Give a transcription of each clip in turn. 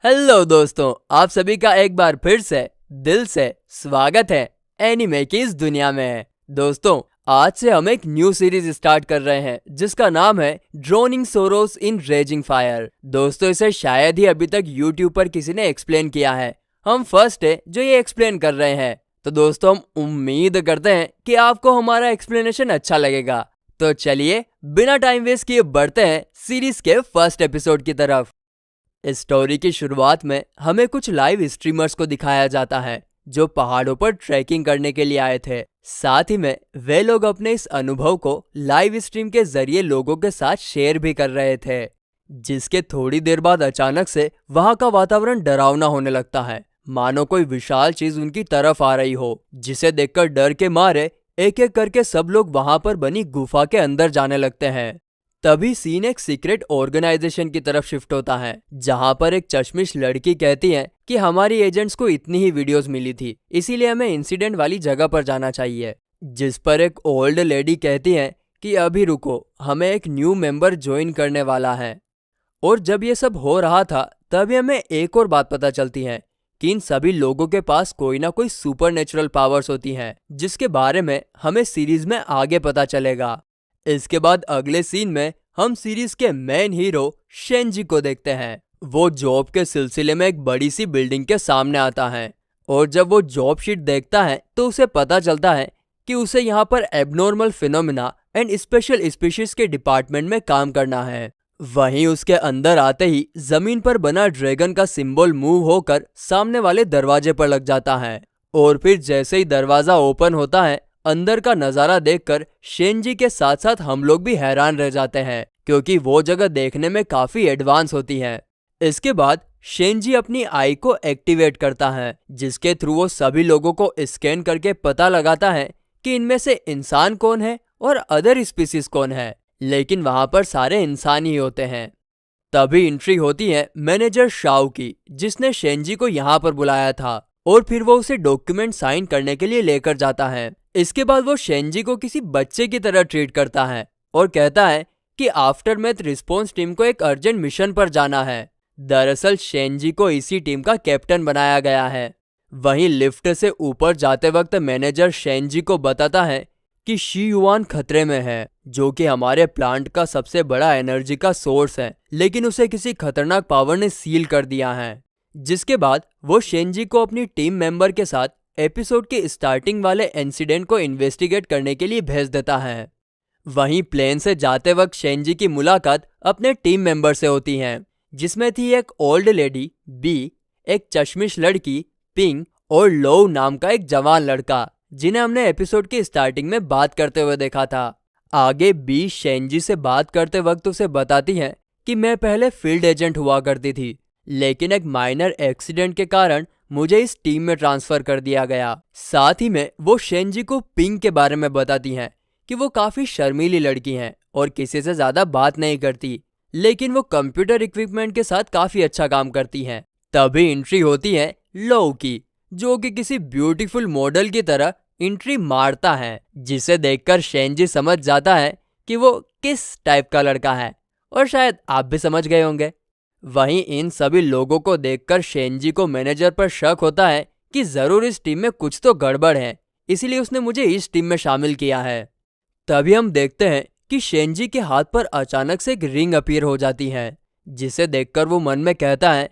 Hello दोस्तों, आप सभी का एक बार फिर से दिल से स्वागत है एनीमे की इस दुनिया में। दोस्तों, आज से हम एक न्यू सीरीज स्टार्ट कर रहे हैं जिसका नाम है ड्रोनिंग सोरोस इन रेजिंग फायर। दोस्तों, इसे शायद ही अभी तक यूट्यूब पर किसी ने एक्सप्लेन किया है। हम फर्स्ट है जो ये एक्सप्लेन कर रहे हैं। तो दोस्तों, हम उम्मीद करते हैं कि आपको हमारा एक्सप्लेनेशन अच्छा लगेगा। तो चलिए बिना टाइम वेस्ट किए बढ़ते हैं सीरीज के फर्स्ट एपिसोड की तरफ। इस स्टोरी की शुरुआत में हमें कुछ लाइव स्ट्रीमर्स को दिखाया जाता है जो पहाड़ों पर ट्रैकिंग करने के लिए आए थे। साथ ही में वे लोग अपने इस अनुभव को लाइव स्ट्रीम के जरिए लोगों के साथ शेयर भी कर रहे थे, जिसके थोड़ी देर बाद अचानक से वहां का वातावरण डरावना होने लगता है, मानो कोई विशाल चीज उनकी तरफ आ रही हो, जिसे देखकर डर के मारे एक एक करके सब लोग वहां पर बनी गुफा के अंदर जाने लगते हैं। तभी सीन एक सीक्रेट ऑर्गेनाइजेशन की तरफ शिफ्ट होता है, जहां पर एक चश्मिश लड़की कहती है कि हमारी एजेंट्स को इतनी ही वीडियोस मिली थी, इसीलिए हमें इंसिडेंट वाली जगह पर जाना चाहिए। जिस पर एक ओल्ड लेडी कहती है कि अभी रुको, हमें एक न्यू मेंबर ज्वाइन करने वाला है। और जब ये सब हो रहा था तभी हमें एक और बात पता चलती है कि इन सभी लोगों के पास कोई ना कोई सुपर नेचुरल पावर्स होती हैं, जिसके बारे में हमें सीरीज में आगे पता चलेगा। इसके बाद अगले सीन में हम सीरीज के मेन हीरो शेंजी को देखते हैं। वो जॉब के सिलसिले में एक बड़ी सी बिल्डिंग के सामने आता है, और जब वो जॉब शीट देखता है तो उसे पता चलता है कि उसे यहाँ पर abnormal phenomena and special species के डिपार्टमेंट में काम करना है। वहीं उसके अंदर आते ही जमीन पर बना ड्रैगन का सिंबल मूव होकर सामने वाले दरवाजे पर लग जाता है, और फिर जैसे ही दरवाजा ओपन होता है, अंदर का नजारा देखकर शेंजी के साथ साथ हम लोग भी हैरान रह जाते हैं, क्योंकि वो जगह देखने में काफी एडवांस होती है। इसके बाद शेंजी अपनी आई को एक्टिवेट करता है, जिसके थ्रू वो सभी लोगों को स्कैन करके पता लगाता है कि इनमें से इंसान कौन है और अदर स्पीसीज कौन है, लेकिन वहां पर सारे इंसान ही होते हैं। तभी एंट्री होती है मैनेजर शाओ की, जिसने शेंजी को यहाँ पर बुलाया था, और फिर वो उसे डॉक्यूमेंट साइन करने के लिए लेकर जाता है। इसके बाद वो शेंजी को किसी बच्चे की तरह ट्रीट करता है और कहता है कि आफ्टरमैथ रिस्पॉन्स टीम को एक अर्जेंट मिशन पर जाना है। दरअसल शेंजी को इसी टीम का कैप्टन बनाया गया है। वहीं लिफ्ट से ऊपर जाते वक्त मैनेजर शेंजी को बताता है कि शी युआन खतरे में है, जो कि हमारे प्लांट का सबसे बड़ा एनर्जी का सोर्स है, लेकिन उसे किसी खतरनाक पावर ने सील कर दिया है। जिसके बाद वो शेंजी को अपनी टीम मेंबर के साथ एपिसोड के स्टार्टिंग वाले इंसिडेंट को इन्वेस्टिगेट करने के लिए भेज देता है। वहीं प्लेन से जाते वक्त शेंजी की मुलाकात अपने टीम मेंबर से होती है, जिसमें थी एक ओल्ड लेडी बी, एक चश्मिश लड़की पिंग और लो नाम का एक जवान लड़का, जिन्हें हमने एपिसोड की स्टार्टिंग में बात करते हुए देखा था। आगे बी शेंजी से बात करते वक्त उसे बताती है कि मैं पहले फील्ड एजेंट हुआ करती थी, लेकिन एक माइनर एक्सीडेंट के कारण मुझे इस टीम में ट्रांसफर कर दिया गया। साथ ही में वो शेंजी को पिंग के बारे में बताती हैं कि वो काफी शर्मीली लड़की हैं और किसी से ज्यादा बात नहीं करती, लेकिन वो कंप्यूटर इक्विपमेंट के साथ काफी अच्छा काम करती हैं। तभी एंट्री होती है लो की, जो कि किसी ब्यूटीफुल मॉडल की तरह एंट्री मारता है, जिसे देखकर शेंजी समझ जाता है कि वो किस टाइप का लड़का है, और शायद आप भी समझ गए होंगे। वहीं इन सभी लोगों को देखकर शेंजी को मैनेजर पर शक होता है कि जरूर इस टीम में कुछ तो गड़बड़ है, इसीलिए उसने मुझे इस टीम में शामिल किया है। तभी हम देखते हैं कि शेंजी के हाथ पर अचानक से एक रिंग अपीयर हो जाती है, जिसे देखकर वो मन में कहता है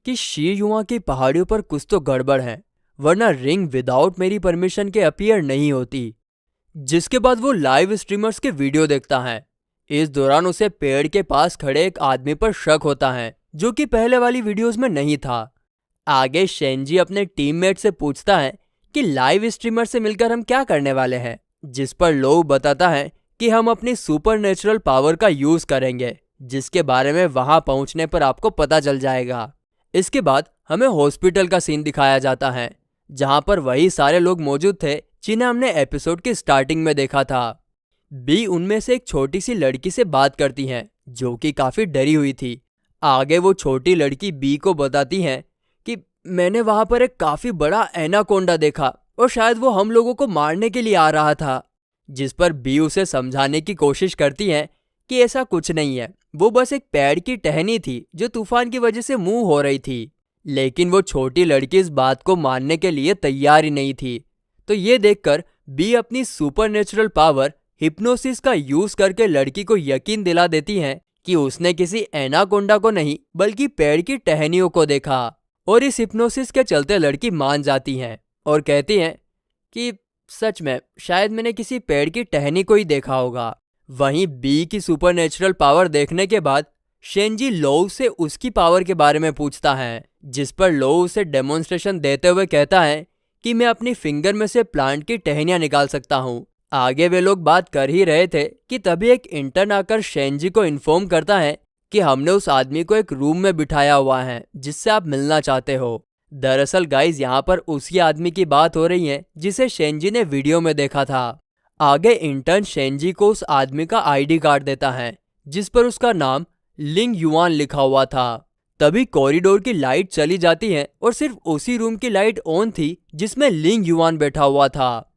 कि शी युआ की पहाड़ियों पर कुछ तो गड़बड़ है, वरना रिंग विदाउट मेरी परमिशन के अपीयर नहीं होती। जिसके बाद वो लाइव स्ट्रीमर्स के वीडियो देखता है। इस दौरान उसे पेड़ के पास खड़े एक आदमी पर शक होता है, जो कि पहले वाली वीडियोस में नहीं था। आगे शेंजी अपने टीममेट से पूछता है कि लाइव स्ट्रीमर से मिलकर हम क्या करने वाले हैं, जिस पर लो बताता है कि हम अपनी सुपरनेचुरल पावर का यूज करेंगे, जिसके बारे में वहां पहुंचने पर आपको पता चल जाएगा। इसके बाद हमें हॉस्पिटल का सीन दिखाया जाता है, जहां पर वही सारे लोग मौजूद थे जिन्हें हमने एपिसोड की स्टार्टिंग में देखा था। बी उनमें से एक छोटी सी लड़की से बात करती है, जो कि काफी डरी हुई थी। आगे वो छोटी लड़की बी को बताती है कि मैंने वहां पर एक काफी बड़ा एनाकोंडा देखा और शायद वो हम लोगों को मारने के लिए आ रहा था। जिस पर बी उसे समझाने की कोशिश करती है कि ऐसा कुछ नहीं है, वो बस एक पेड़ की टहनी थी जो तूफान की वजह से मूव हो रही थी। लेकिन वो छोटी लड़की इस बात को मानने के लिए तैयार ही नहीं थी। तो ये देखकर बी अपनी सुपरनेचुरल पावर हिप्नोसिस का यूज करके लड़की को यकीन दिला देती है कि उसने किसी एनाकोंडा को नहीं बल्कि पेड़ की टहनियों को देखा। और इस हिप्नोसिस के चलते लड़की मान जाती है और कहती है कि सच में शायद मैंने किसी पेड़ की टहनी को ही देखा होगा। वहीं बी की सुपरनेचुरल पावर देखने के बाद शेंजी लोउ से उसकी पावर के बारे में पूछता है, जिस पर लोउ उसे डेमोन्स्ट्रेशन देते हुए कहता है कि मैं अपनी फिंगर में से प्लांट की टहनियां निकाल सकता हूँ। आगे वे लोग बात कर ही रहे थे कि तभी एक इंटर्न आकर शेंजी को इन्फॉर्म करता है कि हमने उस आदमी को एक रूम में बिठाया हुआ है जिससे आप मिलना चाहते हो। दरअसल गाइज यहाँ पर उसी आदमी की बात हो रही है जिसे शेंजी ने वीडियो में देखा था। आगे इंटर्न शेंजी को उस आदमी का आईडी कार्ड देता है जिस पर उसका नाम लिंग युआन लिखा हुआ था। तभी कॉरिडोर की लाइट चली जाती है और सिर्फ उसी रूम की लाइट ऑन थी जिसमें लिंग युआन बैठा हुआ था।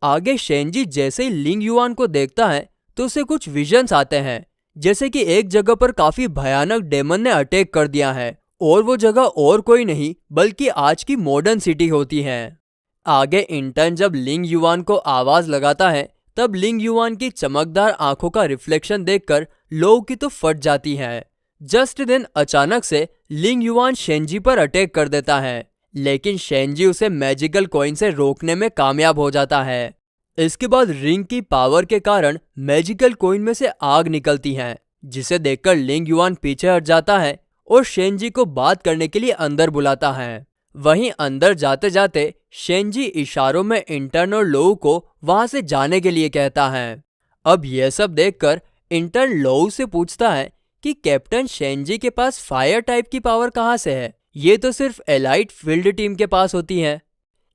आगे शेंजी जैसे ही लिंग युआन को देखता है तो उसे कुछ विजन्स आते हैं, जैसे कि एक जगह पर काफी भयानक डेमन ने अटैक कर दिया है और वो जगह और कोई नहीं बल्कि आज की मॉडर्न सिटी होती है। आगे इंटर्न जब लिंग युआन को आवाज लगाता है तब लिंग युआन की चमकदार आंखों का रिफ्लेक्शन देखकर लोउ की तो फट जाती है। जस्ट देन अचानक से लिंग युआन शेंजी पर अटैक कर देता है, लेकिन शेंजी उसे मैजिकल कॉइन से रोकने में कामयाब हो जाता है। इसके बाद रिंग की पावर के कारण मैजिकल कॉइन में से आग निकलती है, जिसे देखकर लिंग युआन पीछे हट जाता है और शेंजी को बात करने के लिए अंदर बुलाता है। वहीं अंदर जाते जाते शेंजी इशारों में इंटर्न और लोउ को वहां से जाने के लिए कहता है। अब यह सब देखकर इंटर्न लोउ से पूछता है कि कैप्टन शेंजी के पास फायर टाइप की पावर कहां से है, ये तो सिर्फ एलाइट फील्ड टीम के पास होती है।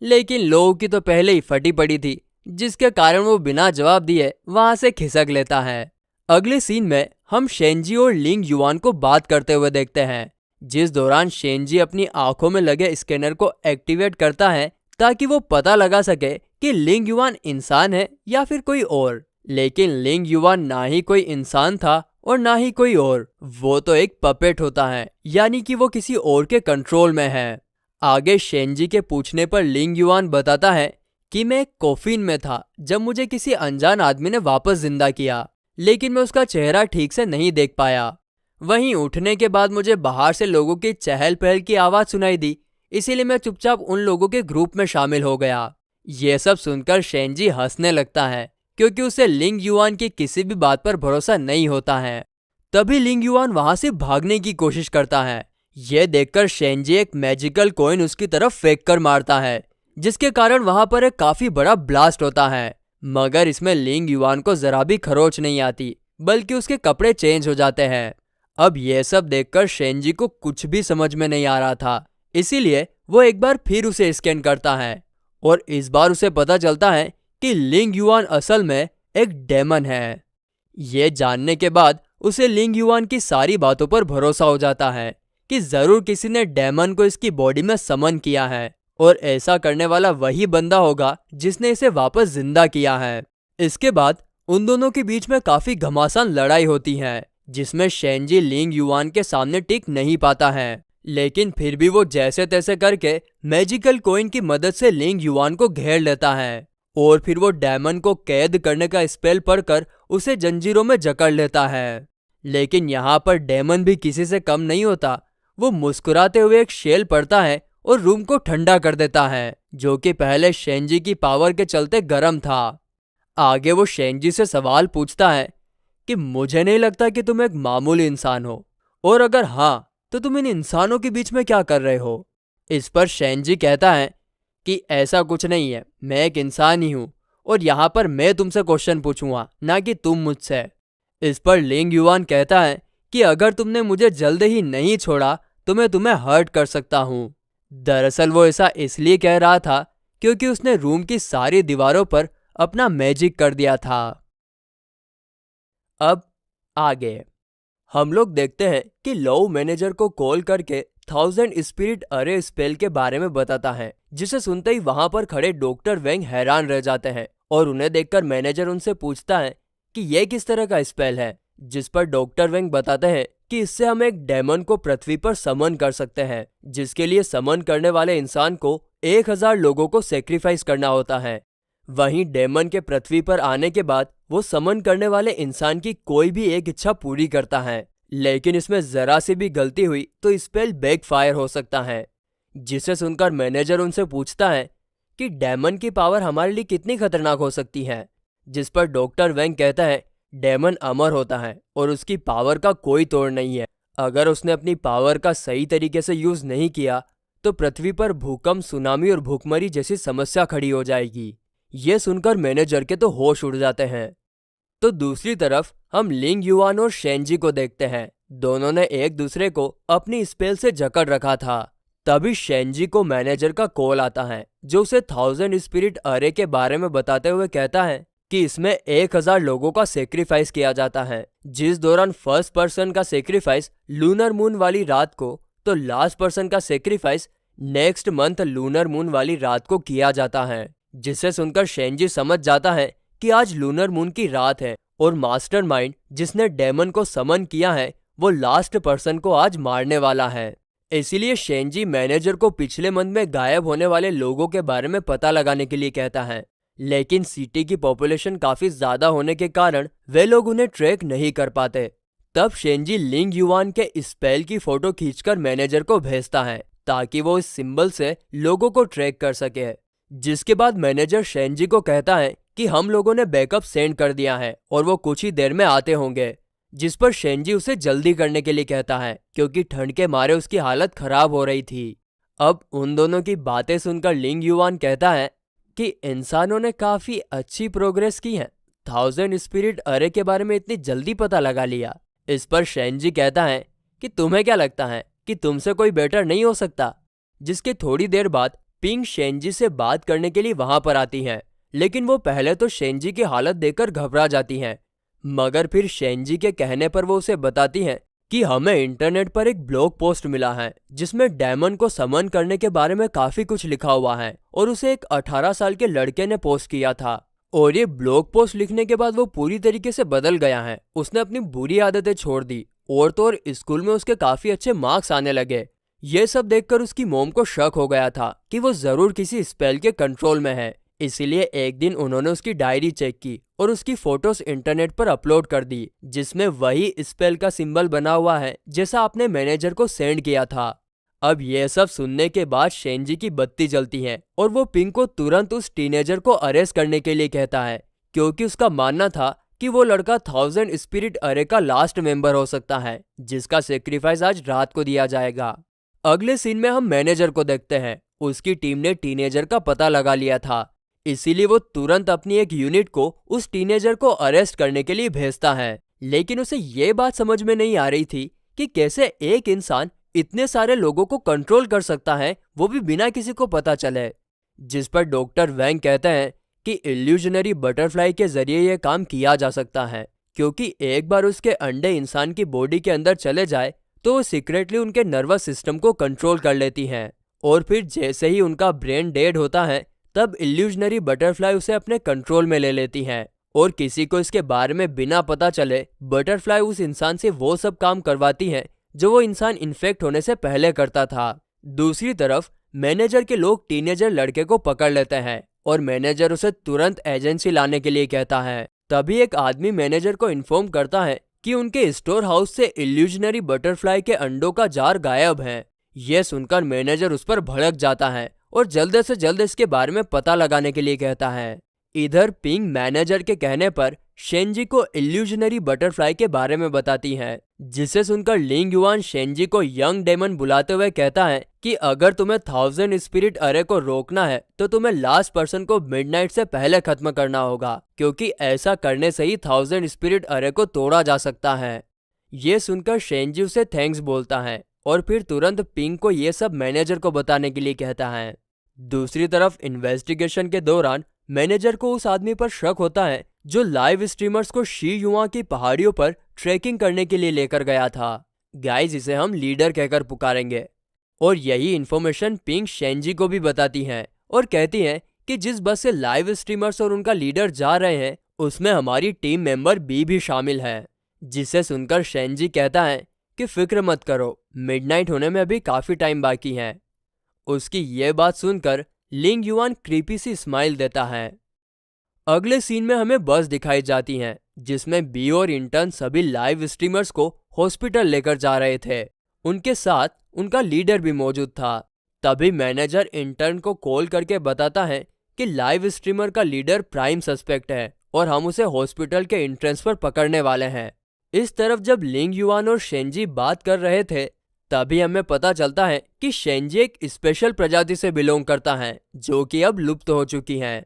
लेकिन लोउ की तो पहले ही फटी पड़ी थी, जिसके कारण वो बिना जवाब दिए वहां से खिसक लेता है। अगले सीन में हम शेंजी और लिंग युआन को बात करते हुए देखते हैं, जिस दौरान शेंजी अपनी आंखों में लगे स्कैनर को एक्टिवेट करता है ताकि वो पता लगा सके कि लिंग युआन इंसान है या फिर कोई और। लेकिन लिंग युआन ना ही कोई इंसान था और ना ही कोई और, वो तो एक पपेट होता है, यानी कि वो किसी और के कंट्रोल में है। आगे शेंजी के पूछने पर लिंग युआन बताता है कि मैं एक कॉफिन में था जब मुझे किसी अनजान आदमी ने वापस जिंदा किया, लेकिन मैं उसका चेहरा ठीक से नहीं देख पाया। वहीं उठने के बाद मुझे बाहर से लोगों की चहल पहल की आवाज सुनाई दी, इसीलिए मैं चुपचाप उन लोगों के ग्रुप में शामिल हो गया। ये सब सुनकर शेंजी हंसने लगता है क्योंकि उसे लिंग युआन की किसी भी बात पर भरोसा नहीं होता है। तभी लिंग युआन वहां से भागने की कोशिश करता है। यह देखकर शेंजी एक मैजिकल कॉइन उसकी तरफ फेंक कर मारता है, जिसके कारण वहां पर एक काफी बड़ा ब्लास्ट होता है। मगर इसमें लिंग युआन को जरा भी खरोच नहीं आती, बल्कि उसके कपड़े चेंज हो जाते हैं। अब यह सब देखकर शेंजी को कुछ भी समझ में नहीं आ रहा था, इसीलिए वो एक बार फिर उसे स्कैन करता है और इस बार उसे पता चलता है कि लिंग युआन असल में एक डेमन है। ये जानने के बाद उसे लिंग युआन की सारी बातों पर भरोसा हो जाता है कि जरूर किसी ने डेमन को इसकी बॉडी में समन किया है और ऐसा करने वाला वही बंदा होगा जिसने इसे वापस जिंदा किया है। इसके बाद उन दोनों के बीच में काफी घमासान लड़ाई होती है, जिसमें शेंजी लिंग युआन के सामने टिक नहीं पाता है, लेकिन फिर भी वो जैसे तैसे करके मैजिकल कॉइन की मदद से लिंग युआन को घेर लेता है और फिर वो डेमन को कैद करने का स्पेल पढ़कर उसे जंजीरों में जकड़ लेता है। लेकिन यहाँ पर डेमन भी किसी से कम नहीं होता। वो मुस्कुराते हुए एक शेल पड़ता है और रूम को ठंडा कर देता है, जो कि पहले शेंजी की पावर के चलते गर्म था। आगे वो शेंजी से सवाल पूछता है कि मुझे नहीं लगता कि तुम एक मामूली इंसान हो, और अगर हाँ तो तुम इन इंसानों के बीच में क्या कर रहे हो। इस पर शेंजी कहता है कि ऐसा कुछ नहीं है, मैं एक इंसान ही हूँ और यहाँ पर मैं तुमसे क्वेश्चन पूछूंगा, ना कि तुम मुझसे। इस पर लिंग युआन कहता है कि अगर तुमने मुझे जल्द ही नहीं छोड़ा तो मैं तुम्हें हर्ट कर सकता हूँ। दरअसल वो ऐसा इसलिए कह रहा था क्योंकि उसने रूम की सारी दीवारों पर अपना मैजिक कर दिया था। अब आगे हम लोग देखते हैं कि लोउ मैनेजर को कॉल करके 1000 स्पिरिट अरे स्पेल के बारे में बताता है, जिसे सुनते ही वहां पर खड़े डॉक्टर वेंग हैरान रह जाते हैं और उन्हें देखकर मैनेजर उनसे पूछता है कि यह किस तरह का स्पेल है जिस पर डॉक्टर वेंग बताते हैं कि इससे हम एक डेमन को पृथ्वी पर समन कर सकते हैं, जिसके लिए समन करने वाले इंसान को 1000 लोगों को सेक्रीफाइस करना होता है। वहीं डेमन के पृथ्वी पर आने के बाद वो समन करने वाले इंसान की कोई भी एक इच्छा पूरी करता है, लेकिन इसमें जरा सी भी गलती हुई तो स्पेल बैकफायर हो सकता है। जिसे सुनकर मैनेजर उनसे पूछता है कि डेमन की पावर हमारे लिए कितनी खतरनाक हो सकती है, जिस पर डॉक्टर वेंग कहता है डेमन अमर होता है और उसकी पावर का कोई तोड़ नहीं है। अगर उसने अपनी पावर का सही तरीके से यूज नहीं किया तो पृथ्वी पर भूकंप, सुनामी और भूखमरी जैसी समस्या खड़ी हो जाएगी। ये सुनकर मैनेजर के तो होश उड़ जाते हैं। तो दूसरी तरफ हम लिंग युआन और शेंजी को देखते हैं। दोनों ने एक दूसरे को अपनी स्पेल से जकड़ रखा था। तभी शेंजी को मैनेजर का कॉल आता है, जो उसे 1000 स्पिरिट अरे के बारे में बताते हुए कहता है कि इसमें 1000 लोगों का सेक्रीफाइस किया जाता है, जिस दौरान फर्स्ट पर्सन का सेक्रीफाइस लूनर मून वाली रात को, तो लास्ट पर्सन का sacrifice next month lunar moon वाली रात को किया जाता है। जिसे सुनकर शेंजी समझ जाता है कि आज लूनर मून की रात है और मास्टरमाइंड जिसने डेमन को समन किया है वो लास्ट पर्सन को आज मारने वाला है। इसीलिए शेंजी मैनेजर को पिछले मंथ में गायब होने वाले लोगों के बारे में पता लगाने के लिए कहता है, लेकिन सिटी की पॉपुलेशन काफी ज्यादा होने के कारण वे लोग उन्हें ट्रैक नहीं कर पाते। तब शेंजी लिंग युआन के स्पेल की फोटो खींचकर मैनेजर को भेजता है ताकि वो इस सिंबल से लोगों को ट्रैक कर सके। जिसके बाद मैनेजर शेंजी को कहता है कि हम लोगों ने बैकअप सेंड कर दिया है और वो कुछ ही देर में आते होंगे। जिस पर शेंजी उसे जल्दी करने के लिए कहता है क्योंकि ठंड के मारे उसकी हालत खराब हो रही थी। अब उन दोनों की बातें सुनकर लिंग युआन कहता है कि इंसानों ने काफी अच्छी प्रोग्रेस की है, 1000 स्पिरिट अरे के बारे में इतनी जल्दी पता लगा लिया। इस पर शेंजी कहता है कि तुम्हें क्या लगता है कि तुमसे कोई बेटर नहीं हो सकता। जिसके थोड़ी देर बाद पिंग शेंजी से बात करने के लिए वहां पर आती है, लेकिन वो पहले तो शेंजी की हालत देखकर घबरा जाती हैं, मगर फिर शेंजी के कहने पर वो उसे बताती हैं कि हमें इंटरनेट पर एक ब्लॉग पोस्ट मिला है जिसमें डेमन को समन करने के बारे में काफी कुछ लिखा हुआ है और उसे एक 18 साल के लड़के ने पोस्ट किया था। और ये ब्लॉग पोस्ट लिखने के बाद वो पूरी तरीके से बदल गया है। उसने अपनी बुरी आदतें छोड़ दी और तो और स्कूल में उसके काफी अच्छे मार्क्स आने लगे। ये सब देखकर उसकी मॉम को शक हो गया था कि वो जरूर किसी स्पेल के कंट्रोल में है। इसीलिए एक दिन उन्होंने उसकी डायरी चेक की और उसकी फोटोज इंटरनेट पर अपलोड कर दी, जिसमें वही स्पेल का सिंबल बना हुआ है जैसा आपने मैनेजर को सेंड किया था। अब ये सब सुनने के बाद शेंजी की बत्ती जलती है और वो पिंग को तुरंत उस टीनेजर को अरेस्ट करने के लिए कहता है, क्योंकि उसका मानना था कि वो लड़का 1000 स्पिरिट अरे का लास्ट मेंबर हो सकता है जिसका सेक्रीफाइस आज रात को दिया जाएगा। अगले सीन में हम मैनेजर को देखते हैं। उसकी टीम ने टीनेजर का पता लगा लिया था, इसीलिए वो तुरंत अपनी एक यूनिट को उस टीनेजर को अरेस्ट करने के लिए भेजता है। लेकिन उसे ये बात समझ में नहीं आ रही थी कि कैसे एक इंसान इतने सारे लोगों को कंट्रोल कर सकता है, वो भी बिना किसी को पता चले। जिस पर डॉक्टर वैंग कहते हैं कि इल्यूजनरी बटरफ्लाई के जरिए यह काम किया जा सकता है, क्योंकि एक बार उसके अंडे इंसान की बॉडी के अंदर चले जाए तो वो सीक्रेटली उनके नर्वस सिस्टम को कंट्रोल कर लेती हैं और फिर जैसे ही उनका ब्रेन डेड होता है तब इल्यूजनरी बटरफ्लाई उसे अपने कंट्रोल में ले लेती है और किसी को इसके बारे में बिना पता चले बटरफ्लाई उस इंसान से वो सब काम करवाती है जो वो इंसान इन्फेक्ट होने से पहले करता था। दूसरी तरफ मैनेजर के लोग टीनेजर लड़के को पकड़ लेते हैं और मैनेजर उसे तुरंत एजेंसी लाने के लिए कहता है। तभी एक आदमी मैनेजर को इन्फॉर्म करता है कि उनके स्टोर हाउस से इल्यूजनरी बटरफ्लाई के अंडों का जार गायब है। यह सुनकर मैनेजर उस पर भड़क जाता है और जल्द से जल्द इसके बारे में पता लगाने के लिए कहता है। इधर पिंग मैनेजर के कहने पर शेंजी को इल्यूजनरी बटरफ्लाई के बारे में बताती है, जिसे सुनकर लिंग युआन शेंजी को यंग डेमन बुलाते हुए कहता है कि अगर तुम्हें 1000 स्पिरिट अरे को रोकना है तो तुम्हें लास्ट पर्सन को मिडनाइट से पहले खत्म करना होगा, क्योंकि ऐसा करने से ही 1000 स्पिरिट अरे को तोड़ा जा सकता है। ये सुनकर शेंजी उसे थैंक्स बोलता है और फिर तुरंत पिंग को ये सब मैनेजर को बताने के लिए कहता है। दूसरी तरफ इन्वेस्टिगेशन के दौरान मैनेजर को उस आदमी पर शक होता है जो लाइव स्ट्रीमर्स को शी युआ की पहाड़ियों पर ट्रैकिंग करने के लिए लेकर गया था। गाइस, इसे हम लीडर कहकर पुकारेंगे। और यही इन्फॉर्मेशन पिंग शेंजी को भी बताती है और कहती है कि जिस बस से लाइव स्ट्रीमर्स और उनका लीडर जा रहे हैं उसमें हमारी टीम मेंबर बी भी शामिल है। जिसे सुनकर शेंजी कहता है कि फिक्र मत करो, मिडनाइट होने में अभी काफी टाइम बाकी है। उसकी ये बात सुनकर लिंग युआन क्रीपी सी स्माइल देता है। अगले सीन में हमें बस दिखाई जाती है जिसमें बी और इंटर्न सभी लाइव स्ट्रीमर्स को हॉस्पिटल लेकर जा रहे थे। उनके साथ उनका लीडर भी मौजूद था। तभी मैनेजर इंटर्न को कॉल करके बताता है कि लाइव स्ट्रीमर का लीडर प्राइम सस्पेक्ट है और हम उसे हॉस्पिटल के एंट्रेंस पर पकड़ने वाले हैं। इस तरफ जब लिंग युआन और शेंजी बात कर रहे थे तभी हमें पता चलता है कि शेंजी एक स्पेशल प्रजाति से बिलोंग करता है जो कि अब लुप्त हो चुकी है।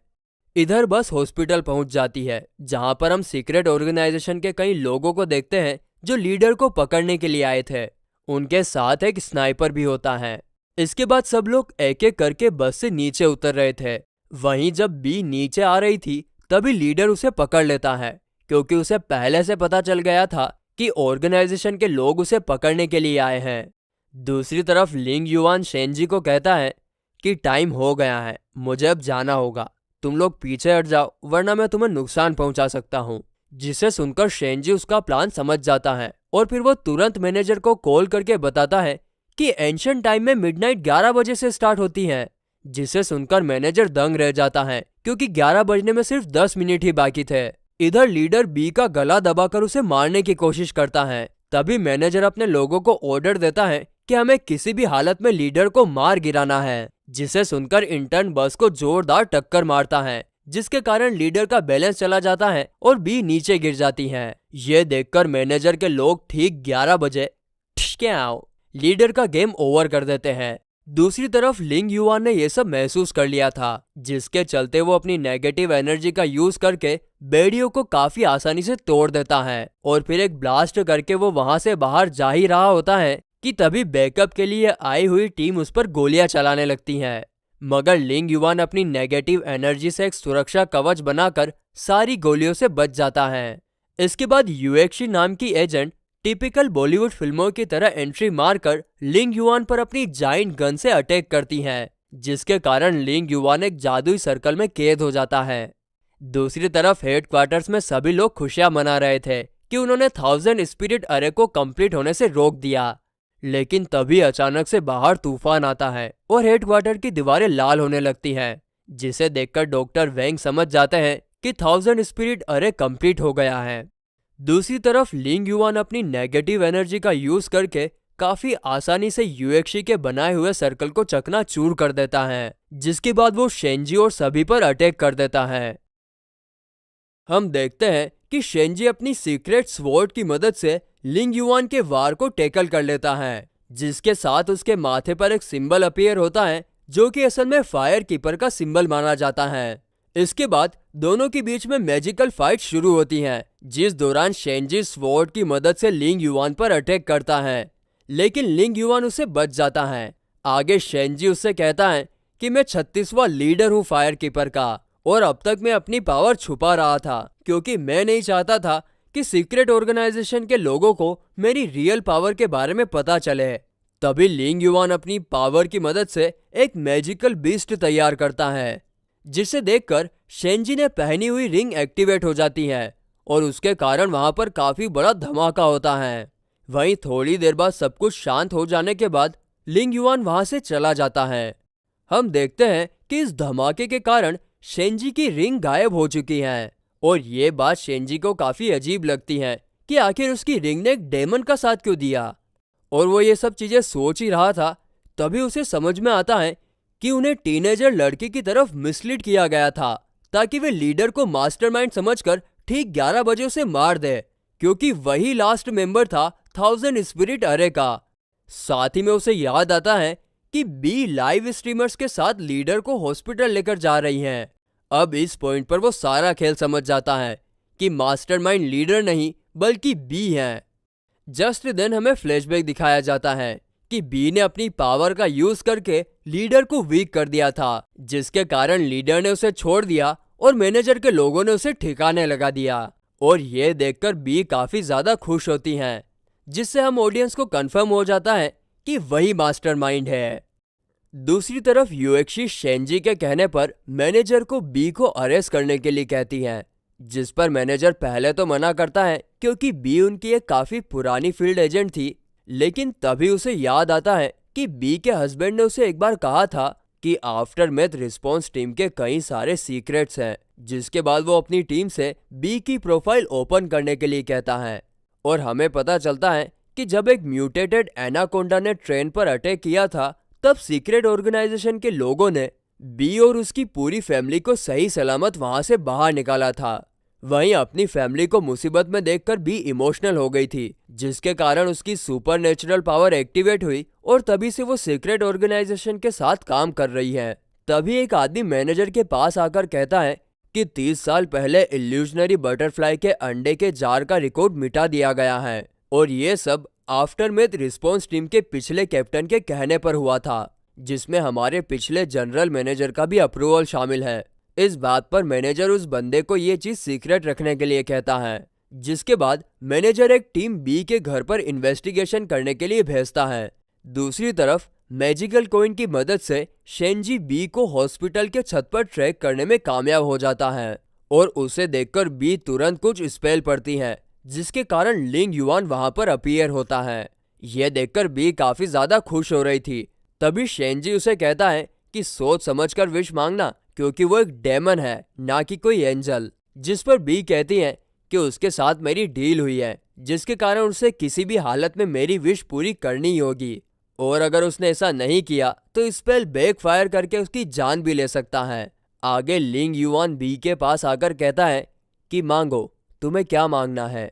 इधर बस हॉस्पिटल पहुंच जाती है जहां पर हम सीक्रेट ऑर्गेनाइजेशन के कई लोगों को देखते हैं जो लीडर को पकड़ने के लिए आए थे। उनके साथ एक स्नाइपर भी होता है। इसके बाद सब लोग एक एक करके बस से नीचे उतर रहे थे। वहीं जब बी नीचे आ रही थी तभी लीडर उसे पकड़ लेता है क्योंकि उसे पहले से पता चल गया था कि ऑर्गेनाइजेशन के लोग उसे पकड़ने के लिए आए हैं। दूसरी तरफ लिंग युआन शेंजी को कहता है कि टाइम हो गया है, मुझे अब जाना होगा, तुम लोग पीछे हट जाओ वरना मैं तुम्हें नुकसान पहुंचा सकता हूं। जिसे सुनकर शेंजी उसका प्लान समझ जाता है और फिर वो तुरंत मैनेजर को कॉल करके बताता है कि एंशिएंट टाइम में मिडनाइट 11 बजे से स्टार्ट होती है। जिसे सुनकर मैनेजर दंग रह जाता है क्योंकि 11 बजने में सिर्फ 10 मिनट ही बाकी थे। इधर लीडर बी का गला दबाकर उसे मारने की कोशिश करता है। तभी मैनेजर अपने लोगों को ऑर्डर देता है कि हमें किसी भी हालत में लीडर को मार गिराना है। जिसे सुनकर इंटर्न बस को जोरदार टक्कर मारता है जिसके कारण लीडर का बैलेंस चला जाता है और बी नीचे गिर जाती है। ये देखकर मैनेजर के लोग ठीक 11 बजे लीडर का गेम ओवर कर देते हैं। दूसरी तरफ लिंग युआन ने यह सब महसूस कर लिया था जिसके चलते वो अपनी नेगेटिव एनर्जी का यूज करके बेड़ियों को काफी आसानी से तोड़ देता है और फिर एक ब्लास्ट करके वो वहां से बाहर जा ही रहा होता है कि तभी बैकअप के लिए आई हुई टीम उस पर गोलियां चलाने लगती है। मगर लिंग युआन अपनी नेगेटिव एनर्जी से एक सुरक्षा कवच बनाकर सारी गोलियों से बच जाता है। इसके बाद यूएक्सी नाम की एजेंट टिपिकल बॉलीवुड फिल्मों की तरह एंट्री मारकर लिंग युआन पर अपनी जाइंट गन से अटैक करती है जिसके कारण लिंग युआन एक जादुई सर्कल में कैद हो जाता है। दूसरी तरफ हेडक्वार्टर्स में सभी लोग खुशियां मना रहे थे कि उन्होंने 1000 स्पिरिट अरे को कंप्लीट होने से रोक दिया। लेकिन तभी अचानक से बाहर तूफान आता है और हेडक्वार्टर की दीवारें लाल होने लगती हैं जिसे देखकर डॉक्टर वेंग समझ जाते हैं कि 1000 स्पिरिट अरे कंप्लीट हो गया है। दूसरी तरफ लिंग युआन अपनी नेगेटिव एनर्जी का यूज करके काफी आसानी से यूएक्सी के बनाए हुए सर्कल को चकनाचूर कर देता है जिसके बाद वो शेंजी और सभी पर अटैक कर देता है। हम देखते हैं कि शेंजी अपनी सीक्रेट स्वॉर्ड की मदद से लिंग युआन के वार को टैकल कर लेता है जिसके साथ उसके माथे पर एक सिंबल अपीयर होता है जो कि असल में फायर कीपर का सिंबल माना जाता है। इसके बाद दोनों के बीच में मैजिकल फाइट शुरू होती है जिस दौरान शेंजी स्वॉर्ड की मदद से लिंग युआन पर अटैक करता है लेकिन लिंग युआन उसे बच जाता है। आगे शेंजी उससे कहता है कि मैं 36वां लीडर हूँ फायर कीपर का और अब तक मैं अपनी पावर छुपा रहा था क्योंकि मैं नहीं चाहता था कि सीक्रेट ऑर्गेनाइजेशन के लोगों को मेरी रियल पावर के बारे में पता चले। तभी लिंग युआन अपनी पावर की मदद से एक मैजिकल बीस्ट तैयार करता है जिसे देखकर शेंजी ने पहनी हुई रिंग एक्टिवेट हो जाती है और उसके कारण वहां पर काफी बड़ा धमाका होता है। वहीं थोड़ी देर बाद सब कुछ शांत हो जाने के बाद लिंग युआन वहां से चला जाता है। हम देखते हैं कि इस धमाके के कारण शेंजी की रिंग गायब हो चुकी है और ये बात शेंजी को काफी अजीब लगती है कि आखिर उसकी रिंग ने एक डेमन का साथ क्यों दिया। और वो ये सब चीजें सोच ही रहा था तभी उसे समझ में आता है कि उन्हें टीनेजर लड़की की तरफ मिसलीड किया गया था ताकि वे लीडर को मास्टरमाइंड समझकर ठीक 11 बजे उसे मार दे क्योंकि वही लास्ट मेंबर था 1000 स्पिरिट अरे का। साथ ही में उसे याद आता है कि बी लाइव स्ट्रीमर्स के साथ लीडर को हॉस्पिटल लेकर जा रही हैं। अब इस पॉइंट पर वो सारा खेल समझ जाता है कि मास्टरमाइंड लीडर नहीं बल्कि बी है। जस्ट देन हमें फ्लैशबैक दिखाया जाता है कि बी ने अपनी पावर का यूज करके लीडर को वीक कर दिया था जिसके कारण लीडर ने उसे छोड़ दिया और मैनेजर के लोगों ने उसे ठिकाने लगा दिया और ये देखकर बी काफी ज्यादा खुश होती हैं जिससे हम ऑडियंस को कंफर्म हो जाता है कि वही मास्टरमाइंड है। दूसरी तरफ यूएक्सी शेंजी के कहने पर मैनेजर को बी को अरेस्ट करने के लिए कहती है जिस पर मैनेजर पहले तो मना करता है क्योंकि बी उनकी एक काफी पुरानी फील्ड एजेंट थी। लेकिन तभी उसे याद आता है कि बी के हस्बैंड ने उसे एक बार कहा था कि आफ्टर मैथ रिस्पॉन्स टीम के कई सारे सीक्रेट्स हैं, जिसके बाद वो अपनी टीम से बी की प्रोफाइल ओपन करने के लिए कहता है। और हमें पता चलता है कि जब एक म्यूटेटेड एनाकोंडा ने ट्रेन पर अटैक किया था, तब सीक्रेट ऑर्गेनाइजेशन के लोगों ने बी और उसकी पूरी फैमिली को सही सलामत वहां से बाहर निकाला था। वहीं अपनी फैमिली को मुसीबत में देखकर बी इमोशनल हो गई थी, जिसके कारण उसकी सुपरनेचुरल पावर एक्टिवेट हुई और तभी से वो सीक्रेट ऑर्गेनाइजेशन के साथ काम कर रही है। तभी एक आदमी मैनेजर के पास आकर कहता है कि 30 साल पहले इल्यूजनरी बटरफ्लाई के अंडे के जार का रिकॉर्ड मिटा दिया गया है और ये सब आफ्टरमेथ रिस्पॉन्स टीम के पिछले कैप्टन के कहने पर हुआ था, जिसमें हमारे पिछले जनरल मैनेजर का भी अप्रूवल शामिल है। इस बात पर मैनेजर उस बंदे को ये चीज सीक्रेट रखने के लिए कहता है, जिसके बाद मैनेजर एक टीम बी के घर पर इन्वेस्टिगेशन करने के लिए भेजता है। दूसरी तरफ मैजिकल कॉइन की मदद से शेंजी बी को हॉस्पिटल के छत पर ट्रैक करने में कामयाब हो जाता है और उसे देखकर बी तुरंत कुछ स्पेल पड़ती है, जिसके कारण लिंग युआन वहां पर अपीयर होता है। यह देखकर बी काफी ज्यादा खुश हो रही थी। तभी शेंजी उसे कहता है कि सोच समझकर विश मांगना, क्योंकि वो एक डेमन है, ना कि कोई एंजल। जिस पर बी कहती है कि उसके साथ मेरी डील हुई है, जिसके कारण उसे किसी भी हालत में मेरी विश पूरी करनी ही होगी और अगर उसने ऐसा नहीं किया तो स्पेल बैकफायर करके उसकी जान भी ले सकता है। आगे लिंग युआन बी के पास आकर कहता है कि मांगो, तुम्हें क्या मांगना है।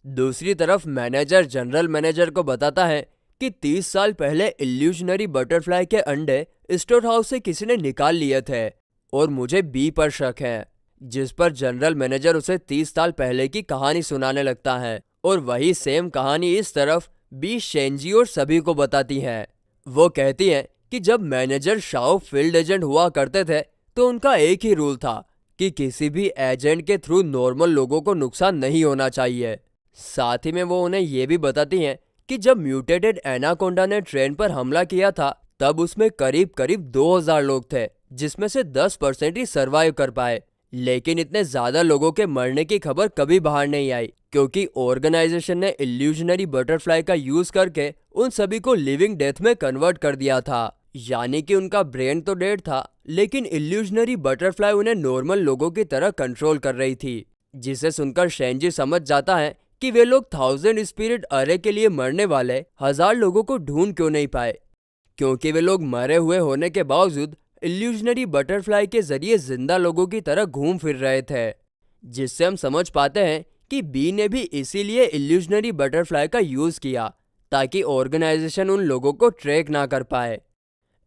दूसरी तरफ मैनेजर जनरल मैनेजर को बताता है कि 30 साल पहले इल्यूजनरी बटरफ्लाई के अंडे स्टोर हाउस से किसी ने निकाल लिए थे और मुझे बी पर शक है। जिस पर जनरल मैनेजर उसे 30 साल पहले की कहानी सुनाने लगता है और वही सेम कहानी इस तरफ बी शेंजी और सभी को बताती है। वो कहती है कि जब मैनेजर शाओ फील्ड एजेंट हुआ करते थे तो उनका एक ही रूल था कि किसी भी एजेंट के थ्रू नॉर्मल लोगों को नुकसान नहीं होना चाहिए। साथ ही में वो उन्हें ये भी बताती हैं कि जब म्यूटेटेड एनाकोंडा ने ट्रेन पर हमला किया था तब उसमें करीब करीब 2000 लोग थे, जिसमें से 10% ही सरवाइव कर पाए। लेकिन इतने ज्यादा लोगों के मरने की खबर कभी बाहर नहीं आई, क्योंकि ऑर्गेनाइजेशन ने इल्यूजनरी बटरफ्लाई का यूज करके उन सभी को लिविंग डेथ में कन्वर्ट कर दिया था। यानी कि उनका ब्रेन तो डेड था, लेकिन इल्यूजनरी बटरफ्लाई उन्हें नॉर्मल लोगों की तरह कंट्रोल कर रही थी। जिसे सुनकर शेंजी समझ जाता है कि वे लोग 1000 स्पिरिट अरे के लिए मरने वाले 1000 लोगों को ढूंढ क्यों नहीं पाए, क्योंकि वे लोग मरे हुए होने के बावजूद इल्यूजनरी बटरफ्लाई के जरिए जिंदा लोगों की तरह घूम फिर रहे थे। जिससे हम समझ पाते हैं कि बी ने भी इसीलिए इल्यूजनरी बटरफ्लाई का यूज किया ताकि ऑर्गेनाइजेशन उन लोगों को ट्रैक ना कर पाए।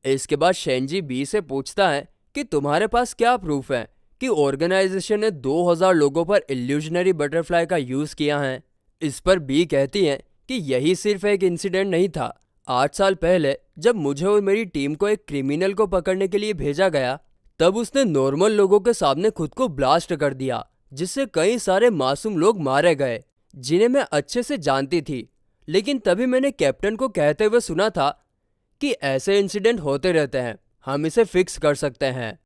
इसके बाद शेंजी बी से पूछता है कि तुम्हारे पास क्या प्रूफ है कि ऑर्गेनाइजेशन ने 2000 लोगों पर इल्यूजनरी बटरफ्लाई का यूज किया है। इस पर बी कहती है कि यही सिर्फ एक इंसिडेंट नहीं था। 8 साल पहले जब मुझे और मेरी टीम को एक क्रिमिनल को पकड़ने के लिए भेजा गया, तब उसने नॉर्मल लोगों के सामने खुद को ब्लास्ट कर दिया, जिससे कई सारे मासूम लोग मारे गए जिन्हें मैं अच्छे से जानती थी। लेकिन तभी मैंने कैप्टन को कहते हुए सुना था कि ऐसे इंसिडेंट होते रहते हैं, हम इसे फिक्स कर सकते हैं।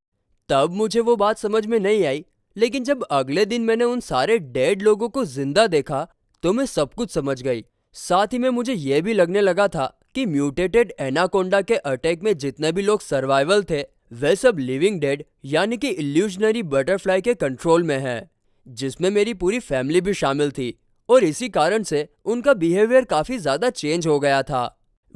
तब मुझे वो बात समझ में नहीं आई, लेकिन जब अगले दिन मैंने उन सारे डेड लोगों को जिंदा देखा तो मैं सब कुछ समझ गई। साथ ही में मुझे यह भी लगने लगा था कि म्यूटेटेड एनाकोंडा के अटैक में जितने भी लोग सर्वाइवल थे वे सब लिविंग डेड यानी कि इल्यूजनरी बटरफ्लाई के कंट्रोल में है, जिसमें मेरी पूरी फैमिली भी शामिल थी और इसी कारण से उनका बिहेवियर काफी ज्यादा चेंज हो गया था।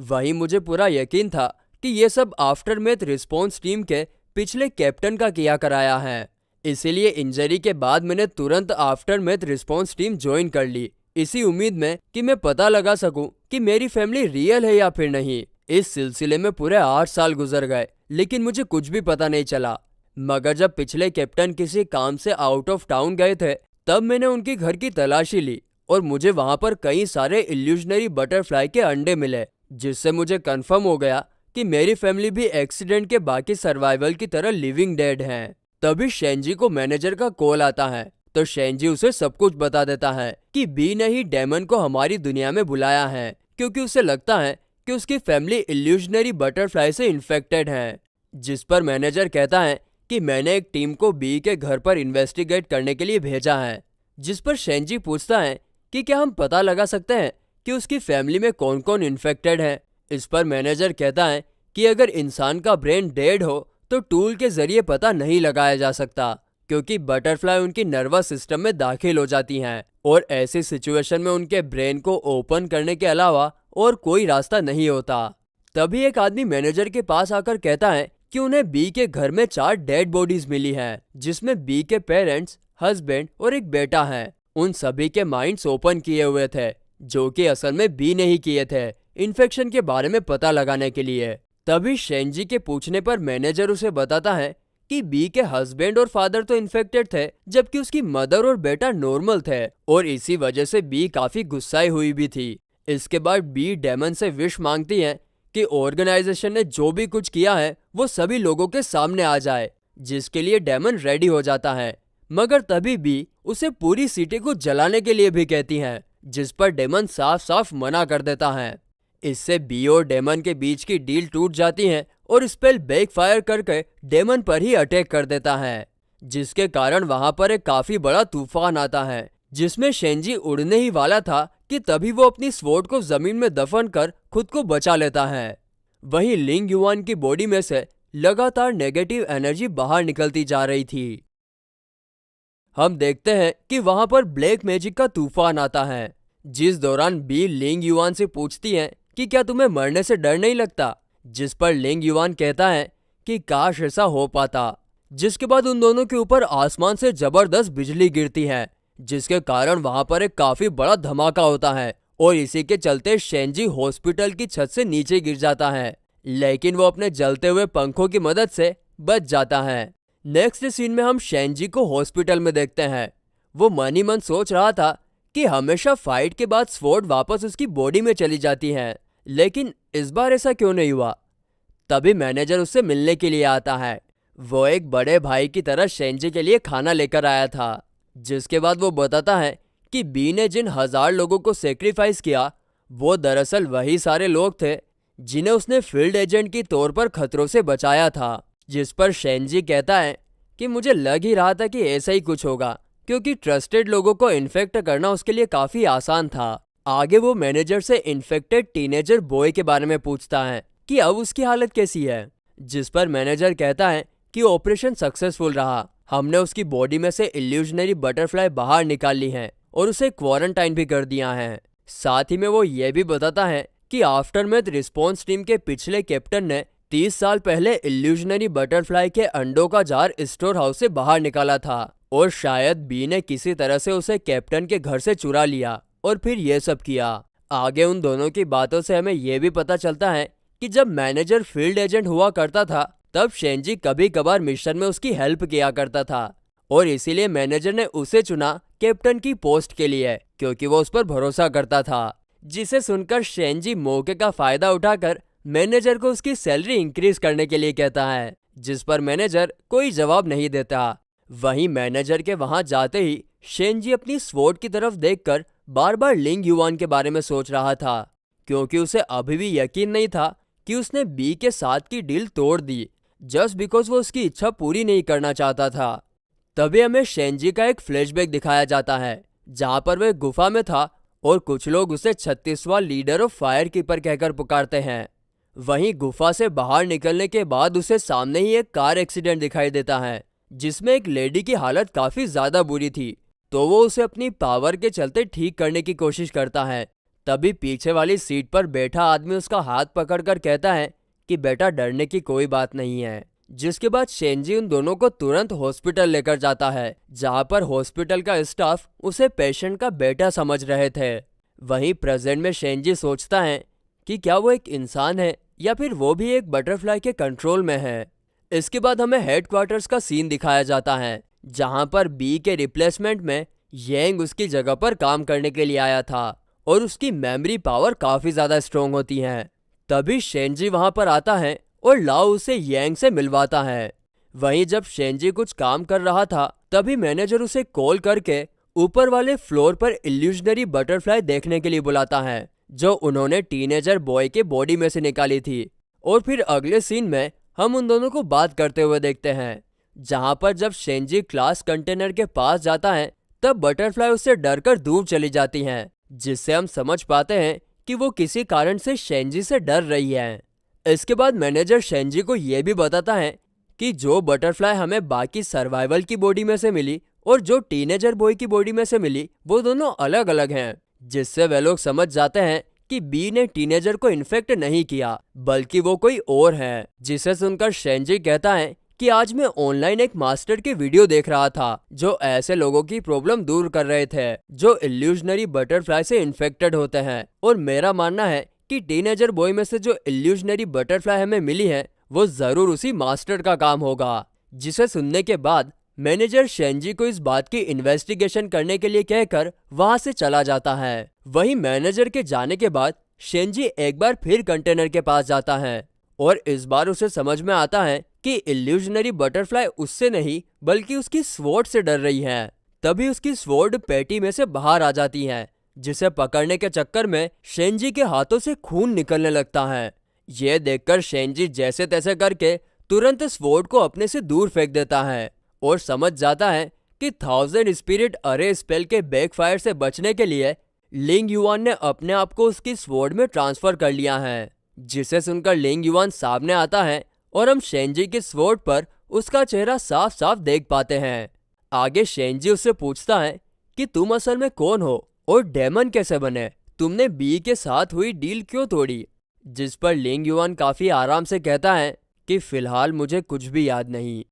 वहीं मुझे पूरा यकीन था कि ये सब आफ्टरमेथ रिस्पॉन्स टीम के पिछले कैप्टन का किया कराया है। इसीलिए इंजरी के बाद मैंने तुरंत आफ्टरमेथ रिस्पॉन्स टीम ज्वाइन कर ली, इसी उम्मीद में कि मैं पता लगा सकूं कि मेरी फैमिली रियल है या फिर नहीं। इस सिलसिले में पूरे 8 साल गुजर गए, लेकिन मुझे कुछ भी पता नहीं चला। मगर जब पिछले कैप्टन किसी काम से आउट ऑफ टाउन गए थे तब मैंने उनके घर की तलाशी ली और मुझे वहां पर कई सारे इल्यूजनरी बटरफ्लाई के अंडे मिले, जिससे मुझे कंफर्म हो गया कि मेरी फैमिली भी एक्सीडेंट के बाकी सर्वाइवल की तरह लिविंग डेड हैं। तभी शेंजी को मैनेजर का कॉल आता है तो शेंजी उसे सब कुछ बता देता है कि बी ने ही डेमन को हमारी दुनिया में बुलाया है, क्योंकि उसे लगता है कि उसकी फैमिली इल्यूजनरी बटरफ्लाई से इन्फेक्टेड है। जिस पर मैनेजर कहता है कि मैंने एक टीम को बी के घर पर इन्वेस्टिगेट करने के लिए भेजा है। जिस पर शेंजी पूछता है कि क्या हम पता लगा सकते हैं कि उसकी फैमिली में कौन कौन इन्फेक्टेड है। इस पर मैनेजर कहता है कि अगर इंसान का ब्रेन डेड हो तो टूल के जरिए पता नहीं लगाया जा सकता, क्योंकि बटरफ्लाई उनकी नर्वस सिस्टम में दाखिल हो जाती हैं और ऐसी सिचुएशन में उनके ब्रेन को ओपन करने के अलावा और कोई रास्ता नहीं होता। तभी एक आदमी मैनेजर के पास आकर कहता है कि उन्हें बी के घर में 4 डेड बॉडीज मिली हैं, जिसमें बी के पेरेंट्स, हस्बैंड और एक बेटा है। उन सभी के माइंड्स ओपन किए हुए थे, जो कि असल में बी नहीं किए थे, इन्फेक्शन के बारे में पता लगाने के लिए। तभी शेंजी के पूछने पर मैनेजर उसे बताता है कि बी के हस्बैंड और फादर तो इन्फेक्टेड थे, जबकि उसकी मदर और बेटा नॉर्मल थे, और इसी वजह से बी काफी गुस्साई हुई भी थी। इसके बाद बी डेमन से विश मांगती है कि ऑर्गेनाइजेशन ने जो भी कुछ किया है वो सभी लोगों के सामने आ जाए, जिसके लिए डेमन रेडी हो जाता है। मगर तभी बी उसे पूरी सिटी को जलाने के लिए भी कहती हैं, जिस पर डेमन साफ साफ मना कर देता है। इससे बी और डेमन के बीच की डील टूट जाती है और स्पेल बैकफायर करके डेमन पर ही अटैक कर देता है, जिसके कारण वहां पर एक काफी बड़ा तूफान आता है, जिसमें शेंजी उड़ने ही वाला था कि तभी वो अपनी स्वॉर्ड को जमीन में दफन कर खुद को बचा लेता है। वहीं लिंग युआन की बॉडी में से लगातार नेगेटिव एनर्जी बाहर निकलती जा रही थी। हम देखते हैं कि वहां पर ब्लैक मैजिक का तूफान आता है, जिस दौरान बी लिंग युआन से पूछती है कि क्या तुम्हें मरने से डर नहीं लगता, जिस पर लिंग युआन कहता है कि काश ऐसा हो पाता। जिसके बाद उन दोनों के ऊपर आसमान से जबरदस्त बिजली गिरती है, जिसके कारण वहां पर एक काफी बड़ा धमाका होता है और इसी के चलते शेंजी हॉस्पिटल की छत से नीचे गिर जाता है, लेकिन वो अपने जलते हुए पंखों की मदद से बच जाता है। नेक्स्ट सीन में हम शेंजी को हॉस्पिटल में देखते हैं। वो मन ही मन सोच रहा था कि हमेशा फाइट के बाद स्वॉर्ड वापस उसकी बॉडी में चली जाती है, लेकिन इस बार ऐसा क्यों नहीं हुआ। तभी मैनेजर उससे मिलने के लिए आता है। वो एक बड़े भाई की तरह शेंजी के लिए खाना लेकर आया था, जिसके बाद वो बताता है कि बी ने जिन 1000 लोगों को सेक्रीफाइस किया वो दरअसल वही सारे लोग थे जिन्हें उसने फील्ड एजेंट की तौर पर खतरों से बचाया था। जिस पर शेंजी कहता है कि मुझे लग ही रहा था कि ऐसा ही कुछ होगा, क्योंकि ट्रस्टेड लोगों को इन्फेक्ट करना उसके लिए काफी आसान था। आगे वो मैनेजर से इन्फेक्टेड टीनेजर बॉय के बारे में पूछता है कि अब उसकी हालत कैसी है, जिस पर मैनेजर कहता है कि ऑपरेशन सक्सेसफुल रहा, हमने उसकी बॉडी में से इल्यूजनरी बटरफ्लाई बाहर निकाल ली है और उसे क्वारंटाइन भी कर दिया है। साथ ही में वो ये भी बताता है कि आफ्टरमैथ रिस्पॉन्स टीम के पिछले कैप्टन ने 30 साल पहले इल्यूजनरी बटरफ्लाई के अंडों का जार स्टोर हाउस से बाहर निकाला था और शायद बी ने किसी तरह से उसे कैप्टन के घर से चुरा लिया और फिर ये सब किया। आगे उन दोनों की बातों से हमें ये भी पता चलता है कि जब मैनेजर फील्ड एजेंट हुआ करता था तब शेंजी कभी कभार मिशन में उसकी हेल्प किया करता था और इसीलिए मैनेजर ने उसे चुना कैप्टन की पोस्ट के लिए, क्योंकि वो उस पर भरोसा करता था। जिसे सुनकर शेंजी मौके का फायदा उठाकर मैनेजर को उसकी सैलरी इंक्रीज करने के लिए कहता है, जिस पर मैनेजर कोई जवाब नहीं देता। वहीं मैनेजर के वहां जाते ही शेंजी अपनी स्वॉर्ड की तरफ देखकर बार बार लिंग युआन के बारे में सोच रहा था, क्योंकि उसे अभी भी यकीन नहीं था कि उसने बी के साथ की डील तोड़ दी जस्ट बिकॉज वो उसकी इच्छा पूरी नहीं करना चाहता था। तभी हमें शेंजी का एक फ्लैशबैक दिखाया जाता है, जहां पर वह गुफा में था और कुछ लोग उसे 36वां लीडर ऑफ फायर कीपर कहकर पुकारते हैं। वहीं गुफा से बाहर निकलने के बाद उसे सामने ही एक कार एक्सीडेंट दिखाई देता है, जिसमें एक लेडी की हालत काफी ज्यादा बुरी थी, तो वो उसे अपनी पावर के चलते ठीक करने की कोशिश करता है। तभी पीछे वाली सीट पर बैठा आदमी उसका हाथ पकड़कर कहता है कि बेटा डरने की कोई बात नहीं है। जिसके बाद शेंजी उन दोनों को तुरंत हॉस्पिटल लेकर जाता है, जहां पर हॉस्पिटल का स्टाफ उसे पेशेंट का बेटा समझ रहे थे। वहीं प्रेजेंट में शेंजी सोचता है कि क्या वो एक इंसान है या फिर वो भी एक बटरफ्लाई के कंट्रोल में है। इसके बाद हमें हेडक्वार्टर्स का सीन दिखाया जाता है, जहां पर बी के रिप्लेसमेंट में येंग उसकी जगह पर काम करने के लिए आया था और उसकी मेमोरी पावर काफी ज्यादा स्ट्रोंग होती है। तभी शेंजी वहां पर आता है और लाओ उसे येंग से मिलवाता है। वहीं जब शेंजी कुछ काम कर रहा था तभी मैनेजर उसे कॉल करके ऊपर वाले फ्लोर पर इल्यूजनरी बटरफ्लाई देखने के लिए बुलाता है, जो उन्होंने टीनेजर बॉय के बॉडी में से निकाली थी। और फिर अगले सीन में हम उन दोनों को बात करते हुए देखते हैं, जहां पर जब शेंजी क्लास कंटेनर के पास जाता है तब बटरफ्लाई उससे डरकर दूर चली जाती हैं, जिससे हम समझ पाते हैं कि वो किसी कारण से शेंजी से डर रही है। इसके बाद मैनेजर शेंजी को ये भी बताता है कि जो बटरफ्लाई हमें बाकी सर्वाइवल की बॉडी में से मिली और जो टीनेजर बॉय की बॉडी में से मिली वो दोनों अलग अलग हैं, जिससे वे लोग समझ जाते हैं कि बी ने टीनेजर को इन्फेक्ट नहीं किया बल्कि वो कोई और है। जिसे सुनकर शेंजी कहता है कि आज मैं ऑनलाइन एक मास्टर की वीडियो देख रहा था जो ऐसे लोगों की प्रॉब्लम दूर कर रहे थे जो इल्यूजनरी बटरफ्लाई से इन्फेक्टेड होते हैं, और मेरा मानना है कि टीनेजर बॉय में से जो इल्यूजनरी बटरफ्लाई हमें मिली है वो जरूर उसी मास्टर का काम होगा। जिसे सुनने के बाद मैनेजर शेंजी को इस बात की इन्वेस्टिगेशन करने के लिए कहकर वहां से चला जाता है। वहीं मैनेजर के जाने के बाद शेंजी एक बार फिर कंटेनर के पास जाता है और इस बार उसे समझ में आता है कि इल्यूजनरी बटरफ्लाई उससे नहीं बल्कि उसकी स्वॉर्ड से डर रही है। तभी उसकी स्वॉर्ड पेटी में से बाहर आ जाती है, जिसे पकड़ने के चक्कर में शेंजी के हाथों से खून निकलने लगता है। ये देखकर शेंजी जैसे तैसे करके तुरंत स्वॉर्ड को अपने से दूर फेंक देता है और समझ जाता है कि 1000 स्पिरिट अरे स्पेल के बैकफायर से बचने के लिए लिंग युआन ने अपने आप को उसकी स्वॉर्ड में ट्रांसफर कर लिया है। जिसे सुनकर लिंग युआन सामने आता है और हम शेंजी की स्वॉर्ड पर उसका चेहरा साफ साफ देख पाते हैं। आगे शेंजी उससे पूछता है कि तुम असल में कौन हो और डेमन कैसे बने, तुमने बी के साथ हुई डील क्यों तोड़ी। जिस पर लिंग युआन काफी आराम से कहता है कि फिलहाल मुझे कुछ भी याद नहीं।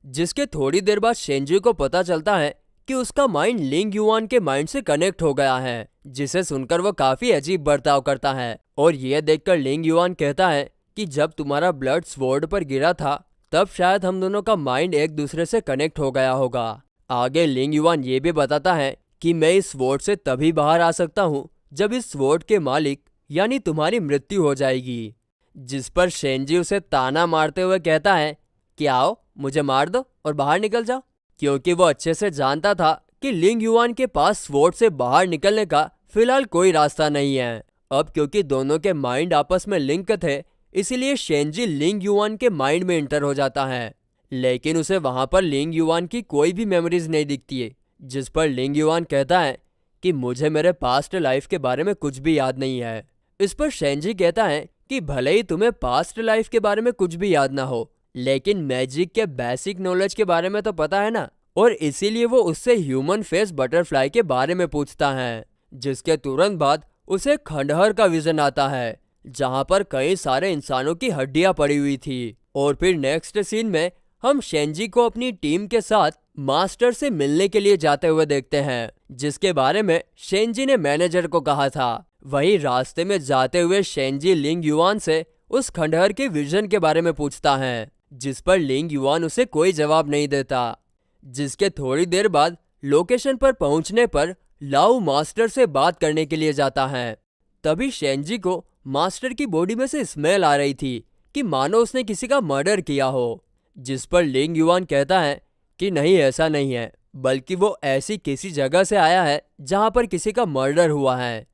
जिसके थोड़ी देर बाद शेंजी को पता चलता है कि उसका माइंड लिंग युआन के माइंड से कनेक्ट हो गया है, जिसे सुनकर वो काफी अजीब बर्ताव करता है। और ये देखकर लिंग युआन कहता है कि जब तुम्हारा ब्लड स्वॉर्ड पर गिरा था तब शायद हम दोनों का माइंड एक दूसरे से कनेक्ट हो गया होगा। आगे लिंग युआन ये भी बताता है कि मैं इस स्वॉर्ड से तभी बाहर आ सकता हूँ जब इस स्वॉर्ड के मालिक यानी तुम्हारी मृत्यु हो जाएगी। जिस पर शेंजी उसे ताना मारते हुए कहता है कि आओ मुझे मार दो और बाहर निकल जाओ, क्योंकि वो अच्छे से जानता था कि लिंग युआन के पास स्वॉर्ड से बाहर निकलने का फिलहाल कोई रास्ता नहीं है। अब क्योंकि दोनों के माइंड आपस में लिंक थे इसीलिए शेंजी लिंग युआन के माइंड में इंटर हो जाता है, लेकिन उसे वहां पर लिंग युआन की कोई भी मेमोरीज नहीं दिखती है। जिस पर लिंग युआन कहता है कि मुझे मेरे पास्ट लाइफ के बारे में कुछ भी याद नहीं है। इस पर शेंजी कहता है कि भले ही तुम्हें पास्ट लाइफ के बारे में कुछ भी याद ना हो लेकिन मैजिक के बेसिक नॉलेज के बारे में तो पता है ना, और इसीलिए वो उससे ह्यूमन फेस बटरफ्लाई के बारे में पूछता है। जिसके तुरंत बाद उसे खंडहर का विजन आता है जहां पर कई सारे इंसानों की हड्डियां पड़ी हुई थी। और फिर नेक्स्ट सीन में हम शेंजी को अपनी टीम के साथ मास्टर से मिलने के लिए जाते हुए देखते हैं, जिसके बारे में शेंजी ने मैनेजर को कहा था। वहीं रास्ते में जाते हुए शेंजी लिंग युआन से उस खंडहर के विजन के बारे में पूछता है, जिस पर लिंग युआन उसे कोई जवाब नहीं देता। जिसके थोड़ी देर बाद लोकेशन पर पहुंचने पर लाऊ मास्टर से बात करने के लिए जाता है। तभी शेंजी को मास्टर की बॉडी में से स्मेल आ रही थी कि मानो उसने किसी का मर्डर किया हो। जिस पर लिंग युआन कहता है कि नहीं ऐसा नहीं है, बल्कि वो ऐसी किसी जगह से आया है जहां पर किसी का मर्डर हुआ है।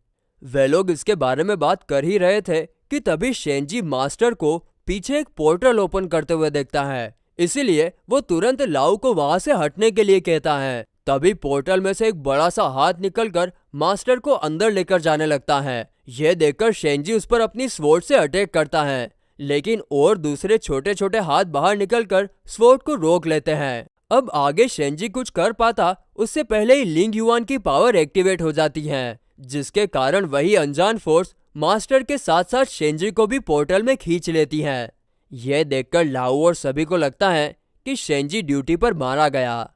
वे लोग इसके बारे में बात कर ही रहे थे कि तभी शेंजी मास्टर को पीछे एक पोर्टल ओपन करते हुए देखता है, इसीलिए वो तुरंत लाऊ को वहां से हटने के लिए कहता है। तभी पोर्टल में से एक बड़ा सा हाथ निकलकर मास्टर को अंदर लेकर जाने लगता है। यह देखकर शेंजी उस पर अपनी स्वॉर्ड से अटैक करता है, लेकिन और दूसरे छोटे छोटे हाथ बाहर निकलकर स्वॉर्ड को रोक लेते हैं। अब आगे शेंजी कुछ कर पाता उससे पहले ही लिंग युआन की पावर एक्टिवेट हो जाती है, जिसके कारण वही अनजान फोर्स मास्टर के साथ साथ शेंजी को भी पोर्टल में खींच लेती है। यह देखकर लाऊ और सभी को लगता है कि शेंजी ड्यूटी पर मारा गया।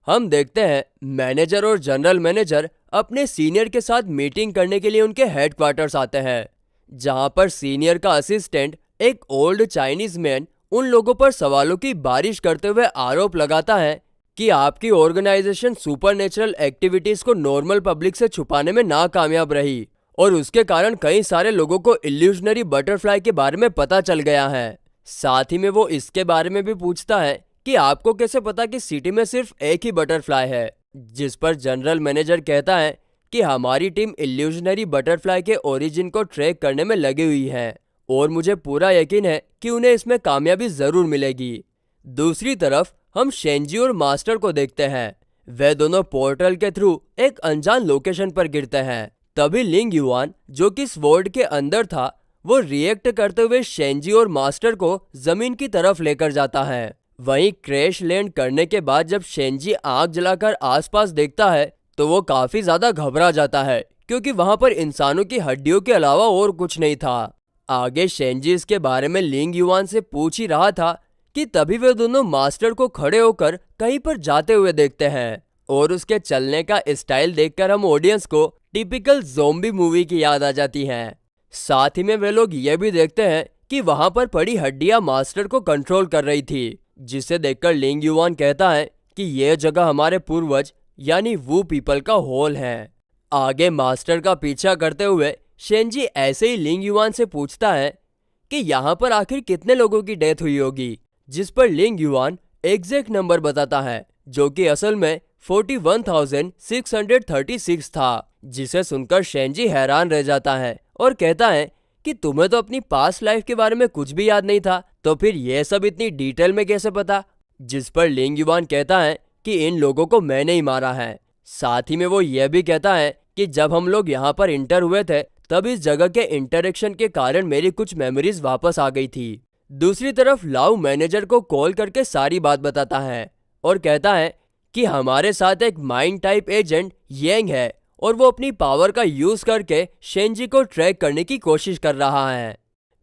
हम देखते हैं मैनेजर और जनरल मैनेजर अपने सीनियर के साथ मीटिंग करने के लिए उनके हेडक्वार्टर्स आते हैं, जहां पर सीनियर का असिस्टेंट एक ओल्ड चाइनीज मैन उन लोगों पर सवालों की बारिश करते हुए आरोप लगाता है कि आपकी ऑर्गेनाइजेशन सुपरनेचुरल एक्टिविटीज को नॉर्मल पब्लिक से छुपाने में नाकामयाब रही और उसके कारण कई सारे लोगों को इल्यूजनरी बटरफ्लाई के बारे में पता चल गया है। साथ ही में वो इसके बारे में भी पूछता है कि आपको कैसे पता कि सिटी में सिर्फ एक ही बटरफ्लाई है। जिस पर जनरल मैनेजर कहता है कि हमारी टीम इल्यूजनरी बटरफ्लाई के ओरिजिन को ट्रैक करने में लगी हुई है और मुझे पूरा यकीन है कि उन्हें इसमें कामयाबी जरूर मिलेगी। दूसरी तरफ हम शेंजी और मास्टर को देखते हैं। वे दोनों पोर्टल के थ्रू एक अनजान लोकेशन पर गिरते हैं। तभी लिंग युआन, जो कि स्वॉर्ड के अंदर था, वो रिएक्ट करते हुए शेंजी और मास्टर को जमीन की तरफ लेकर जाता है। वहीं क्रैश लैंड करने के बाद जब शेंजी आग जलाकर आसपास देखता है तो वो काफी ज्यादा घबरा जाता है, क्योंकि वहां पर इंसानों की हड्डियों के अलावा और कुछ नहीं था। आगे शेंजी इसके बारे में लिंग युआन से पूछ ही रहा था कि तभी वे दोनों मास्टर को खड़े होकर कहीं पर जाते हुए देखते हैं, और उसके चलने का स्टाइल देखकर हम ऑडियंस को टिपिकल ज़ॉम्बी मूवी की याद आ जाती है। साथ ही में वे लोग ये भी देखते हैं कि वहां पर पड़ी हड्डियां मास्टर को कंट्रोल कर रही थी, जिसे देखकर लिंग युआन कहता है कि यह जगह हमारे पूर्वज यानी वू पीपल का हॉल है। आगे मास्टर का पीछा करते हुए शेंजी ऐसे ही लिंग युआन से पूछता है कि यहाँ पर आखिर कितने लोगों की डेथ हुई होगी, जिस पर लिंग युआन एग्जैक्ट नंबर बताता है, जो कि असल में 41,636 था। जिसे सुनकर शेंजी हैरान रह जाता है और कहता है कि तुम्हें तो अपनी पास्ट लाइफ के बारे में कुछ भी याद नहीं था, तो फिर यह सब इतनी डिटेल में कैसे पता? जिस पर लिंग युआन कहता है कि इन लोगों को मैंने ही मारा है। साथ ही में वो यह भी कहता है कि जब हम लोग यहाँ पर इंटर हुए थे तब इस जगह के इंटरेक्शन के कारण मेरी कुछ मेमोरीज वापस आ गई थी। दूसरी तरफ लाउ मैनेजर को कॉल करके सारी बात बताता है और कहता है कि हमारे साथ एक माइंड टाइप एजेंट येंग है और वो अपनी पावर का यूज करके शेंजी को ट्रैक करने की कोशिश कर रहा है।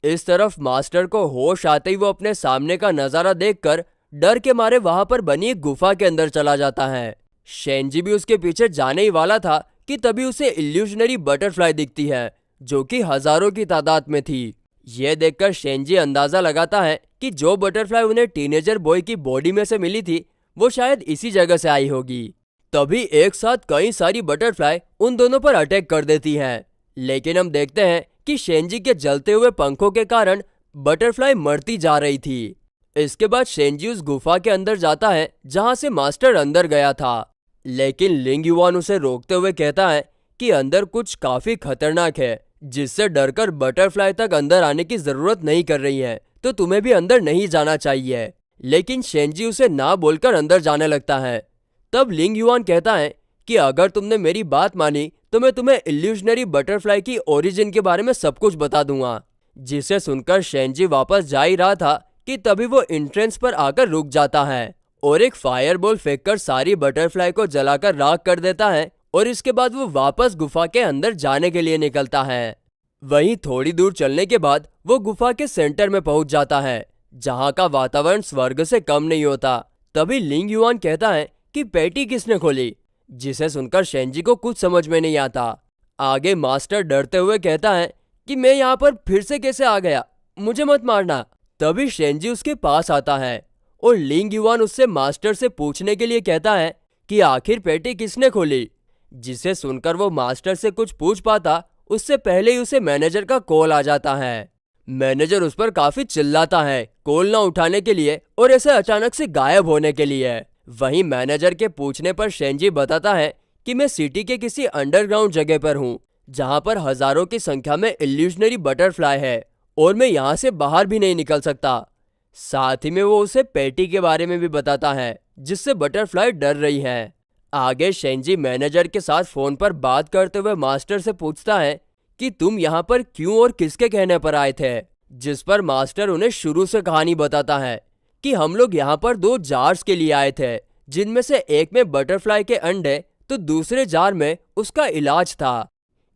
इस तरफ मास्टर को होश आते ही वो अपने सामने का नजारा देखकर डर के मारे वहां पर बनी एक गुफा के अंदर चला जाता है। शेंजी भी उसके पीछे जाने ही वाला था कि तभी उसे इल्यूशनरी बटरफ्लाई दिखती है, जो कि हजारों की तादाद में थी। यह देखकर शेंजी अंदाजा लगाता है कि जो बटरफ्लाई उन्हें टीनेजर बॉय की बॉडी में से मिली थी वो शायद इसी जगह से आई होगी। तभी एक साथ कई सारी बटरफ्लाई उन दोनों पर अटैक कर देती हैं, लेकिन हम देखते हैं कि शेंजी के जलते हुए पंखों के कारण बटरफ्लाई मरती जा रही थी। इसके बाद शेंजी उस गुफा के अंदर जाता है जहां से मास्टर अंदर गया था, लेकिन लिंग युआन उसे रोकते हुए कहता है कि अंदर कुछ काफी खतरनाक है, जिससे डरकर बटरफ्लाई तक अंदर आने की जरूरत नहीं कर रही है, तो तुम्हें भी अंदर नहीं जाना चाहिए। लेकिन शेंजी उसे ना बोलकर अंदर जाने लगता है। तब लिंग युआन कहता है कि अगर तुमने मेरी बात मानी तो मैं तुम्हें इल्यूशनरी बटरफ्लाई की ओरिजिन के बारे में सब कुछ बता दूंगा। जिसे सुनकर शेंजी वापस जा ही रहा था कि तभी वो एंट्रेंस पर आकर रुक जाता है और एक फायरबॉल फेंककर सारी बटरफ्लाई को जलाकर राख कर देता है, और इसके बाद वो वापस गुफा के अंदर जाने के लिए निकलता है। वहीं थोड़ी दूर चलने के बाद वो गुफा के सेंटर में पहुंच जाता है, जहां का वातावरण स्वर्ग से कम नहीं होता। तभी लिंग युआन कहता है कि पेटी किसने खोली, जिसे सुनकर शेंजी को कुछ समझ में नहीं आता। आगे मास्टर डरते हुए कहता है कि मैं यहाँ पर फिर से कैसे आ गया, मुझे मत मारना। तभी शेंजी उसके पास आता है और लिंग युआन उससे मास्टर से पूछने के लिए कहता है कि आखिर पेटी किसने खोली। जिसे सुनकर वो मास्टर से कुछ पूछ पाता उससे पहले ही उसे मैनेजर का कॉल आ जाता है। मैनेजर उस पर काफी चिल्लाता है कॉल ना उठाने के लिए और ऐसे अचानक से गायब होने के लिए। वहीं मैनेजर के पूछने पर शेंजी बताता है कि मैं सिटी के किसी अंडरग्राउंड जगह पर हूँ, जहाँ पर हजारों की संख्या में इल्यूशनरी बटरफ्लाई है और मैं यहाँ से बाहर भी नहीं निकल सकता। साथ ही में वो उसे पेटी के बारे में भी बताता है, जिससे बटरफ्लाई डर रही है। आगे शेंजी मैनेजर के साथ फोन पर बात करते हुए मास्टर से पूछता है कि तुम यहाँ पर क्यों और किसके कहने पर आए थे। जिस पर मास्टर उन्हें शुरू से कहानी बताता है कि हम लोग यहाँ पर 2 जार्स के लिए आए थे, जिनमें से एक में बटरफ्लाई के अंडे तो दूसरे जार में उसका इलाज था।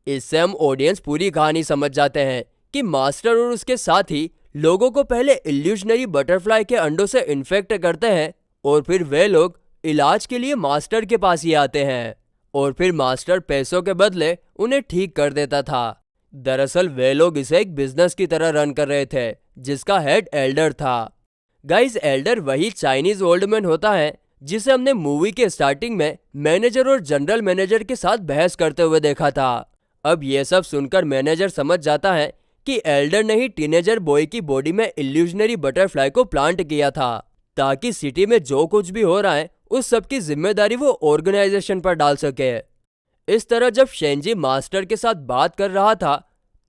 इससे हम ऑडियंस पूरी कहानी समझ जाते हैं कि मास्टर और उसके साथी लोगों को पहले इल्यूशनरी बटरफ्लाई के अंडों से इन्फेक्ट करते हैं और फिर वे लोग इलाज के लिए मास्टर के पास ही आते हैं और फिर मास्टर पैसों के बदले उन्हें ठीक कर देता था। दरअसल वे लोग इसे एक बिजनेस की तरह रन कर रहे थे, जिसका हेड एल्डर था। गाइस, एल्डर वही चाइनीज ओल्ड मैन होता है जिसे हमने मूवी के स्टार्टिंग में मैनेजर और जनरल मैनेजर के साथ बहस करते हुए देखा था। अब ये सब सुनकर मैनेजर समझ जाता है कि एल्डर ने ही टीनेजर बॉय की बॉडी में इल्यूशनरी बटरफ्लाई को प्लांट किया था, ताकि सिटी में जो कुछ भी हो रहा है उस सब की जिम्मेदारी वो ऑर्गेनाइजेशन पर डाल सके। इस तरह जब शेंजी मास्टर के साथ बात कर रहा था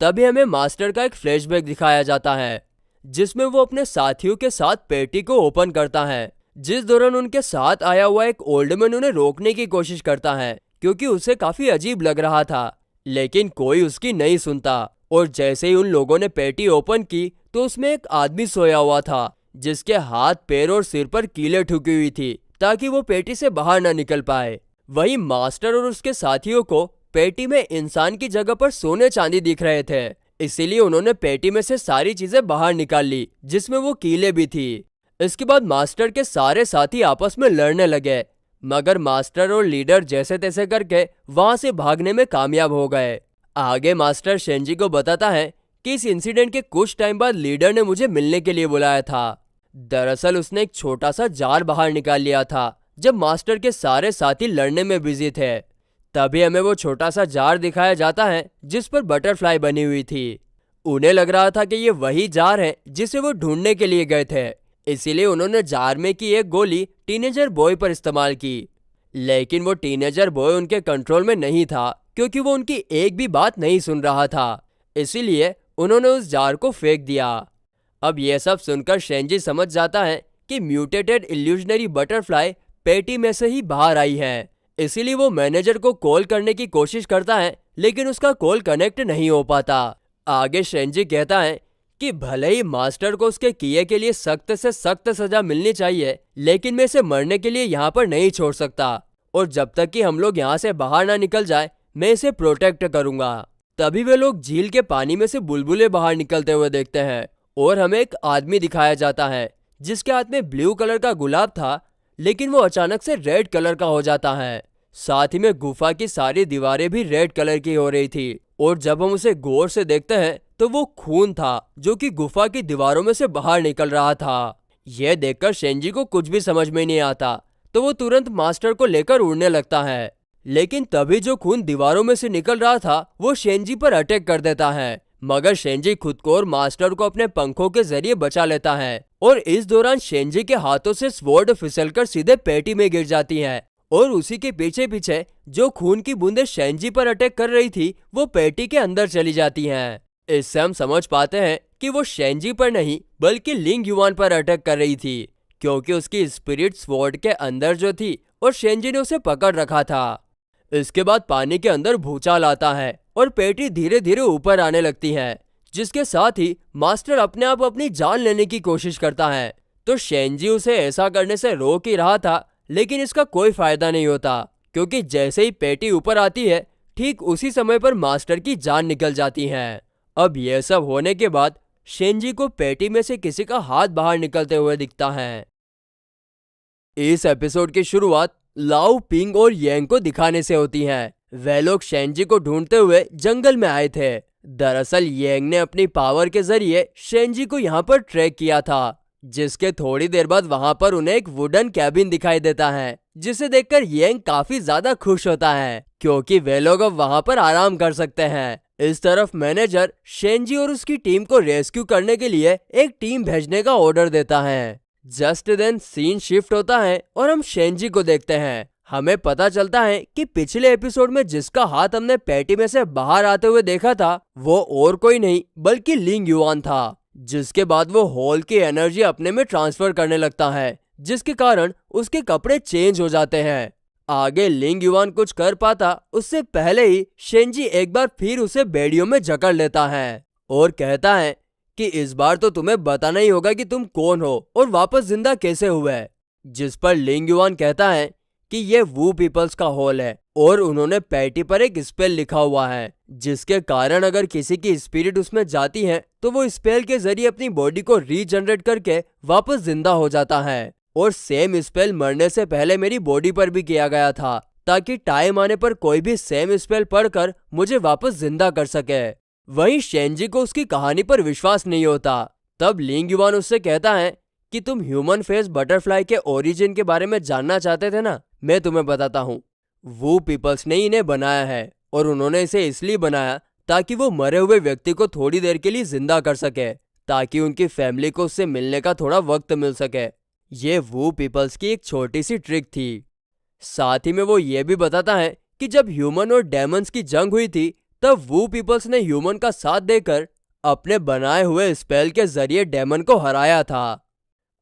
तभी हमें मास्टर का एक फ्लैशबैक दिखाया जाता है, जिसमें वो अपने साथियों के साथ पेटी को ओपन करता है, जिस दौरान उनके साथ आया हुआ एक ओल्ड मैन उन्हें रोकने की कोशिश करता है क्योंकि उसे काफी अजीब लग रहा था, लेकिन कोई उसकी नहीं सुनता। और जैसे ही उन लोगों ने पेटी ओपन की तो उसमें एक आदमी सोया हुआ था जिसके हाथ, पैर और सिर पर कीलें ठुकी हुई थी ताकि वो पेटी से बाहर न निकल पाए। वहीं मास्टर और उसके साथियों को पेटी में इंसान की जगह पर सोने चांदी दिख रहे थे, इसीलिए उन्होंने पेटी में से सारी चीजें बाहर निकाल ली जिसमें वो कीलें भी थी। इसके बाद मास्टर के सारे साथी आपस में लड़ने लगे, मगर मास्टर और लीडर जैसे तैसे करके वहां से भागने में कामयाब हो गए। आगे मास्टर शेंजी को बताता है कि इस इंसिडेंट के कुछ टाइम बाद लीडर ने मुझे मिलने के लिए बुलाया था। दरअसल उसने एक छोटा सा जार बाहर निकाल लिया था जब मास्टर के सारे साथी लड़ने में बिजी थे। तभी हमें वो छोटा सा जार दिखाया जाता है जिस पर बटरफ्लाई बनी हुई थी। उन्हें लग रहा था कि ये वही जार है जिसे वो ढूंढने के लिए गए थे, इसीलिए उन्होंने जार में की एक गोली टीनेजर बॉय पर इस्तेमाल की। लेकिन वो टीनेजर बॉय उनके कंट्रोल में नहीं था क्योंकि वो उनकी एक भी बात नहीं सुन रहा था, इसीलिए उन्होंने उस जार को फेंक दिया। अब यह सब सुनकर शेंजी समझ जाता है कि म्यूटेटेड इल्यूजनरी बटरफ्लाई पेटी में से ही बाहर आई है, इसीलिए वो मैनेजर को कॉल करने की कोशिश करता है लेकिन उसका कॉल कनेक्ट नहीं हो पाता। आगे शेंजी कहता है कि भले ही मास्टर को उसके किए के लिए सख्त से सख्त सजा मिलनी चाहिए, लेकिन मैं इसे मरने के लिए यहाँ पर नहीं छोड़ सकता और जब तक कि हम लोग यहाँ से बाहर ना निकल जाए मैं इसे प्रोटेक्ट करूंगा। तभी वे लोग झील के पानी में से बुलबुले बाहर निकलते हुए देखते हैं और हमें एक आदमी दिखाया जाता है जिसके हाथ में ब्लू कलर का गुलाब था, लेकिन वो अचानक से रेड कलर का हो जाता है। साथ ही में गुफा की सारी दीवारें भी रेड कलर की हो रही थी और जब हम उसे गौर से देखते हैं तो वो खून था जो कि गुफा की दीवारों में से बाहर निकल रहा था। यह देखकर शेंजी को कुछ भी समझ में नहीं आता तो वो तुरंत मास्टर को लेकर उड़ने लगता है, लेकिन तभी जो खून दीवारों में से निकल रहा था वो शेंजी पर अटैक कर देता है, मगर शेंजी खुद को और मास्टर को अपने पंखों के जरिए बचा लेता है और इस दौरान शेंजी के हाथों से स्वॉर्ड फिसलकर सीधे पेटी में गिर जाती है और उसी के पीछे पीछे जो खून की बूंदें शेंजी पर अटैक कर रही थी वो पेटी के अंदर चली जाती हैं। इससे हम समझ पाते हैं कि वो शेंजी पर नहीं बल्कि लिंग युवान पर अटैक कर रही थी, क्योंकि उसकी स्पिरिट स्वॉर्ड के अंदर जो थी और शेंजी ने उसे पकड़ रखा था। इसके बाद पानी के अंदर भूचाल आता है और पेटी धीरे धीरे ऊपर आने लगती है, जिसके साथ ही मास्टर अपने आप अपनी जान लेने की कोशिश करता है। तो शेंजी उसे ऐसा करने से रोक ही रहा था, लेकिन इसका कोई फायदा नहीं होता क्योंकि जैसे ही पेटी ऊपर आती है ठीक उसी समय पर मास्टर की जान निकल जाती है। अब यह सब होने के बाद शेंजी को पेटी में से किसी का हाथ बाहर निकलते हुए दिखता है। इस एपिसोड की शुरुआत लाओ, पिंग और येंग को दिखाने से होती है। वे लोग शेंजी को ढूंढते हुए जंगल में आए थे। दरअसल येंग ने अपनी पावर के जरिए शेंजी को यहाँ पर ट्रैक किया था, जिसके थोड़ी देर बाद वहां पर उन्हें एक वुडन कैबिन दिखाई देता है, जिसे देखकर येंग काफी ज्यादा खुश होता है क्योंकि वे लोग अब वहां पर आराम कर सकते हैं। इस तरफ मैनेजर शेंजी और उसकी टीम को रेस्क्यू करने के लिए एक टीम भेजने का ऑर्डर देता है। जस्ट देन सीन शिफ्ट होता है और हम शेंजी को देखते हैं। हमें पता चलता है कि पिछले एपिसोड में जिसका हाथ हमने पेटी में से बाहर आते हुए देखा था वो और कोई नहीं बल्कि लिंग युआन था, जिसके बाद वो होल की एनर्जी अपने में ट्रांसफर करने लगता है, जिसके कारण उसके कपड़े चेंज हो जाते हैं। आगे लिंग युआन कुछ कर पाता उससे पहले ही शेंजी एक बार फिर उसे बेड़ियों में जकड़ लेता है और कहता है कि इस बार तो तुम्हें बताना ही होगा कि तुम कौन हो और वापस जिंदा कैसे हुए। जिस पर लिंग युआन कहता है कि ये वू पीपल्स का हॉल है और उन्होंने पेटी पर एक स्पेल लिखा हुआ है, जिसके कारण अगर किसी की स्पिरिट उसमें जाती है तो वो स्पेल के जरिए अपनी बॉडी को रीजनरेट करके वापस जिंदा हो जाता है। और सेम स्पेल मरने से पहले मेरी बॉडी पर भी किया गया था ताकि टाइम आने पर कोई भी सेम स्पेल पढ़कर मुझे वापस जिंदा कर सके। वहीं शेंजी को उसकी कहानी पर विश्वास नहीं होता। तब लिंग युआन उससे कहता है कि तुम ह्यूमन फेस बटरफ्लाई के ओरिजिन के बारे में जानना चाहते थे ना, मैं तुम्हें बताता हूँ। वो पीपल्स ने इन्हें बनाया है और उन्होंने इसे इसलिए बनाया ताकि वो मरे हुए व्यक्ति को थोड़ी देर के लिए जिंदा कर सके, ताकि उनकी फैमिली को उससे मिलने का थोड़ा वक्त मिल सके। ये वो पीपल्स की एक छोटी सी ट्रिक थी। साथ ही में वो ये भी बताता है कि जब ह्यूमन और डेमंस की जंग हुई थी तब वो पीपल्स ने ह्यूमन का साथ देकर अपने बनाए हुए स्पेल के जरिए डेमन को हराया था।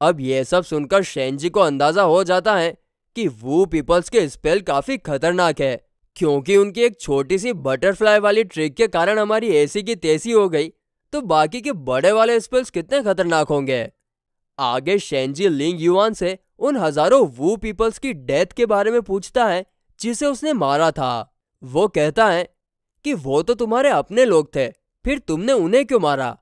अब ये सब सुनकर शेंजी को अंदाजा हो जाता है कि वू पीपल्स के स्पेल काफी खतरनाक है, क्योंकि उनकी एक छोटी सी बटरफ्लाई वाली ट्रिक के कारण हमारी एसी की तेजी हो गई, तो बाकी के बड़े वाले स्पेल्स कितने खतरनाक होंगे। आगे शेंजी लिंग युआन से उन हजारों वू पीपल्स की डेथ के बारे में पूछता है जिसे उसने मारा था। वो कहता है कि वो तो तुम्हारे अपने लोग थे, फिर तुमने उन्हें क्यों मारा?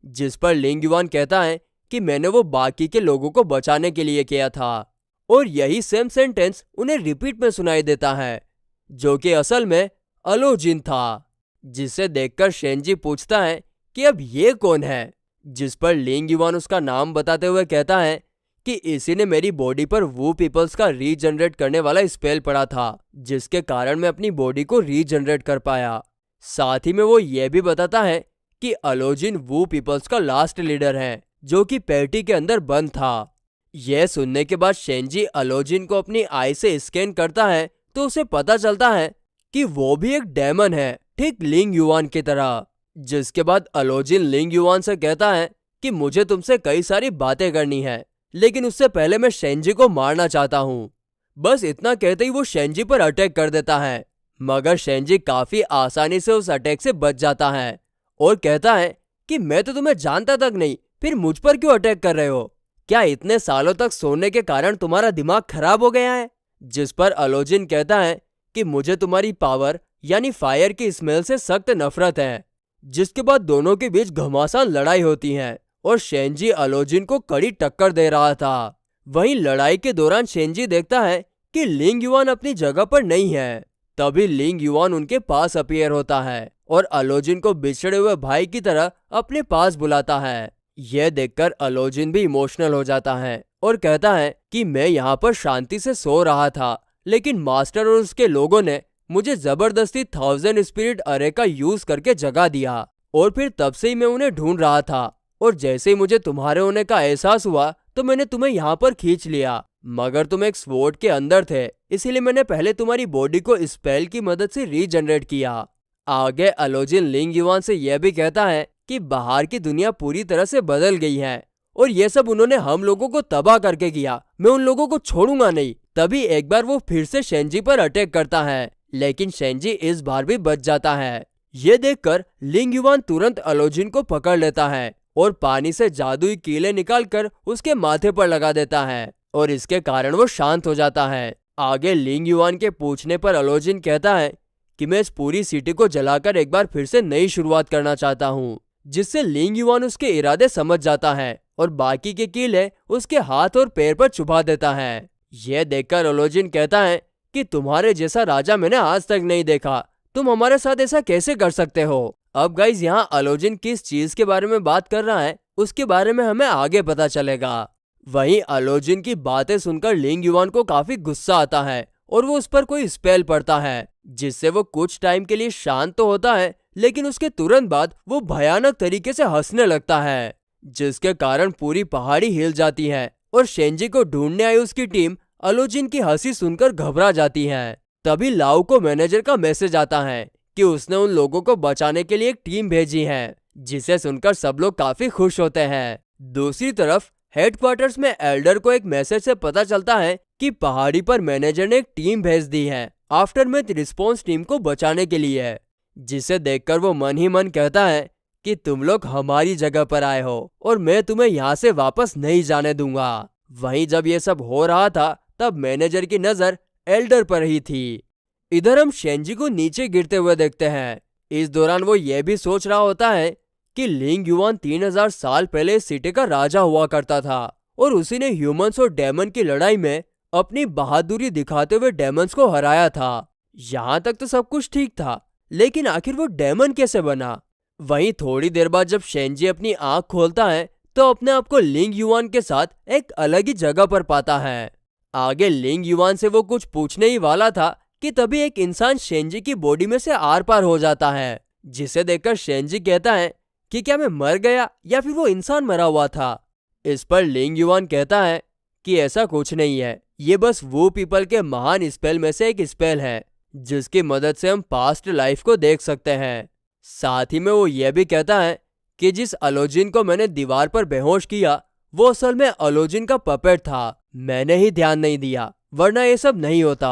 जिस पर लिंग युआन कहता है कि मैंने वो बाकी के लोगों को बचाने के लिए किया था। और यही सेम सेंटेंस उन्हें रिपीट में सुनाई देता है, जो कि असल में अलोजिन था। जिसे देखकर शेंजी पूछता है कि अब ये कौन है? जिस पर लिंग युआन उसका नाम बताते हुए कहता है कि इसी ने मेरी बॉडी पर वू पीपल्स का रीजनरेट करने वाला स्पेल पड़ा था, जिसके कारण मैं अपनी बॉडी को रीजनरेट कर पाया। साथ ही में वो ये भी बताता है कि अलोजिन वू पीपल्स का लास्ट लीडर है, जो कि पैटी के अंदर बंद था। यह सुनने के बाद शेंजी अलोजिन को अपनी आई से स्कैन करता है तो उसे पता चलता है कि वो भी एक डेमन है, ठीक लिंग युआन की तरह। जिसके बाद अलोजिन लिंग युआन से कहता है कि मुझे तुमसे कई सारी बातें करनी है, लेकिन उससे पहले मैं शेंजी को मारना चाहता हूँ। बस इतना कहते ही वो शेंजी पर अटैक कर देता है, मगर शेंजी काफी आसानी से उस अटैक से बच जाता है और कहता है कि मैं तो तुम्हें जानता तक नहीं, फिर मुझ पर क्यों अटैक कर रहे हो? क्या इतने सालों तक सोने के कारण तुम्हारा दिमाग खराब हो गया है? जिस पर अलोजिन कहता है कि मुझे तुम्हारी पावर यानी फायर की स्मेल से सख्त नफरत है। जिसके बाद दोनों के बीच घमासान लड़ाई होती है और शेंजी अलोजिन को कड़ी टक्कर दे रहा था। वहीं लड़ाई के दौरान शेंजी देखता है कि लिंग युआन अपनी जगह पर नहीं है। तभी लिंग युआन उनके पास अपीयर होता है और अलोजिन को बिछड़े हुए भाई की तरह अपने पास बुलाता है। यह देखकर अलोजिन भी इमोशनल हो जाता है और कहता है कि मैं यहाँ पर शांति से सो रहा था, लेकिन मास्टर और उसके लोगों ने मुझे जबरदस्ती 1000 स्पिरिट अरे का यूज करके जगा दिया और फिर तब से ही मैं उन्हें ढूंढ रहा था, और जैसे ही मुझे तुम्हारे होने का एहसास हुआ तो मैंने तुम्हें यहाँ पर खींच लिया, मगर तुम एक स्वॉर्ड के अंदर थे, इसीलिए मैंने पहले तुम्हारी बॉडी को स्पेल की मदद से रीजनरेट किया। आगे अलोजिन लिंग युआन से यह भी कहता है कि बाहर की दुनिया पूरी तरह से बदल गई है और ये सब उन्होंने हम लोगों को तबाह करके किया, मैं उन लोगों को छोड़ूंगा नहीं। तभी एक बार वो फिर से शेंजी पर अटैक करता है, लेकिन शेंजी इस बार भी बच जाता है। ये देखकर लिंग युआन तुरंत अलोजिन को पकड़ लेता है और पानी से जादुई कीले निकालकर उसके माथे पर लगा देता है और इसके कारण वो शांत हो जाता है। आगे लिंग युआन के पूछने पर अलोजिन कहता है कि मैं इस पूरी सिटी को जलाकर एक बार फिर से नई शुरुआत करना चाहता हूँ, जिससे लिंग युआन उसके इरादे समझ जाता है और बाकी के कीले उसके हाथ और पैर पर छुपा देता है। यह देखकर अलोजिन कहता है कि तुम्हारे जैसा राजा मैंने आज तक नहीं देखा, तुम हमारे साथ ऐसा कैसे कर सकते हो? अब गाइज यहाँ अलोजिन किस चीज के बारे में बात कर रहा है उसके बारे में हमें आगे पता चलेगा। वहीं अलोजिन की बातें सुनकर लिंग युआन को काफी गुस्सा आता है और वो उस पर कोई स्पेल पड़ता है, जिससे वो कुछ टाइम के लिए शांत तो होता है, लेकिन उसके तुरंत बाद वो भयानक तरीके से हंसने लगता है, जिसके कारण पूरी पहाड़ी हिल जाती है और शेंजी को ढूंढने आई उसकी टीम अलोजिन की हंसी सुनकर घबरा जाती है। तभी लाओ को मैनेजर का मैसेज आता है कि उसने उन लोगों को बचाने के लिए एक टीम भेजी है, जिसे सुनकर सब लोग काफी खुश होते हैं। दूसरी तरफ हेडक्वार्टर्स में एल्डर को एक मैसेज से पता चलता है कि पहाड़ी पर मैनेजर ने एक टीम भेज दी है आफ्टर मैच रिस्पॉन्स टीम को बचाने के लिए, जिसे देखकर वो मन ही मन कहता है कि तुम लोग हमारी जगह पर आए हो और मैं तुम्हें यहाँ से वापस नहीं जाने दूंगा। वहीं जब ये सब हो रहा था तब मैनेजर की नजर एल्डर पर ही थी। इधर हम शेंजी को नीचे गिरते हुए देखते हैं। इस दौरान वो ये भी सोच रहा होता है कि लिंग युआन 3000 साल पहले इस सिटी का राजा हुआ करता था और उसी ने ह्यूमंस और डेमन की लड़ाई में अपनी बहादुरी दिखाते हुए डेमन्स को हराया था। यहाँ तक तो सब कुछ ठीक था, लेकिन आखिर वो डेमन कैसे बना? वहीं थोड़ी देर बाद जब शेंजी अपनी आंख खोलता है तो अपने आप को लिंग युआन के साथ एक अलग ही जगह पर पाता है। आगे लिंग युआन से वो कुछ पूछने ही वाला था कि तभी एक इंसान शेंजी की बॉडी में से आर पार हो जाता है, जिसे देखकर शेंजी कहता है कि क्या मैं मर गया या फिर वो इंसान मरा हुआ था? इस पर लिंग युआन कहता है कि ऐसा कुछ नहीं है, ये बस वो पीपल के महान स्पेल में से एक स्पेल है जिसकी मदद से हम पास्ट लाइफ को देख सकते हैं। साथ ही में वो ये भी कहता है कि जिस अलोजिन को मैंने दीवार पर बेहोश किया वो असल में अलोजिन का पपेट था। मैंने ही ध्यान नहीं दिया, वरना ये सब नहीं होता।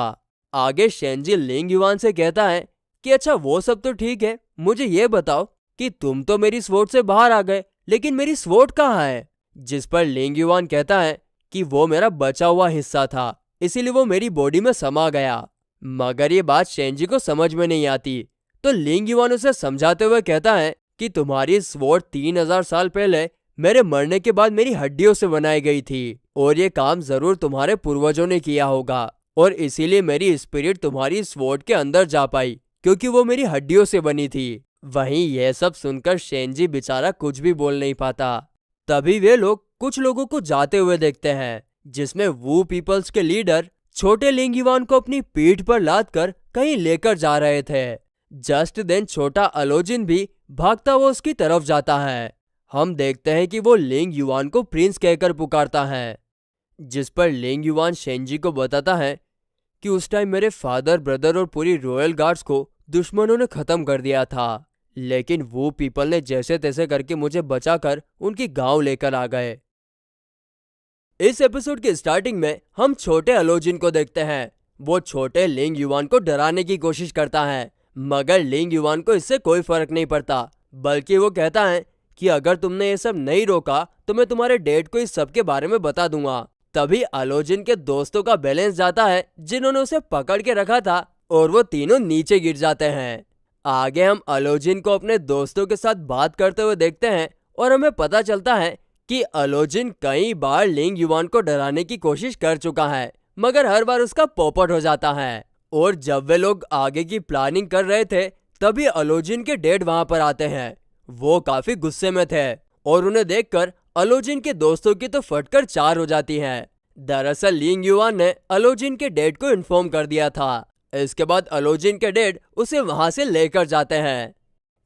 आगे शेंजी लिंग युवान से कहता है कि अच्छा वो सब तो ठीक है, मुझे ये बताओ कि तुम तो मेरी स्वॉर्ड से बाहर आ गए, लेकिन मेरी स्वॉर्ड कहाँ है? जिस पर लिंग युवान कहता है कि वो मेरा बचा हुआ हिस्सा था, इसीलिए वो मेरी बॉडी में समा गया। मगर ये बात शेंजी को समझ में नहीं आती, तो लिंग युवान उसे समझाते हुए कहता है कि तुम्हारी स्वॉर्ड 3000 साल पहले मेरे मरने के बाद मेरी हड्डियों से बनाई गई थी, और ये काम जरूर तुम्हारे पूर्वजों ने किया होगा, और इसीलिए मेरी स्पिरिट तुम्हारी स्वॉर्ड के अंदर जा पाई, क्योंकि वो मेरी हड्डियों से बनी थी। वहीं यह सब सुनकर शेंजी बेचारा कुछ भी बोल नहीं पाता। तभी वे लोग कुछ लोगों को जाते हुए देखते हैं, जिसमें वू पीपल्स के लीडर छोटे लिंग युवान को अपनी पीठ पर लाद कर कहीं लेकर जा रहे थे। जस्ट देन छोटा अलोजिन भी भागता हुआ उसकी तरफ जाता है। हम देखते हैं कि वो लिंग युवान को प्रिंस कहकर पुकारता है, जिस पर लिंग युवान शेंजी को बताता है कि उस टाइम मेरे फादर, ब्रदर और पूरी रॉयल गार्ड्स को दुश्मनों ने खत्म कर दिया था, लेकिन वो पीपल ने जैसे तैसे करके मुझे बचाकर उनकी गांव लेकर आ गए। इस एपिसोड के स्टार्टिंग में हम छोटे अलोजिन को देखते हैं। वो छोटे लिंग युवान को डराने की कोशिश करता है, मगर लिंग युवान को इससे कोई फर्क नहीं पड़ता, बल्कि वो कहता है कि अगर तुमने ये सब नहीं रोका तो मैं तुम्हारे डैड को इस सब के बारे में बता दूंगा। तभी अलोजिन के दोस्तों का बैलेंस जाता है, जिन्होंने उसे पकड़ के रखा था, और वो तीनों नीचे गिर जाते हैं। आगे हम अलोजिन को अपने दोस्तों के साथ बात करते हुए देखते हैं, और हमें पता चलता है कि अलोजिन कई बार लिंग युवान को डराने की कोशिश कर चुका है, मगर हर बार उसका पोपट हो जाता है। और जब वे लोग आगे की प्लानिंग कर रहे थे, तभी अलोजिन के डैड वहां पर आते हैं। वो काफी गुस्से में थे, और उन्हें देखकर अलोजिन के दोस्तों की तो फटकर 4 हो जाती है। दरअसल लिंग युवान ने अलोजिन के डैड को इन्फॉर्म कर दिया था। इसके बाद अलोजिन के डैड उसे वहां से लेकर जाते हैं।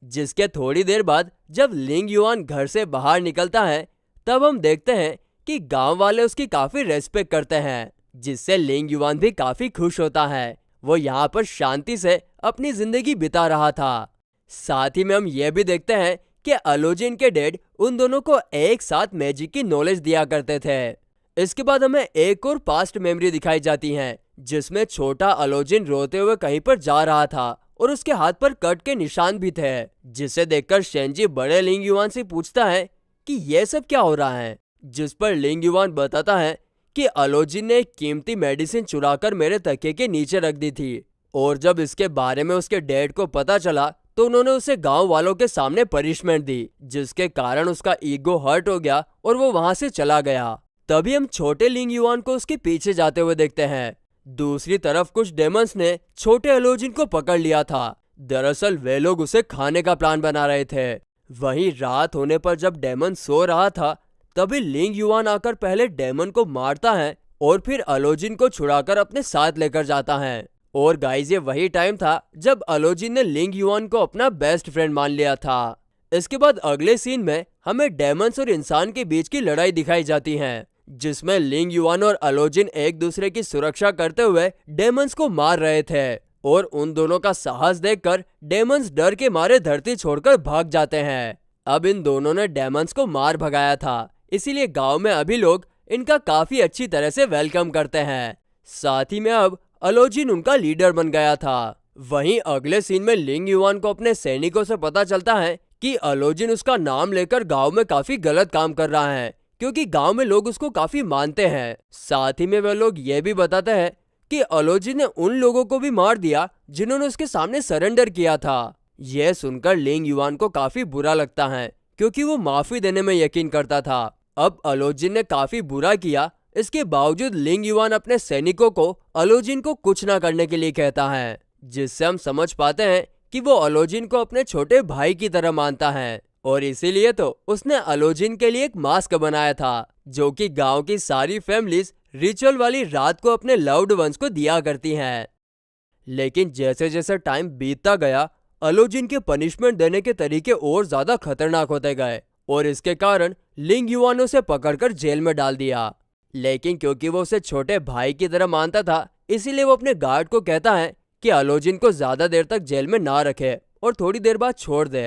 जिसके थोड़ी देर बाद जब लिंग युवान घर से बाहर निकलता है, तब हम देखते हैं कि गांव वाले उसकी काफी रेस्पेक्ट करते हैं, जिससे लिंग युवान भी काफी खुश होता है। वो यहाँ पर शांति से अपनी जिंदगी बिता रहा था। साथ ही में हम ये भी देखते हैं कि अलोजिन के डैड उन दोनों को एक साथ मैजिक की नॉलेज दिया करते थे। इसके बाद हमें एक और पास्ट मेमोरी दिखाई जाती है, जिसमें छोटा अलोजिन रोते हुए कहीं पर जा रहा था, और उसके हाथ पर कट के निशान भी थे, जिसे देखकर शेंजी बड़े लिंग युवान से पूछता है कि ये सब क्या हो रहा है। जिस पर लिंग युवान बताता है कि अलोजिन ने एक कीमती मेडिसिन चुराकर मेरे तकिए के नीचे रख दी थी, और जब इसके बारे में उसके डैड को पता चला तो उन्होंने उसे गांव वालों के सामने पनिशमेंट दी, जिसके कारण उसका ईगो हर्ट हो गया और वो वहां से चला गया। तभी हम छोटे लिंग युवान को उसके पीछे जाते हुए देखते हैं। दूसरी तरफ कुछ डेमंस ने छोटे अलोजिन को पकड़ लिया था। दरअसल वे लोग उसे खाने का प्लान बना रहे थे। वहीं रात होने पर जब डेमन सो रहा था, तभी लिंग युवान आकर पहले डेमन को मारता है और फिर अलोजिन को छुड़ाकर अपने साथ लेकर जाता है। और गाइस, ये वही टाइम था जब अलोजिन ने लिंग युवान को अपना बेस्ट फ्रेंड मान लिया था। इसके बाद अगले सीन में हमें डेमंस और इंसान के बीच की लड़ाई दिखाई जाती है, जिसमें लिंग युवान और अलोजिन एक दूसरे की सुरक्षा करते हुए डेमंस को मार रहे थे, और उन दोनों का साहस देखकर डेमंस डर के मारे धरती छोड़कर भाग जाते हैं। अब इन दोनों ने डेमंस को मार भगाया था, इसीलिए गांव में अभी लोग इनका काफी अच्छी तरह से वेलकम करते हैं। साथ ही में अब अलोजिन उनका लीडर बन गया था। वहीं अगले सीन में लिंग युवान को अपने सैनिकों से पता चलता है कि अलोजिन उसका नाम लेकर गांव में काफी गलत काम कर रहा है, क्योंकि गांव में लोग उसको काफी मानते हैं। साथ ही में वे लोग ये भी बताते हैं कि अलोजिन ने उन लोगों को भी मार दिया जिन्होंने उसके सामने सरेंडर किया था। यह सुनकर लिंग युवान को काफी बुरा लगता है, क्योंकि वो माफी देने में यकीन करता था। अब अलोजिन ने काफी बुरा किया, इसके बावजूद लिंग युवान अपने सैनिकों को अलोजिन को कुछ ना करने के लिए कहता है, जिससे हम समझ पाते हैं कि वो अलोजिन को अपने छोटे भाई की तरह मानता है, और इसीलिए तो उसने अलोजिन के लिए एक मास्क बनाया था, जो कि गांव की सारी फैमिलीज रिचुअल वाली रात को अपने लव्ड वंस को दिया करती हैं। लेकिन जैसे जैसे टाइम बीतता गया, अलोजिन के पनिशमेंट देने के तरीके और ज्यादा खतरनाक होते गए, और इसके कारण लिंग युवान ने उसे पकड़कर जेल में डाल दिया। लेकिन क्योंकि वो उसे छोटे भाई की तरह मानता था, इसीलिए वो अपने गार्ड को कहता है कि अलोजिन को ज्यादा देर तक जेल में ना रखे और थोड़ी देर बाद छोड़ दे।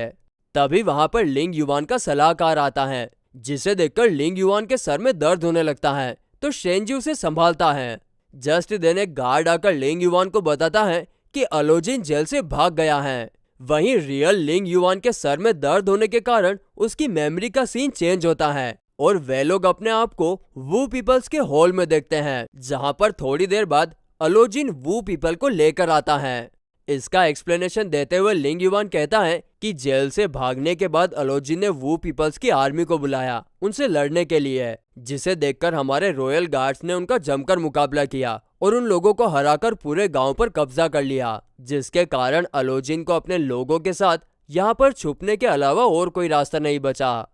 तभी वहां पर लिंग युवान का सलाहकार आता है, जिसे देखकर लिंग युआन के सर में दर्द होने लगता है, तो शेंजी उसे संभालता है। जस्ट देन एक गार्ड आकर लिंग युआन को बताता है कि अलोजिन जेल से भाग गया है। वहीं रियल लिंग युआन के सर में दर्द होने के कारण उसकी मेमोरी का सीन चेंज होता है और वे लोग अपने आप को वू पीपल्स के हॉल में देखते हैं, जहां पर थोड़ी देर बाद अलोजिन वू पीपल को लेकर आता है। इसका एक्सप्लेनेशन देते हुए लिंग युआन कहता है कि जेल से भागने के बाद अलोजिन ने वू पीपल्स की आर्मी को बुलाया उनसे लड़ने के लिए, जिसे देखकर हमारे रॉयल गार्ड्स ने उनका जमकर मुकाबला किया और उन लोगों को हराकर पूरे गांव पर कब्जा कर लिया, जिसके कारण अलोजिन को अपने लोगों के साथ यहाँ पर छुपने के अलावा और कोई रास्ता नहीं बचा।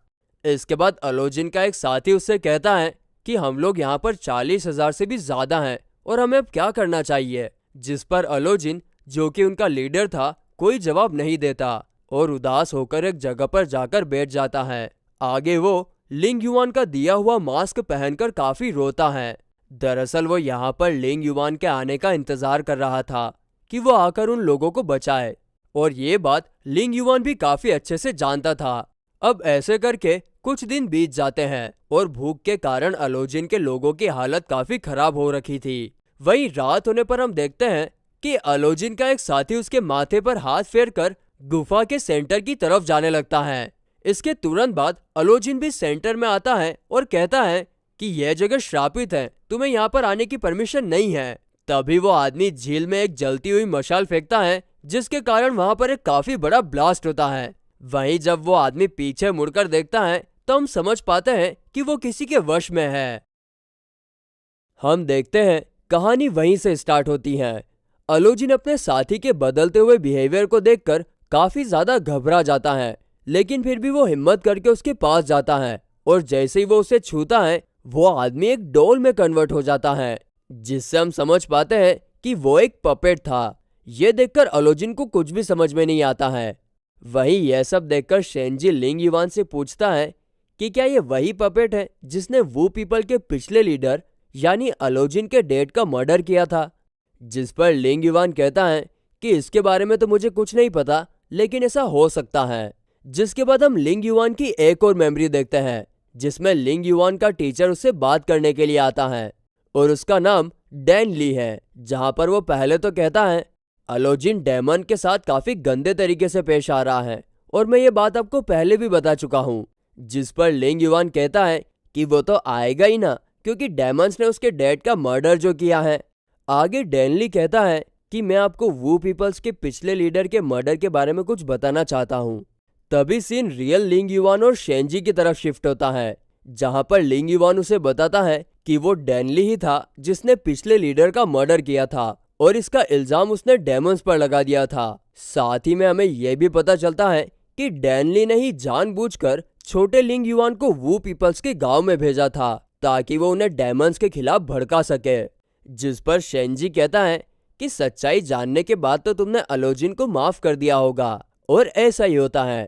इसके बाद अलोजिन का एक साथी उससे कहता है कि हम लोग यहाँ पर 40,000 से भी ज्यादा हैं और हमें अब क्या करना चाहिए, जिस पर अलोजिन, जो कि उनका लीडर था, कोई जवाब नहीं देता और उदास होकर एक जगह पर जाकर बैठ जाता है। आगे वो लिंग युआन का दिया हुआ मास्क पहनकर काफी रोता है। दरअसल वो यहाँ पर लिंग युआन के आने का इंतजार कर रहा था कि वो आकर उन लोगों को बचाए, और ये बात लिंग युआन भी काफी अच्छे से जानता था। अब ऐसे करके कुछ दिन बीत जाते हैं और भूख के कारण अलोजिन के लोगों की हालत काफी खराब हो रखी थी। वहीं रात होने पर हम देखते हैं कि अलोजिन का एक साथी उसके माथे पर हाथ फेरकर गुफा के सेंटर की तरफ जाने लगता है। इसके तुरंत बाद अलोजिन भी सेंटर में आता है और कहता है कि यह जगह श्रापित है, तुम्हें यहाँ पर आने की परमिशन नहीं है। तभी वो आदमी झील में एक जलती हुई मशाल फेंकता है, जिसके कारण वहां पर एक काफी बड़ा ब्लास्ट होता है। वहीं जब वो आदमी पीछे मुड़कर देखता है तो हम समझ पाते हैं कि वो किसी के वश में है। हम देखते हैं कहानी वहीं से स्टार्ट होती है। अलोजिन अपने साथी के बदलते हुए बिहेवियर को देखकर काफी ज्यादा घबरा जाता है, लेकिन फिर भी वो हिम्मत करके उसके पास जाता है और जैसे ही वो उसे छूता है वो आदमी एक डॉल में कन्वर्ट हो जाता है, जिससे हम समझ पाते हैं कि वो एक पपेट था। ये देखकर अलोजिन को कुछ भी समझ में नहीं आता है। वहीं यह सब देखकर शेंजी लिंग युआन से पूछता है कि क्या ये वही पपेट है जिसने वू पीपल के पिछले लीडर यानी अलोजिन के डैड का मर्डर किया था, जिस पर लिंग युआन कहता है कि इसके बारे में तो मुझे कुछ नहीं पता, लेकिन ऐसा हो सकता है। जिसके बाद हम लिंग युआन की एक और मेमोरी देखते हैं, जिसमें लिंग युआन का टीचर उससे बात करने के लिए आता है और उसका नाम डैन ली है, जहां पर वो पहले तो कहता है अलोजिन डेमन के साथ काफी गंदे तरीके से पेश आ रहा है और मैं ये बात आपको पहले भी बता चुका हूँ, जिस पर लिंग युआन कहता है कि वो तो आएगा ही ना, क्योंकि डेमंस ने उसके डैड का मर्डर जो किया है। आगे डैनली कहता है कि मैं आपको वू पीपल्स के पिछले लीडर के मर्डर के बारे में कुछ बताना चाहता हूँ। तभी सीन रियल लिंग युआन और शेंजी की तरफ शिफ्ट होता है, जहां पर लिंग युआन उसे बताता है कि वो डैनली ही था जिसने पिछले लीडर का मर्डर किया था और इसका इल्जाम उसने डेमंस पर लगा दिया था। साथ ही में हमें यह भी पता चलता है कि डैनली ने ही जानबूझकर छोटे लिंग युआन को वू पीपल्स के गांव में भेजा था ताकि वो उन्हें डेमंस के खिलाफ भड़का सके, जिस पर शेंजी कहता है कि सच्चाई जानने के बाद तो तुमने अलोजिन को माफ कर दिया होगा, और ऐसा ही होता है।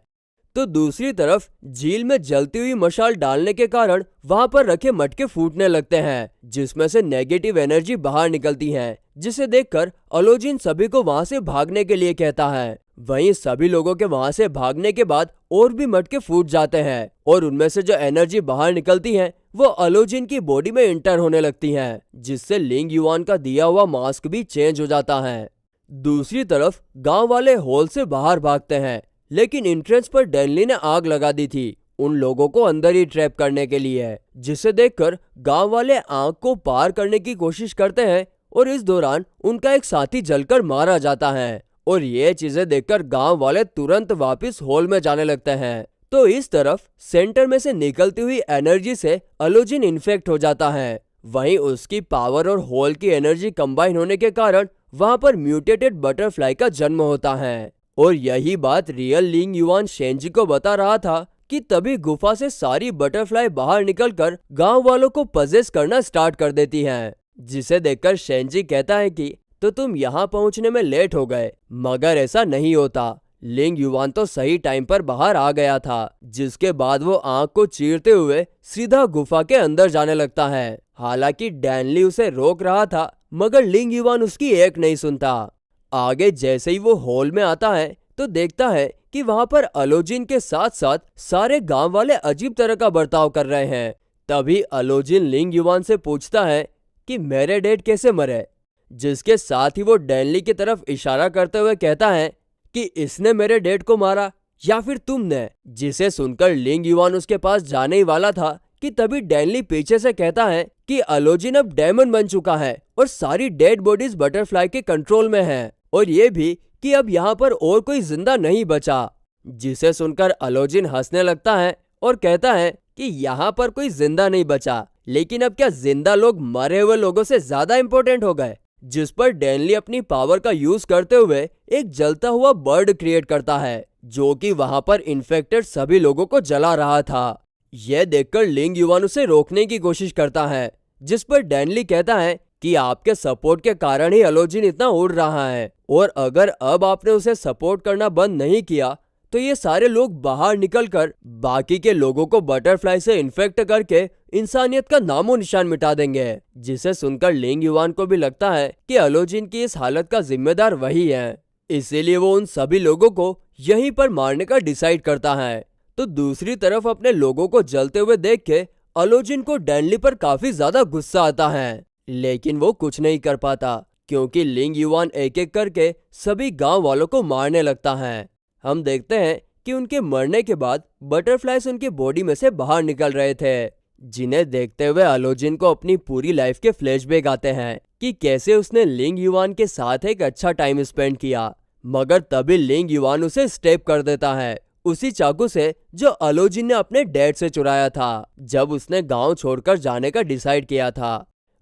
तो दूसरी तरफ झील में जलती हुई मशाल डालने के कारण वहां पर रखे मटके फूटने लगते हैं, जिसमें से नेगेटिव एनर्जी बाहर निकलती है, जिसे देखकर अलोजिन सभी को वहां से भागने के लिए कहता है। वहीं सभी लोगों के वहां से भागने के बाद और भी मटके फूट जाते हैं और उनमें से जो एनर्जी बाहर निकलती है वो अलोजिन की बॉडी में इंटर होने लगती है, जिससे लिंग युआन का दिया हुआ मास्क भी चेंज हो जाता है। दूसरी तरफ गांव वाले हॉल से बाहर भागते हैं, लेकिन एंट्रेंस पर डैनली ने आग लगा दी थी उन लोगों को अंदर ही ट्रैप करने के लिए, जिसे देखकर गांव वाले आग को पार करने की कोशिश करते हैं और इस दौरान उनका एक साथी जलकर मारा जाता है और ये चीजें देखकर गांव वाले तुरंत वापस हॉल में जाने लगते हैं। तो इस तरफ सेंटर में से निकलती हुई एनर्जी से अलोजिन इन्फेक्ट हो जाता है। वहीं उसकी पावर और हॉल की एनर्जी कंबाइन होने के कारण वहां पर म्यूटेटेड बटरफ्लाई का जन्म होता है। और यही बात रियल लिंग युआन शेंजी को बता रहा था कि तभी गुफा से सारी बटरफ्लाई बाहर निकलकर गांव वालों को पजेस करना स्टार्ट कर देती हैं, जिसे देखकर शेंजी कहता है कि तो तुम यहाँ पहुंचने में लेट हो गए, मगर ऐसा नहीं होता। लिंग युआन तो सही टाइम पर बाहर आ गया था, जिसके बाद वो आंख को चीरते हुए सीधा गुफा के अंदर जाने लगता है। हालांकि डैनली उसे रोक रहा था, मगर लिंग युआन उसकी एक नहीं सुनता। आगे जैसे ही वो हॉल में आता है तो देखता है कि वहां पर अलोजिन के साथ साथ सारे गांव वाले अजीब तरह का बर्ताव कर रहे हैं। तभी अलोजिन लिंग युवान से पूछता है कि मेरे डैड कैसे मरे, जिसके साथ ही वो डैनली की तरफ इशारा करते हुए कहता है कि इसने मेरे डैड को मारा या फिर तुमने। जिसे सुनकर लिंग युवान उसके पास जाने ही वाला था कि तभी डैनली पीछे से कहता है कि अलोजिन अब डेमन बन चुका है और सारी डेड बॉडीज बटरफ्लाई के कंट्रोल में हैं, और ये भी कि अब यहाँ पर और कोई जिंदा नहीं बचा। जिसे सुनकर अलोजिन हंसने लगता है और कहता है कि यहाँ पर कोई जिंदा नहीं बचा, लेकिन अब क्या जिंदा लोग मरे हुए लोगों से ज्यादा इंपॉर्टेंट हो गए। जिस पर डैनली अपनी पावर का यूज करते हुए एक जलता हुआ बर्ड क्रिएट करता है जो कि वहां पर इन्फेक्टेड सभी लोगों को जला रहा था। यह देखकर लिंग युवान उसे रोकने की कोशिश करता है, जिस पर डैनली कहता है कि आपके सपोर्ट के कारण ही अलोजिन इतना उड़ रहा है, और अगर अब आपने उसे सपोर्ट करना बंद नहीं किया तो ये सारे लोग बाहर निकलकर बाकी के लोगों को बटरफ्लाई से इन्फेक्ट करके इंसानियत का नामो निशान मिटा देंगे। जिसे सुनकर लिंग युवान को भी लगता है कि अलोजिन की इस हालत का जिम्मेदार वही है, इसीलिए वो उन सभी लोगों को यहीं पर मारने का डिसाइड करता है। तो दूसरी तरफ अपने लोगों को जलते हुए देख के अलोजिन को डैनली पर काफी ज्यादा गुस्सा आता है, लेकिन वो कुछ नहीं कर पाता क्योंकि लिंग युवान एक एक करके सभी गांव वालों को मारने लगता है। हम देखते हैं कि उनके मरने के बाद बटरफ्लाइज उनकी बॉडी में से बाहर निकल रहे थे, जिन्हें देखते हुए अलोजिन को अपनी पूरी लाइफ के फ्लैशबैक आते हैं कि कैसे उसने लिंग युवान के साथ एक अच्छा टाइम स्पेंड किया। मगर तभी लिंग युवान उसे स्टेप कर देता है उसी चाकू से जो अलोजिन ने अपने डैड से चुराया था जब उसने गांव छोड़कर जाने का डिसाइड किया था।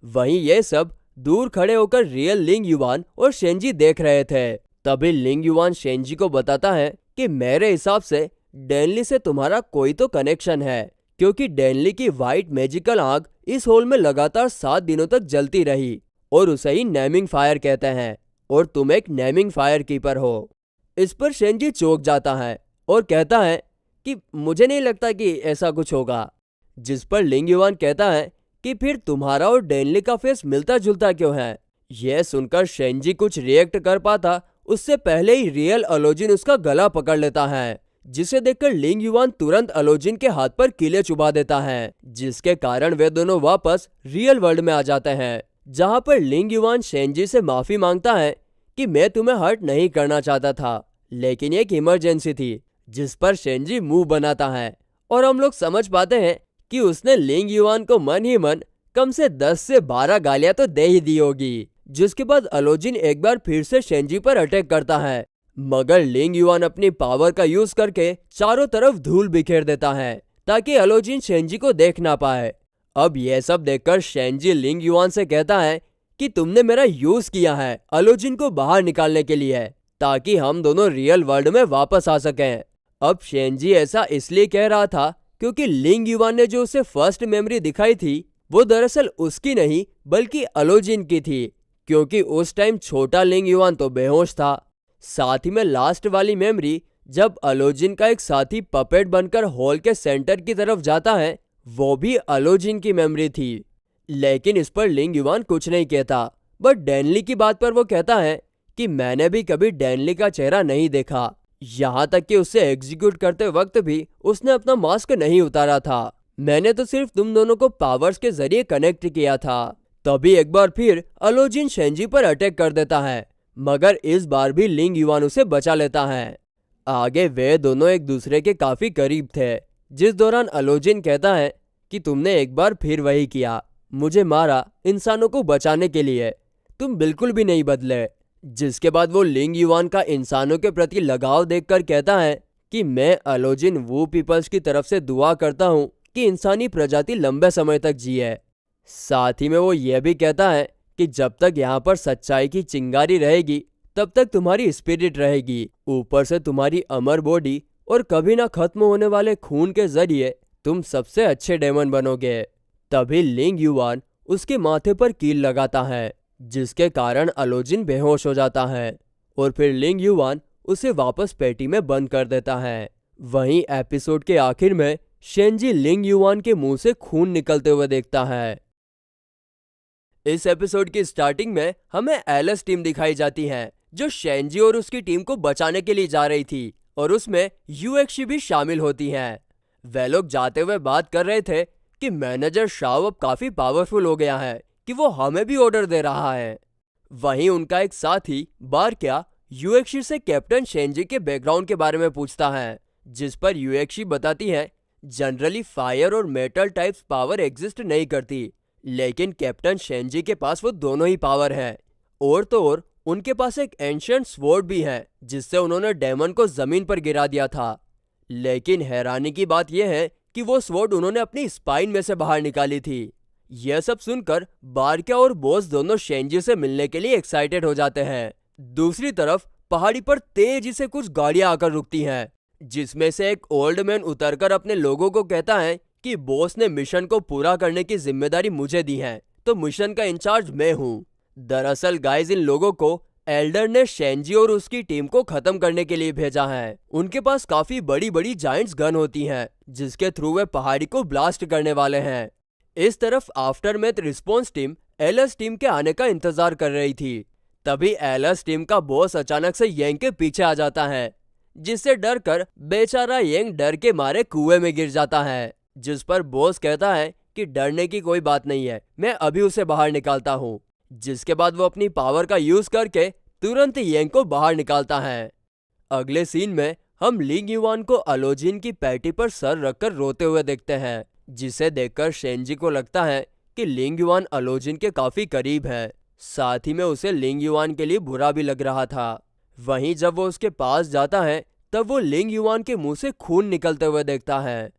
वहीं ये सब दूर खड़े होकर रियल लिंग युवान और शेंजी देख रहे थे। तभी लिंग युवान शेंजी को बताता है कि मेरे हिसाब से डैनली से तुम्हारा कोई तो कनेक्शन है, क्योंकि डैनली की व्हाइट मैजिकल आग इस होल में लगातार 7 दिनों तक जलती रही और उसे ही नेमिंग फायर कहते हैं, और तुम एक नेमिंग फायर कीपर हो। इस पर शेंजी चौंक जाता है और कहता है कि मुझे नहीं लगता कि ऐसा कुछ होगा। जिस पर लिंग युवान कहता है कि फिर तुम्हारा और डैनली का फेस मिलता जुलता क्यों है। यह सुनकर शेंजी कुछ रिएक्ट कर पाता उससे पहले ही रियल अलोजिन उसका गला पकड़ लेता है, जिसे देखकर लिंग युवान तुरंत अलोजिन के हाथ पर कीले चुभा देता है, जिसके कारण वे दोनों वापस रियल वर्ल्ड में आ जाते हैं, जहां पर लिंग युवान शेंजी से माफी मांगता है कि मैं तुम्हें हर्ट नहीं करना चाहता था, लेकिन एक इमरजेंसी थी। जिस पर शेंजी मुंह बनाता है और हम लोग समझ पाते हैं कि उसने लिंग युवान को मन ही मन कम से 10 से 12 गालियां तो दे ही दी होगी। जिसके बाद अलोजिन एक बार फिर से शेंजी पर अटैक करता है, मगर लिंग युवान अपनी पावर का यूज करके चारों तरफ धूल बिखेर देता है ताकि अलोजिन शेंजी को देख ना पाए। अब यह सब देखकर शेंजी लिंग युवान से कहता है कि तुमने मेरा यूज किया है अलोजिन को बाहर निकालने के लिए, ताकि हम दोनों रियल वर्ल्ड में वापस आ सकें। अब शेंजी ऐसा इसलिए कह रहा था क्योंकि लिंग युवान ने जो उसे फर्स्ट मेमोरी दिखाई थी वो दरअसल उसकी नहीं बल्कि अलोजिन की थी, क्योंकि उस टाइम छोटा लिंग युवान तो बेहोश था। साथ ही में लास्ट वाली मेमोरी जब अलोजिन का एक साथी पपेट बनकर हॉल के सेंटर की तरफ जाता है वो भी अलोजिन की मेमोरी थी, लेकिन इस पर लिंग युवान कुछ नहीं कहता। बट डैनली की बात पर वो कहता है कि मैंने भी कभी डैनली का चेहरा नहीं देखा, यहाँ तक कि उसे एग्जीक्यूट करते वक्त भी उसने अपना मास्क नहीं उतारा था। मैंने तो सिर्फ तुम दोनों को पावर्स के जरिए कनेक्ट किया था। तभी एक बार फिर अलोजिन शेंजी पर अटैक कर देता है, मगर इस बार भी लिंग युवान उसे बचा लेता है। आगे वे दोनों एक दूसरे के काफी करीब थे, जिस दौरान अलोजिन कहता है कि तुमने एक बार फिर वही किया, मुझे मारा इंसानों को बचाने के लिए, तुम बिल्कुल भी नहीं बदले। जिसके बाद वो लिंग युवान का इंसानों के प्रति लगाव देखकर कहता है कि मैं अलोजिन वू पीपल्स की तरफ से दुआ करता हूँ कि इंसानी प्रजाति लंबे समय तक जिए। साथ ही में वो ये भी कहता है कि जब तक यहाँ पर सच्चाई की चिंगारी रहेगी तब तक तुम्हारी स्पिरिट रहेगी, ऊपर से तुम्हारी अमर बॉडी और कभी ना खत्म होने वाले खून के जरिए तुम सबसे अच्छे डेमन बनोगे। तभी लिंग युवान उसके माथे पर कील लगाता है, जिसके कारण अलोजिन बेहोश हो जाता है और फिर लिंग युवान उसे वापस पेटी में बंद कर देता है। वहीं एपिसोड के आखिर में शेंजी लिंग युवान के मुंह से खून निकलते हुए देखता है। इस एपिसोड की स्टार्टिंग में हमें एलिस टीम दिखाई जाती है जो शेंजी और उसकी टीम को बचाने के लिए जा रही थी, और उसमें यूएक्सी भी शामिल होती हैं। वे लोग जाते हुए बात कर रहे थे कि मैनेजर शाओ अब काफी पावरफुल हो गया है कि वो हमें भी ऑर्डर दे रहा है। वहीं उनका एक साथी बारक्या यूएक्सी से कैप्टन शेंजी के बैकग्राउंड के बारे में पूछता है, जिस पर यूएक्सी बताती है जनरली फायर और मेटल टाइप्स पावर एग्जिस्ट नहीं करती, लेकिन कैप्टन शेंजी के पास वो दोनों ही पावर है। और तो और उनके पास एक एंशिएंट स्वॉर्ड भी है जिससे उन्होंने डेमन को जमीन पर गिरा दिया था। लेकिन हैरानी की बात यह है कि वो स्वॉर्ड उन्होंने अपनी स्पाइन में से बाहर निकाली थी। यह सब सुनकर बारक्या और बॉस दोनों शेंजी से मिलने के लिए एक्साइटेड हो जाते हैं। दूसरी तरफ पहाड़ी पर तेजी से कुछ गाड़ियां आकर रुकती हैं, जिसमें से एक ओल्ड मैन उतरकर अपने लोगों को कहता है कि बॉस ने मिशन को पूरा करने की जिम्मेदारी मुझे दी है, तो मिशन का इंचार्ज मैं हूँ। दरअसल गाइस, इन लोगों को एल्डर ने शेंजी और उसकी टीम को खत्म करने के लिए भेजा है। उनके पास काफी बड़ी बड़ी जायंट्स गन होती हैं, जिसके थ्रू वे पहाड़ी को ब्लास्ट करने वाले हैं। इस तरफ आफ्टरमैथ रिस्पॉन्स टीम एलर्स टीम के आने का इंतजार कर रही थी। तभी एलर्स टीम का बॉस अचानक से येंग के पीछे आ जाता है, जिससे डरकर बेचारा येंग डर के मारे कुएं में गिर जाता है। जिस पर बॉस कहता है कि डरने की कोई बात नहीं है, मैं अभी उसे बाहर निकालता हूँ। जिसके बाद वो अपनी पावर का यूज करके तुरंत ही येंग को बाहर निकालता है। अगले सीन में हम लिंग युवान को अलोजिन की पैटी पर सर रखकर रोते हुए देखते हैं, जिसे देखकर शेंजी को लगता है कि लिंग युवान अलोजिन के काफी करीब है। साथ ही में उसे लिंग युवान के लिए बुरा भी लग रहा था। वहीं जब वो उसके पास जाता है तब वो लिंग युवान के मुंह से खून निकलते हुए देखता है।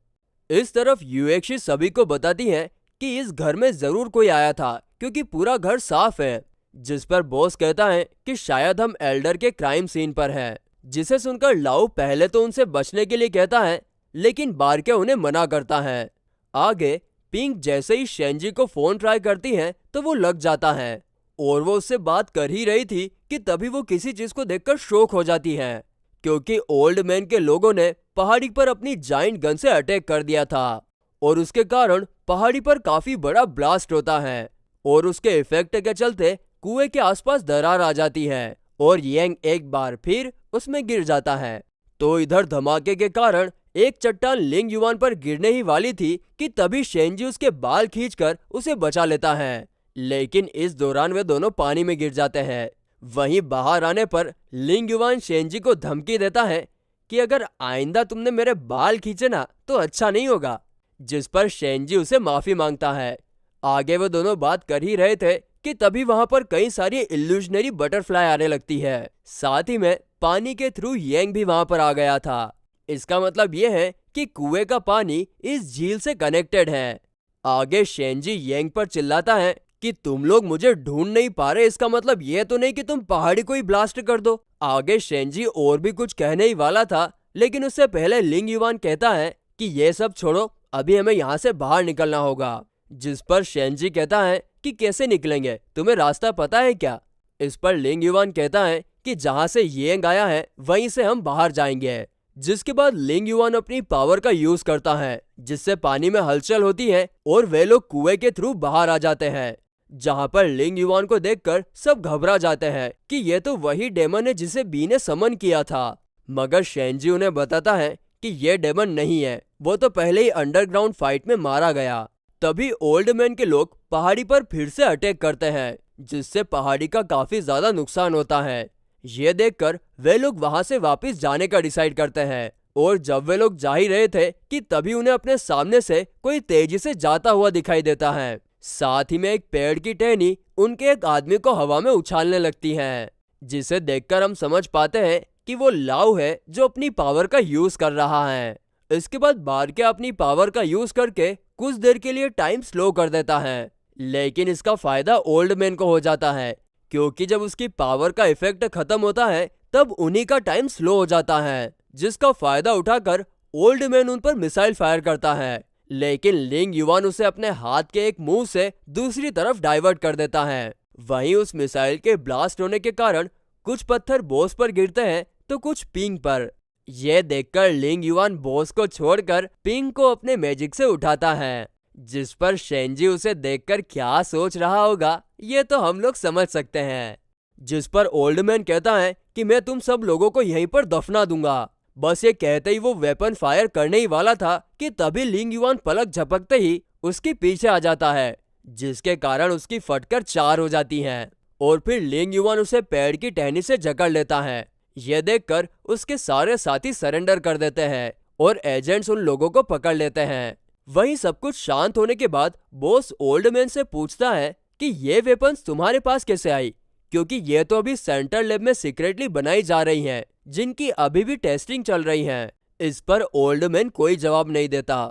इस तरफ यूएक्सी सभी को बताती है कि इस घर में जरूर कोई आया था क्योंकि पूरा घर साफ है। जिस पर बॉस कहता है कि शायद हम एल्डर के क्राइम सीन पर हैं। जिसे सुनकर लाओ पहले तो उनसे बचने के लिए कहता है, लेकिन बारक्या उन्हें मना करता है। आगे पिंक जैसे ही शेंजी को फोन ट्राई करती है तो वो लग जाता है और वो उससे बात कर ही रही थी कि तभी वो किसी चीज को देखकर शॉक हो जाती है, क्योंकि ओल्ड मैन के लोगों ने पहाड़ी पर अपनी जाइंट गन से अटैक कर दिया था और उसके कारण पहाड़ी पर काफी बड़ा ब्लास्ट होता है और उसके इफेक्ट के चलते कुएं के आसपास दरार आ जाती है और येंग एक बार फिर उसमें गिर जाता है। तो इधर धमाके के कारण एक चट्टान लिंग युवान पर गिरने ही वाली थी कि तभी शेंजी उसके बाल खींचकर उसे बचा लेता है, लेकिन इस दौरान वे दोनों पानी में गिर जाते हैं। वहीं बाहर आने पर लिंग युवान शेंजी को धमकी देता है कि अगर आइंदा तुमने मेरे बाल खींचे ना तो अच्छा नहीं होगा, जिस पर शेंजी उसे माफी मांगता है। आगे वो दोनों बात कर ही रहे थे कि तभी वहां पर कई सारी इल्यूजनरी बटरफ्लाई आने लगती है। साथ ही में पानी के थ्रू येंग भी वहां पर आ गया था। इसका मतलब ये है कि कुएं का पानी इस झील से कनेक्टेड है। आगे शेंजी येंग पर चिल्लाता है कि तुम लोग मुझे ढूंढ नहीं पा रहे, इसका मतलब ये तो नहीं कि तुम पहाड़ी को ही ब्लास्ट कर दो। आगे शेंजी और भी कुछ कहने ही वाला था, लेकिन उससे पहले लिंग युवान कहता है कि ये सब छोड़ो, अभी हमें यहाँ से बाहर निकलना होगा। जिस पर शेंजी कहता है कि कैसे निकलेंगे, तुम्हें रास्ता पता है क्या? इस पर लिंग युवान कहता है कि जहाँ से येंग आया है वहीं से हम बाहर जाएंगे। जिसके बाद लिंग युवान अपनी पावर का यूज करता है, जिससे पानी में हलचल होती है और वे लोग कुएं के थ्रू बाहर आ जाते हैं। जहां पर लिंग युवान को देखकर सब घबरा जाते हैं कि ये तो वही डेमन है जिसे बी ने समन किया था। मगर शेंजी उन्हें बताता है कि ये डेमन नहीं है, वो तो पहले ही अंडरग्राउंड फाइट में मारा गया। तभी ओल्ड मैन के लोग पहाड़ी पर फिर से अटैक करते हैं, जिससे पहाड़ी का काफी ज्यादा नुकसान होता है। ये देखकर वे लोग वहां से वापस जाने का डिसाइड करते हैं और जब वे लोग जा ही रहे थे कि तभी उन्हें अपने सामने से कोई तेजी से जाता हुआ दिखाई देता है। साथ ही में एक पेड़ की टहनी उनके एक आदमी को हवा में उछालने लगती है, जिसे देखकर हम समझ पाते हैं कि वो लाओ है जो अपनी पावर का यूज कर रहा है। इसके बाद बारक्या अपनी पावर का यूज करके कुछ देर के लिए टाइम स्लो कर देता है, लेकिन इसका फायदा ओल्ड मैन को हो जाता है, क्योंकि जब उसकी पावर का इफेक्ट खत्म होता है तब उन्हीं का टाइम स्लो हो जाता है, जिसका फायदा उठाकर ओल्ड मैन उन पर मिसाइल फायर करता है। लेकिन लिंग युवान उसे अपने हाथ के एक मुंह से दूसरी तरफ डाइवर्ट कर देता है। वहीं उस मिसाइल के ब्लास्ट होने के कारण कुछ पत्थर बॉस पर गिरते हैं तो कुछ पिंग पर। यह देखकर लिंग युवान बॉस को छोड़कर पिंग को अपने मैजिक से उठाता है, जिस पर शेंजी उसे देखकर क्या सोच रहा होगा ये तो हम लोग समझ सकते हैं। जिस पर ओल्ड मैन कहता है कि मैं तुम सब लोगों को यहीं पर दफना दूंगा, बस ये कहते ही वो वेपन फायर करने ही वाला था कि तभी लिंग युआन पलक झपकते ही उसके पीछे आ जाता है, जिसके कारण उसकी फटकर 4 हो जाती हैं और फिर लिंग युआन उसे पेड़ की टहनी से जकड़ लेता है। ये देखकर उसके सारे साथी सरेंडर कर देते हैं और एजेंट्स उन लोगों को पकड़ लेते हैं। वहीं सब कुछ शांत होने के बाद बॉस ओल्ड मैन से पूछता है कि ये वेपन्स तुम्हारे पास कैसे आई, क्योंकि ये तो अभी सेंट्रल लैब में सीक्रेटली बनाई जा रही हैं, जिनकी अभी भी टेस्टिंग चल रही है। इस पर ओल्ड मैन कोई जवाब नहीं देता।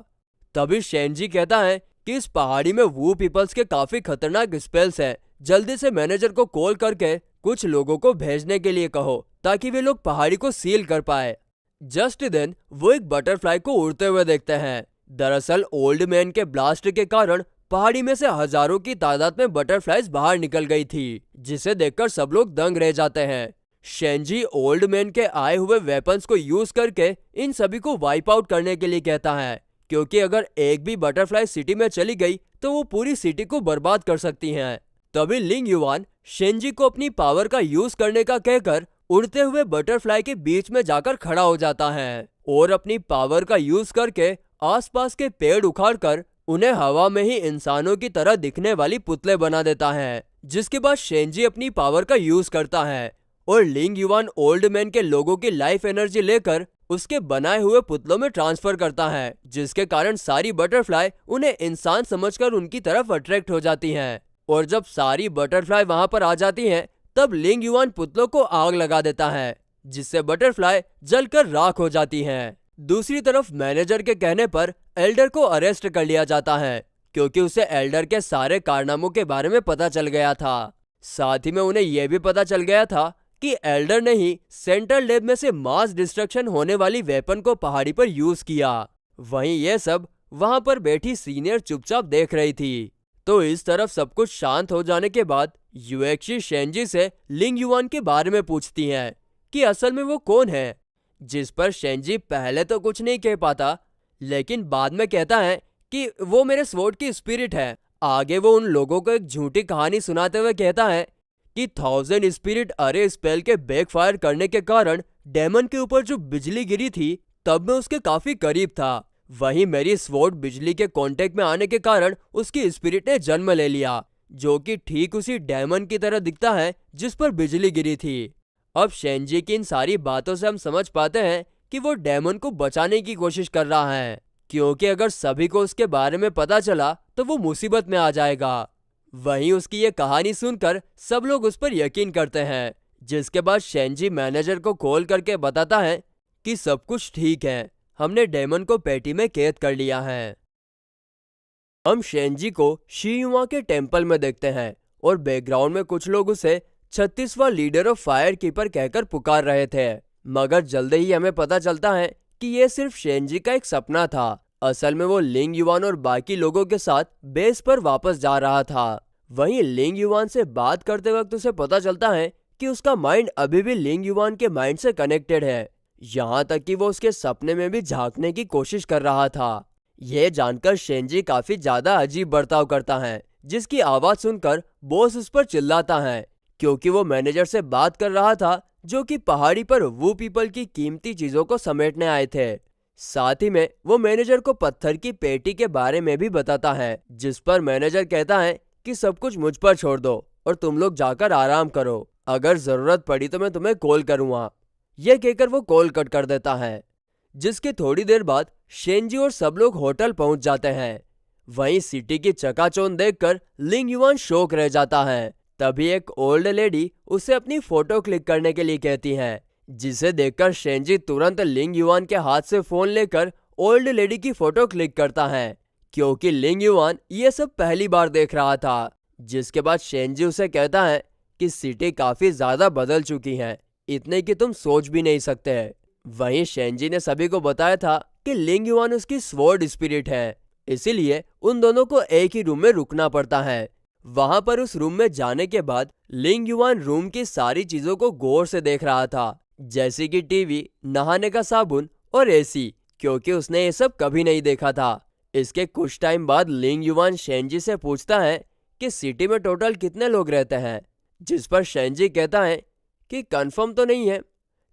तभी शेनजी कहता है कि इस पहाड़ी में वू पीपल्स के काफी खतरनाक स्पेल्स हैं, जल्दी से मैनेजर को कॉल करके कुछ लोगों को भेजने के लिए कहो ताकि वे लोग पहाड़ी को सील कर पाए। जस्ट देन वो एक बटरफ्लाई को उड़ते हुए देखते हैं। दरअसल ओल्ड मैन के ब्लास्ट के कारण पहाड़ी में से हजारों की तादाद में बटरफ्लाइज बाहर निकल गई थी, जिसे देखकर सब लोग दंग रह जाते हैं। शेंजी ओल्ड मैन के आए हुए वेपन्स को यूज करके इन सभी को वाइप आउट करने के लिए कहता है, क्योंकि अगर एक भी बटरफ्लाई सिटी में चली गई तो वो पूरी सिटी को बर्बाद कर सकती हैं। तभी लिंग युआन शेंजी को अपनी पावर का यूज करने का कहकर उड़ते हुए बटरफ्लाई के बीच में जाकर खड़ा हो जाता है और अपनी पावर का यूज करके आसपास के पेड़ उखाड़कर उन्हें हवा में ही इंसानों की तरह दिखने वाली पुतले बना देता है, जिसके बाद शेंजी अपनी पावर का यूज करता है और लिंग युआन ओल्ड मैन के लोगों की लाइफ एनर्जी लेकर उसके बनाए हुए पुतलों में ट्रांसफर करता है, जिसके कारण सारी बटरफ्लाई उन्हें इंसान समझकर उनकी तरफ अट्रैक्ट हो जाती हैं। और जब सारी बटरफ्लाई वहां पर आ जाती हैं, तब लिंग युआन पुतलों को आग लगा देता है, जिससे बटरफ्लाई जलकर राख हो जाती हैं। दूसरी तरफ मैनेजर के कहने पर एल्डर को अरेस्ट कर लिया जाता है, क्योंकि उसे एल्डर के सारे कारनामों के बारे में पता चल गया था। साथ ही में उन्हें यह भी पता चल गया था कि एल्डर ने ही सेंट्रल लैब में से मास डिस्ट्रक्शन होने वाली वेपन को पहाड़ी पर यूज किया। वहीं यह सब वहां पर बैठी सीनियर चुपचाप देख रही थी। तो इस तरफ सब कुछ शांत हो जाने के बाद युएक्सी शेंजी से लिंग युआन के बारे में पूछती है कि असल में वो कौन है, जिस पर शेंजी पहले तो कुछ नहीं कह पाता, लेकिन बाद में कहता है कि वो मेरे स्वॉर्ड की स्पिरिट है। आगे वो उन लोगों को एक झूठी कहानी सुनाते हुए कहता है कि 1000 स्पिरिट अरे स्पेल के बैकफायर करने के कारण डेमन के ऊपर जो बिजली गिरी थी, तब मैं उसके काफी करीब था। वहीं मेरी स्वॉर्ड बिजली के कांटेक्ट में आने के कारण उसकी स्पिरिट ने जन्म ले लिया, जो कि ठीक उसी डेमन की तरह दिखता है जिस पर बिजली गिरी थी। अब शेंजी की इन सारी बातों से हम समझ पाते हैं कि वो डेमन को बचाने की कोशिश कर रहा है, क्योंकि अगर सभी को उसके बारे में पता चला तो वो मुसीबत में आ जाएगा। वहीं उसकी ये कहानी सुनकर सब लोग उस पर यकीन करते हैं, जिसके बाद शेंजी मैनेजर को कॉल करके बताता है कि सब कुछ ठीक है, हमने डेमन को पेटी में कैद कर लिया है। हम शेंजी को शीयुआ के टेंपल में देखते हैं और बैकग्राउंड में कुछ लोग उसे 36वां लीडर ऑफ फायर कीपर कहकर पुकार रहे थे, मगर जल्द ही हमें पता चलता है कि यह सिर्फ शेंजी का एक सपना था। असल में वो लिंग युआन और बाकी लोगों के साथ बेस पर वापस जा रहा था। वहीं लिंग युआन से बात करते वक्त उसे पता चलता है कि उसका माइंड अभी भी लिंग युआन के माइंड से कनेक्टेड है, यहाँ तक कि वो उसके सपने में भी झांकने की कोशिश कर रहा था। यह जानकर शेंजी काफी ज्यादा अजीब बर्ताव करता है, जिसकी आवाज सुनकर बॉस उस पर चिल्लाता है, क्योंकि वो मैनेजर से बात कर रहा था जो कि पहाड़ी पर वू पीपल की कीमती चीजों को समेटने आए थे। साथ ही में वो मैनेजर को पत्थर की पेटी के बारे में भी बताता है, जिस पर मैनेजर कहता है कि सब कुछ मुझ पर छोड़ दो और तुम लोग जाकर आराम करो, अगर जरूरत पड़ी तो मैं तुम्हें कॉल करूंगा। यह कहकर वो कॉल कट कर देता है, जिसके थोड़ी देर बाद शेंजी और सब लोग होटल पहुंच जाते हैं। वहीं सिटी की चकाचौंध देखकर लिंग युआन शॉक रह जाता है। तभी एक ओल्ड लेडी उसे अपनी फोटो क्लिक करने के लिए कहती है, जिसे देखकर शेंजी तुरंत लिंग युआन के हाथ से फोन लेकर ओल्ड लेडी की फोटो क्लिक करता है, क्योंकि लिंग युआन ये सब पहली बार देख रहा था। जिसके बाद शेंजी उसे कहता है कि सिटी काफी ज्यादा बदल चुकी है, इतने कि तुम सोच भी नहीं सकते। वहीं शेंजी ने सभी को बताया था कि लिंग युआन उसकी स्वॉर्ड स्पिरिट है, इसीलिए उन दोनों को एक ही रूम में रुकना पड़ता है। वहां पर उस रूम में जाने के बाद लिंग युआन रूम की सारी चीजों को गौर से देख रहा था, जैसे कि टीवी, नहाने का साबुन और एसी, क्योंकि उसने ये सब कभी नहीं देखा था। इसके कुछ टाइम बाद लिंग युआन शेंजी से पूछता है कि सिटी में टोटल कितने लोग रहते हैं, जिस पर शेंजी कहता है कि कंफर्म तो नहीं है,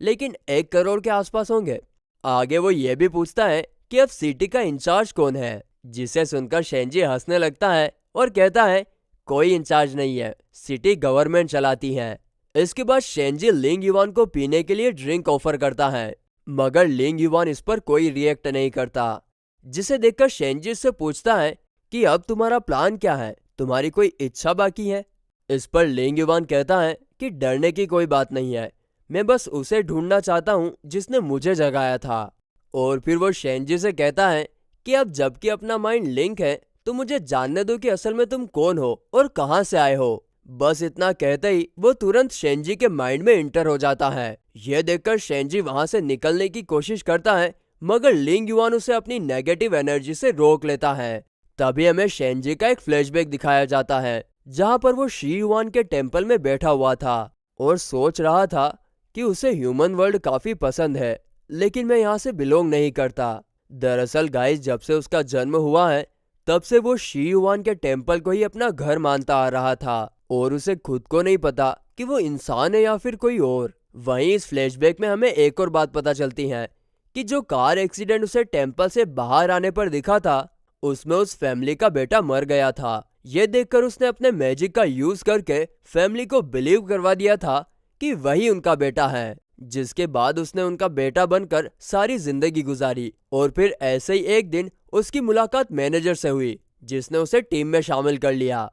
लेकिन 1 करोड़ के आसपास होंगे। आगे वो ये भी पूछता है कि अब सिटी का इंचार्ज कौन है, जिसे सुनकर शेंजी हंसने लगता है और कहता है कोई इंचार्ज नहीं है, सिटी गवर्नमेंट चलाती है। इसके बाद शेंजी लिंग युवान को पीने के लिए ड्रिंक ऑफर करता है, मगर लिंग युवान इस पर कोई रिएक्ट नहीं करता, जिसे देखकर शेंजी उससे पूछता है कि अब तुम्हारा प्लान क्या है, तुम्हारी कोई इच्छा बाकी है। इस पर लिंग युवान कहता है कि डरने की कोई बात नहीं है, मैं बस उसे ढूंढना चाहता हूँ जिसने मुझे जगाया था। और फिर वो शेंजी से कहता है कि अब जबकि अपना माइंड लिंक है तो मुझे जानने दो कि असल में तुम कौन हो और कहाँ से आए हो। बस इतना कहते ही वो तुरंत शेंजी के माइंड में इंटर हो जाता है। यह देखकर शेंजी वहां से निकलने की कोशिश करता है, मगर लिंग युवान उसे अपनी नेगेटिव एनर्जी से रोक लेता है। तभी हमें शेंजी का एक फ्लैशबैक दिखाया जाता है, जहां पर वो शी युवान के टेम्पल में बैठा हुआ था और सोच रहा था कि उसे ह्यूमन वर्ल्ड काफी पसंद है, लेकिन मैं यहाँ से बिलोंग नहीं करता। दरअसल गाइस, जब से उसका जन्म हुआ है तब से वो शी युवान के टेम्पल को ही अपना घर मानता आ रहा था और उसे खुद को नहीं पता कि वो इंसान है या फिर कोई और। वहीं इस फ्लैशबैक में हमें एक और बात पता चलती है कि जो कार एक्सीडेंट उसे टेम्पल से बाहर आने पर दिखा था, उसमें उस फैमिली का बेटा मर गया था। ये देखकर उसने अपने मैजिक का यूज करके फैमिली को बिलीव करवा दिया था कि वही उनका बेटा है, जिसके बाद उसने उनका बेटा बनकर सारी जिंदगी गुजारी। और फिर ऐसे ही एक दिन उसकी मुलाकात मैनेजर से हुई, जिसने उसे टीम में शामिल कर लिया।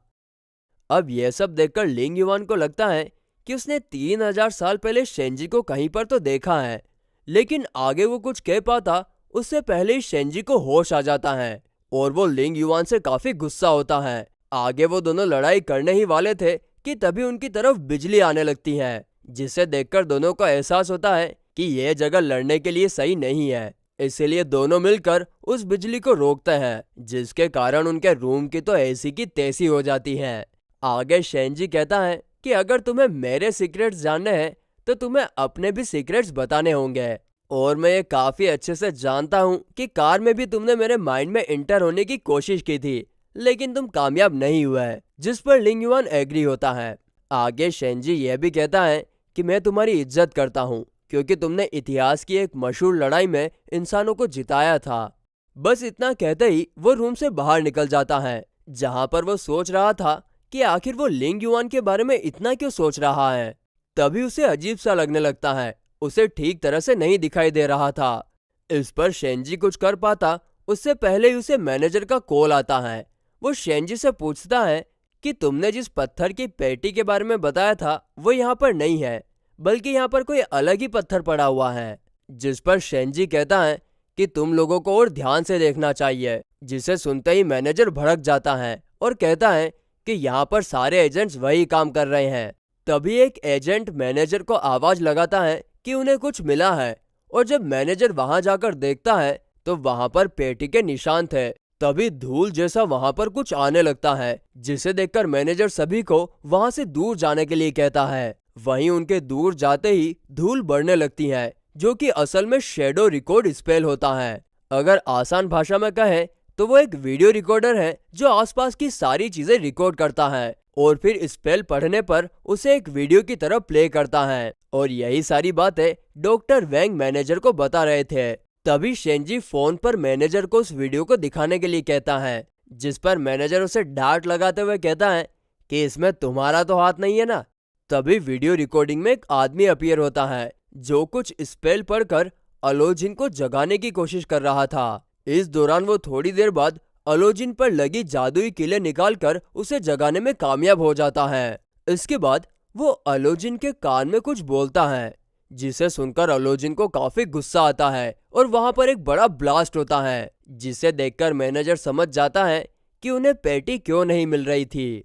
अब यह सब देखकर लिंग युवान को लगता है कि उसने 3000 साल पहले शेंजी को कहीं पर तो देखा है, लेकिन आगे वो कुछ कह पाता उससे पहले ही शेंजी को होश आ जाता है और वो लिंग युवान से काफी गुस्सा होता है। आगे वो दोनों लड़ाई करने ही वाले थे कि तभी उनकी तरफ बिजली आने लगती है, जिसे देखकर दोनों को एहसास होता है कि यह जगह लड़ने के लिए सही नहीं है। इसीलिए दोनों मिलकर उस बिजली को रोकते हैं, जिसके कारण उनके रूम की तो ऐसी की तैसी हो जाती है। आगे शेंजी कहता है कि अगर तुम्हें मेरे सीक्रेट्स जानने हैं तो तुम्हें अपने भी सीक्रेट्स बताने होंगे, और मैं ये काफी अच्छे से जानता हूँ कि कार में भी तुमने मेरे माइंड में इंटर होने की कोशिश की थी, लेकिन तुम कामयाब नहीं हुआ है। जिस पर लिंग युवान एग्री होता है। आगे शेंजी यह भी कहता है कि मैं तुम्हारी इज्जत करता हूँ क्योंकि तुमने इतिहास की एक मशहूर लड़ाई में इंसानों को जिताया था। बस इतना कहते ही वो रूम से बाहर निकल जाता है, जहाँ पर वो सोच रहा था कि आखिर वो लिंग युवान के बारे में इतना क्यों सोच रहा है। तभी उसे अजीब सा लगने लगता है, उसे ठीक तरह से नहीं दिखाई दे रहा था। इस पर शेंजी कुछ कर पाता उससे पहले ही उसे मैनेजर का कॉल आता है। वो शेंजी से पूछता है कि तुमने जिस पत्थर की पेटी के बारे में बताया था वो यहाँ पर नहीं है, बल्कि यहाँ पर कोई अलग ही पत्थर पड़ा हुआ है। जिस पर शेंजी कहता है कि तुम लोगों को और ध्यान से देखना चाहिए, जिसे सुनते ही मैनेजर भड़क जाता है और कहता है कि यहाँ पर सारे एजेंट्स वही काम कर रहे हैं। तभी एक एजेंट मैनेजर को आवाज लगाता है कि उन्हें कुछ मिला है, और जब मैनेजर वहां जाकर देखता है तो वहां पर पेटी के निशान थे। तभी धूल जैसा वहां पर कुछ आने लगता है, जिसे देखकर मैनेजर सभी को वहां से दूर जाने के लिए कहता है। वहीं उनके दूर जाते ही धूल बढ़ने लगती है, जो कि असल में शेडो रिकॉर्ड स्पेल होता है। अगर आसान भाषा में कहें तो वो एक वीडियो रिकॉर्डर है जो आसपास की सारी चीजें रिकॉर्ड करता है और फिर स्पेल पढ़ने पर उसे एक वीडियो की तरह प्ले करता है। और यही सारी बातें डॉक्टर वैंग मैनेजर को बता रहे थे। तभी शेंजी फोन पर मैनेजर को उस वीडियो को दिखाने के लिए कहता है, जिस पर मैनेजर उसे डांट लगाते हुए कहता है कि इसमें तुम्हारा तो हाथ नहीं है ना। तभी वीडियो रिकॉर्डिंग में एक आदमी अपीयर होता है जो कुछ स्पेल पढ़कर अलोजिन को जगाने की कोशिश कर रहा था। इस दौरान वो थोड़ी देर बाद अलोजिन पर लगी जादुई कीलें निकालकर उसे जगाने में कामयाब हो जाता है। इसके बाद वो अलोजिन के कान में कुछ बोलता है, जिसे सुनकर अलोजिन को काफी गुस्सा आता है और वहां पर एक बड़ा ब्लास्ट होता है, जिसे देखकर मैनेजर समझ जाता है कि उन्हें पेटी क्यों नहीं मिल रही थी।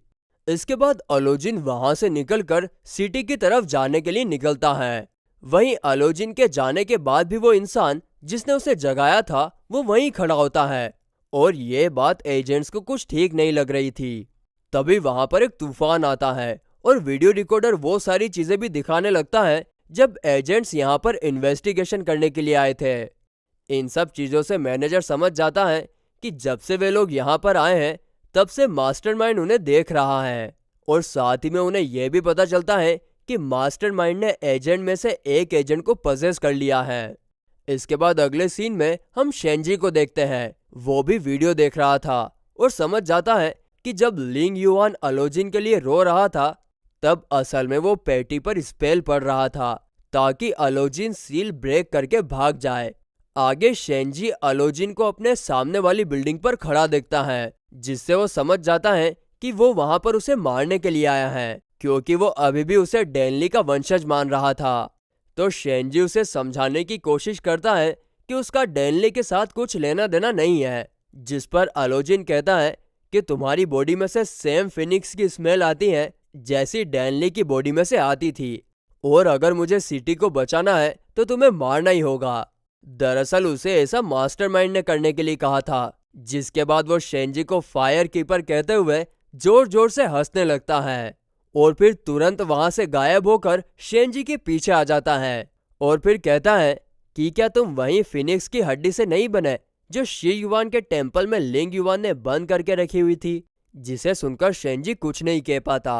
इसके बाद अलोजिन वहां से निकलकर सिटी की तरफ जाने के लिए निकलता है। वहीं अलोजिन के जाने के बाद भी वो इंसान जिसने उसे जगाया था वो वहीं खड़ा होता है, और ये बात एजेंट्स को कुछ ठीक नहीं लग रही थी। तभी वहां पर एक तूफान आता है और वीडियो रिकॉर्डर वो सारी चीजें भी दिखाने लगता है जब एजेंट्स यहाँ पर इन्वेस्टिगेशन करने के लिए आए थे। इन सब चीजों से मैनेजर समझ जाता है कि जब से वे लोग यहाँ पर आए हैं तब से मास्टरमाइंड उन्हें देख रहा है, और साथ ही में उन्हें यह भी पता चलता है कि मास्टरमाइंड ने एजेंट में से एक एजेंट को पजेस कर लिया है। इसके बाद अगले सीन में हम शेंजी को देखते हैं। वो भी वीडियो देख रहा था और समझ जाता है कि जब लिंग युआन अलोजिन के लिए रो रहा था तब असल में वो पेटी पर स्पेल पड़ रहा था ताकि अलोजिन सील ब्रेक करके भाग जाए। आगे शेंजी अलोजिन को अपने सामने वाली बिल्डिंग पर खड़ा देखता है, जिससे वो समझ जाता है कि वो वहां पर उसे मारने के लिए आया है, क्योंकि वो अभी भी उसे डेनली का वंशज मान रहा था। तो शेंजी उसे समझाने की कोशिश करता है कि उसका डेनली के साथ कुछ लेना देना नहीं है, जिस पर अलोजिन कहता है कि तुम्हारी बॉडी में से सेम फिनिक्स की स्मेल आती है जैसी डेनली की बॉडी में से आती थी, और अगर मुझे सिटी को बचाना है तो तुम्हें मारना ही होगा। दरअसल उसे ऐसा मास्टरमाइंड ने करने के लिए कहा था। जिसके बाद वो शेंजी को फायर कीपर कहते हुए जोर जोर से हंसने लगता है और फिर तुरंत वहां से गायब होकर शेंजी के पीछे आ जाता है और फिर कहता है कि क्या तुम वही फिनिक्स की हड्डी से नहीं बने जो शी युआन के टेम्पल में लिंग युआन ने बंद करके रखी हुई थी। जिसे सुनकर शेंजी कुछ नहीं कह पाता।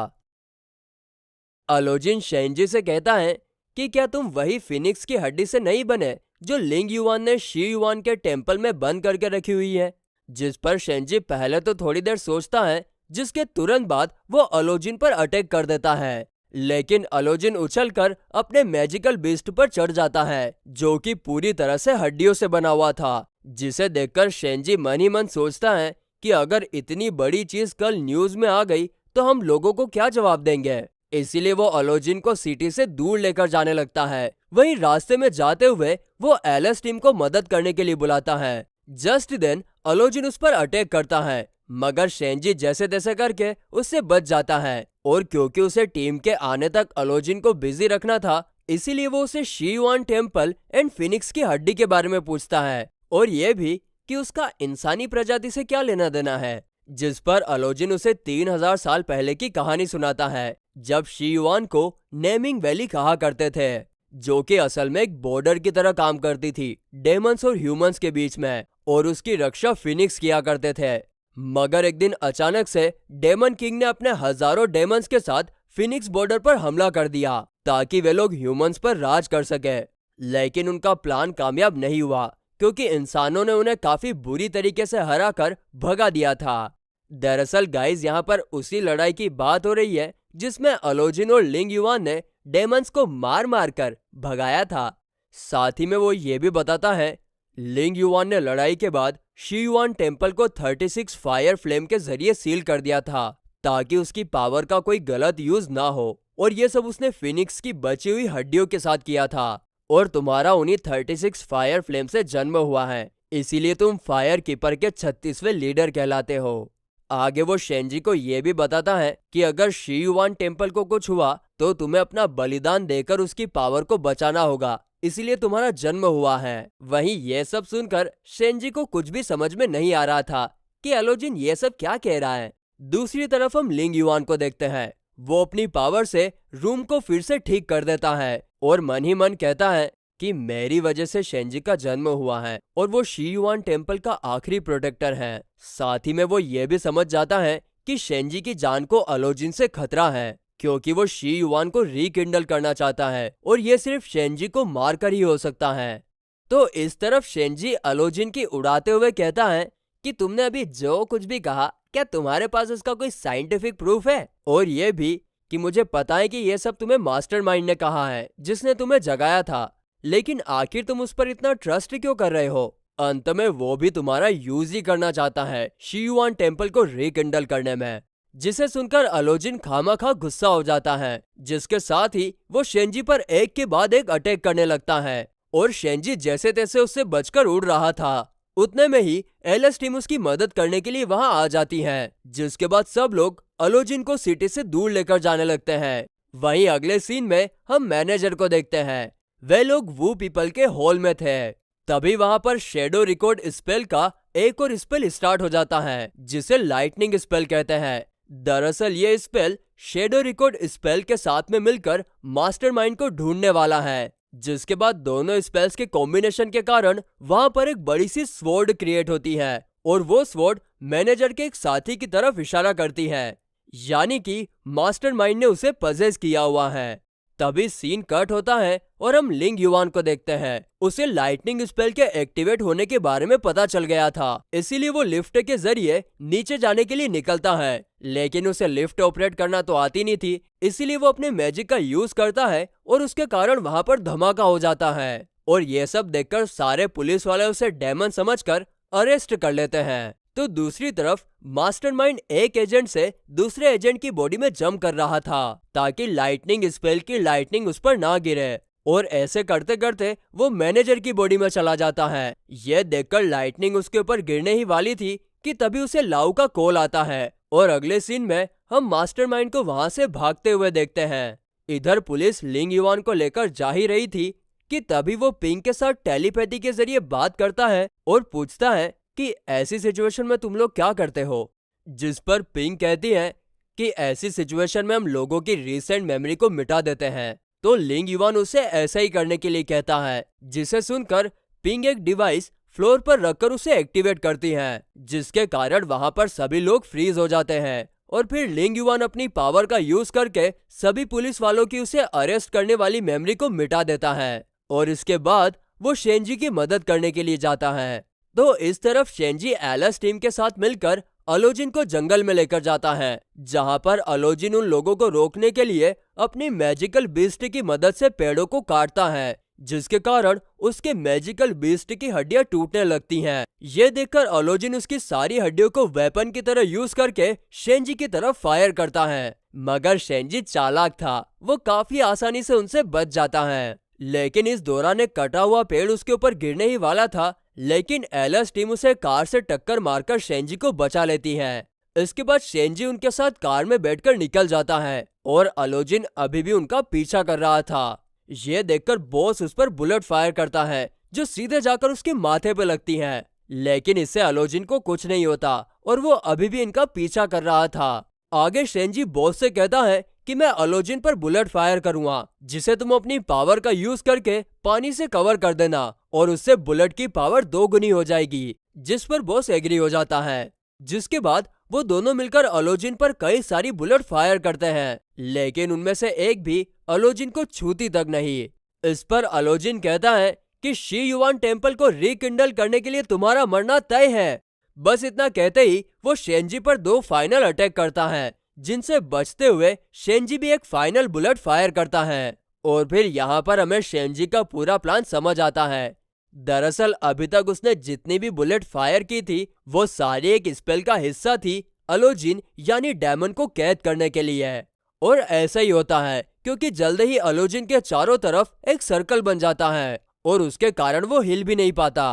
अलोजिन शेंजी से कहता है कि क्या तुम वही फिनिक्स की हड्डी से नहीं बने जो लिंग युआन ने शी युआन के टेम्पल में बंद करके रखी हुई है। जिस पर शेंजी पहले तो थोड़ी देर सोचता है, जिसके तुरंत बाद वो अलोजिन पर अटैक कर देता है, लेकिन अलोजिन उछलकर अपने मैजिकल बीस्ट पर चढ़ जाता है जो कि पूरी तरह से हड्डियों से बना हुआ था। जिसे देखकर शेंजी मन ही मन सोचता है कि अगर इतनी बड़ी चीज कल न्यूज में आ गई तो हम लोगों को क्या जवाब देंगे। इसीलिए वो अलोजिन को सिटी से दूर लेकर जाने लगता है। वहीं रास्ते में जाते हुए वो एलएस टीम को मदद करने के लिए बुलाता है। जस्ट देन अलोजिन उस पर अटैक करता है, मगर शेंजी जैसे तैसे करके उससे बच जाता है और क्योंकि उसे टीम के आने तक अलोजिन को बिजी रखना था, इसीलिए वो उसे she yuan temple and Phoenix की हड्डी के बारे में पूछता है और ये भी कि उसका इंसानी प्रजाति से क्या लेना देना है। जिस पर अलोजिन उसे 3000 साल पहले की कहानी सुनाता है, जब शी युआन को नेमिंग वैली कहा करते थे, जो कि असल में एक बॉर्डर की तरह काम करती थी डेमंस और ह्यूमंस के बीच में, और उसकी रक्षा फिनिक्स किया करते थे। मगर एक दिन अचानक से डेमन किंग ने अपने हजारों डेमंस के साथ फिनिक्स बॉर्डर पर हमला कर दिया ताकि वे लोग ह्यूमंस पर राज कर सके। लेकिन उनका प्लान कामयाब नहीं हुआ क्योंकि इंसानों ने उन्हें काफी बुरी तरीके से हरा कर भगा दिया था। दरअसल गाइस, यहाँ पर उसी लड़ाई की बात हो रही है जिसमें अलोजिन और लिंग युआन ने डेमंस को मार मार कर भगाया था। साथ ही में वो ये भी बताता है लिंग युआन ने लड़ाई के बाद शी युआन टेम्पल को 36 फायर फ्लेम के जरिए सील कर दिया था ताकि उसकी पावर का कोई गलत यूज ना हो, और ये सब उसने फिनिक्स की बची हुई हड्डियों के साथ किया था। और तुम्हारा उन्हीं 36 फायर फ्लेम से जन्म हुआ है, इसीलिए तुम फायर कीपर के 36वें लीडर कहलाते हो। आगे वो शेंजी को ये भी बताता है कि अगर शी युआन टेम्पल को कुछ हुआ तो तुम्हें अपना बलिदान देकर उसकी पावर को बचाना होगा, इसीलिए तुम्हारा जन्म हुआ है। वहीं ये सब सुनकर शेंजी को कुछ भी समझ में नहीं आ रहा था कि अलोजिन ये सब क्या कह रहा है। दूसरी तरफ हम लिंग युआन को देखते हैं। वो अपनी पावर से रूम को फिर से ठीक कर देता है और मन ही मन कहता है कि मेरी वजह से शेंजी का जन्म हुआ है और वो शी युआन टेम्पल का आखिरी प्रोटेक्टर है। साथ ही में वो ये भी समझ जाता है कि शेंजी की जान को अलोजिन से खतरा है क्योंकि वो शी युआन को रिकिंडल करना चाहता है और ये सिर्फ शेंजी को मारकर ही हो सकता है। तो इस तरफ शेंजी अलोजिन की उड़ाते हुए कहता है कि तुमने अभी जो कुछ भी कहा, क्या तुम्हारे पास उसका कोई साइंटिफिक प्रूफ है? और ये भी कि मुझे पता है कि ये सब तुम्हें मास्टरमाइंड ने कहा है जिसने तुम्हें जगाया था, लेकिन आखिर तुम उस पर इतना ट्रस्ट क्यों कर रहे हो? अंत में वो भी तुम्हारा यूज ही करना चाहता है शी युआन टेम्पल को रिकिंडल करने में। जिसे सुनकर अलोजिन खामखा गुस्सा हो जाता है, जिसके साथ ही वो शेंजी पर एक के बाद एक अटैक करने लगता है और शेंजी जैसे तैसे उससे बचकर उड़ रहा था। उतने में ही एलएस टीम उसकी मदद करने के लिए वहां आ जाती है, जिसके बाद सब लोग अलोजिन को सिटी से दूर लेकर जाने लगते हैं। वहीं अगले सीन में हम मैनेजर को देखते हैं। वे लोग वू पीपल के हॉल में थे। तभी वहां पर शेडो रिकॉर्ड स्पेल का एक और स्पेल स्टार्ट हो जाता है जिसे लाइटनिंग स्पेल कहते हैं। दरअसल ये स्पेल शेडो रिकॉर्ड स्पेल के साथ में मिलकर मास्टरमाइंड को ढूंढने वाला है, जिसके बाद दोनों स्पेल्स के कॉम्बिनेशन के कारण वहां पर एक बड़ी सी स्वॉर्ड क्रिएट होती है और वो स्वॉर्ड मैनेजर के एक साथी की तरफ इशारा करती है, यानी कि मास्टरमाइंड ने उसे पजेस किया हुआ है। तभी सीन कट होता है और हम लिंग युवान को देखते हैं। उसे लाइटनिंग स्पेल के एक्टिवेट होने के बारे में पता चल गया था, इसीलिए वो लिफ्ट के जरिए नीचे जाने के लिए निकलता है। लेकिन उसे लिफ्ट ऑपरेट करना तो आती नहीं थी, इसीलिए वो अपने मैजिक का यूज करता है और उसके कारण वहां पर धमाका हो जाता है। और ये सब देखकर सारे पुलिस वाले उसे डेमन समझकर अरेस्ट कर लेते हैं। तो दूसरी तरफ मास्टरमाइंड एक एजेंट से दूसरे एजेंट की बॉडी में जंप कर रहा था ताकि लाइटनिंग स्पेल की लाइटनिंग उस पर ना गिरे, और ऐसे करते करते वो मैनेजर की बॉडी में चला जाता है। यह देखकर लाइटनिंग उसके ऊपर गिरने ही वाली थी कि तभी उसे लाउ का कॉल आता है और अगले सीन में हम मास्टरमाइंड को वहां से भागते हुए देखते हैं। इधर पुलिस लिंग युवान को लेकर जा ही रही थी कि तभी वो पिंक के साथ टेलीपैथी के जरिए बात करता है और पूछता है कि ऐसी सिचुएशन में तुम लोग क्या करते हो, जिस पर पिंक कहती है कि ऐसी सिचुएशन में हम लोगों की रिसेंट मेमोरी को मिटा देते हैं। तो लिंग युवान उसे ऐसा ही करने के लिए कहता है, जिसे सुनकर पिंक एक डिवाइस फ्लोर पर रखकर उसे एक्टिवेट करती है, जिसके कारण वहां पर सभी लोग फ्रीज हो जाते हैं। और फिर लिंग युवान अपनी पावर का यूज करके सभी पुलिस वालों की उसे अरेस्ट करने वाली मेमोरी को मिटा देता है, और इसके बाद वो शेंजी की मदद करने के लिए जाता है। तो इस तरफ शेंजी एलएस टीम के साथ मिलकर अलोजिन को जंगल में लेकर जाता है, जहां पर अलोजिन उन लोगों को रोकने के लिए अपनी मैजिकल बीस्ट की मदद से पेड़ों को काटता है, जिसके कारण उसके मैजिकल बीस्ट की हड्डियां टूटने लगती हैं। ये देखकर अलोजिन उसकी सारी हड्डियों को वेपन की तरह यूज करके शेंजी की तरफ फायर करता है, मगर शेंजी चालाक था, वो काफी आसानी से उनसे बच जाता है। लेकिन इस दौरान एक कटा हुआ पेड़ उसके ऊपर गिरने ही वाला था, लेकिन एलएस टीम उसे कार से टक्कर मारकर शेंजी को बचा लेती है। इसके बाद शेंजी उनके साथ कार में बैठकर निकल जाता है और अलोजिन अभी भी उनका पीछा कर रहा था। ये देखकर बॉस उस पर बुलेट फायर करता है, जो सीधे जाकर उसके माथे पे लगती है, लेकिन इससे अलोजिन को कुछ नहीं होता और वो अभी भी इनका पीछा कर रहा था। आगे शेंजी बॉस से कहता है कि मैं अलोजिन पर बुलेट फायर करूंगा, जिसे तुम अपनी पावर का यूज करके पानी से कवर कर देना और उससे बुलेट की पावर 2 गुनी हो जाएगी, जिस पर बॉस एग्री हो जाता है। जिसके बाद वो दोनों मिलकर अलोजिन पर कई सारी बुलेट फायर करते हैं, लेकिन उनमें से एक भी अलोजिन को छूती तक नहीं। इस पर अलोजिन कहता है कि शी युवान टेम्पल को रिकिंडल करने के लिए तुम्हारा मरना तय है। बस इतना कहते ही वो शेंजी पर 2 फाइनल अटैक करता है, जिनसे बचते हुए शेंजी भी एक फाइनल बुलेट फायर करता है। और फिर यहाँ पर हमें शेंजी का पूरा प्लान समझ आता है। दरअसल अभी तक उसने जितनी भी बुलेट फायर की थी वो सारी एक स्पेल का हिस्सा थी, अलोजिन यानी डेमन को कैद करने के लिए। और ऐसा ही होता है क्योंकि जल्द ही अलोजिन के चारों तरफ एक सर्कल बन जाता है और उसके कारण वो हिल भी नहीं पाता।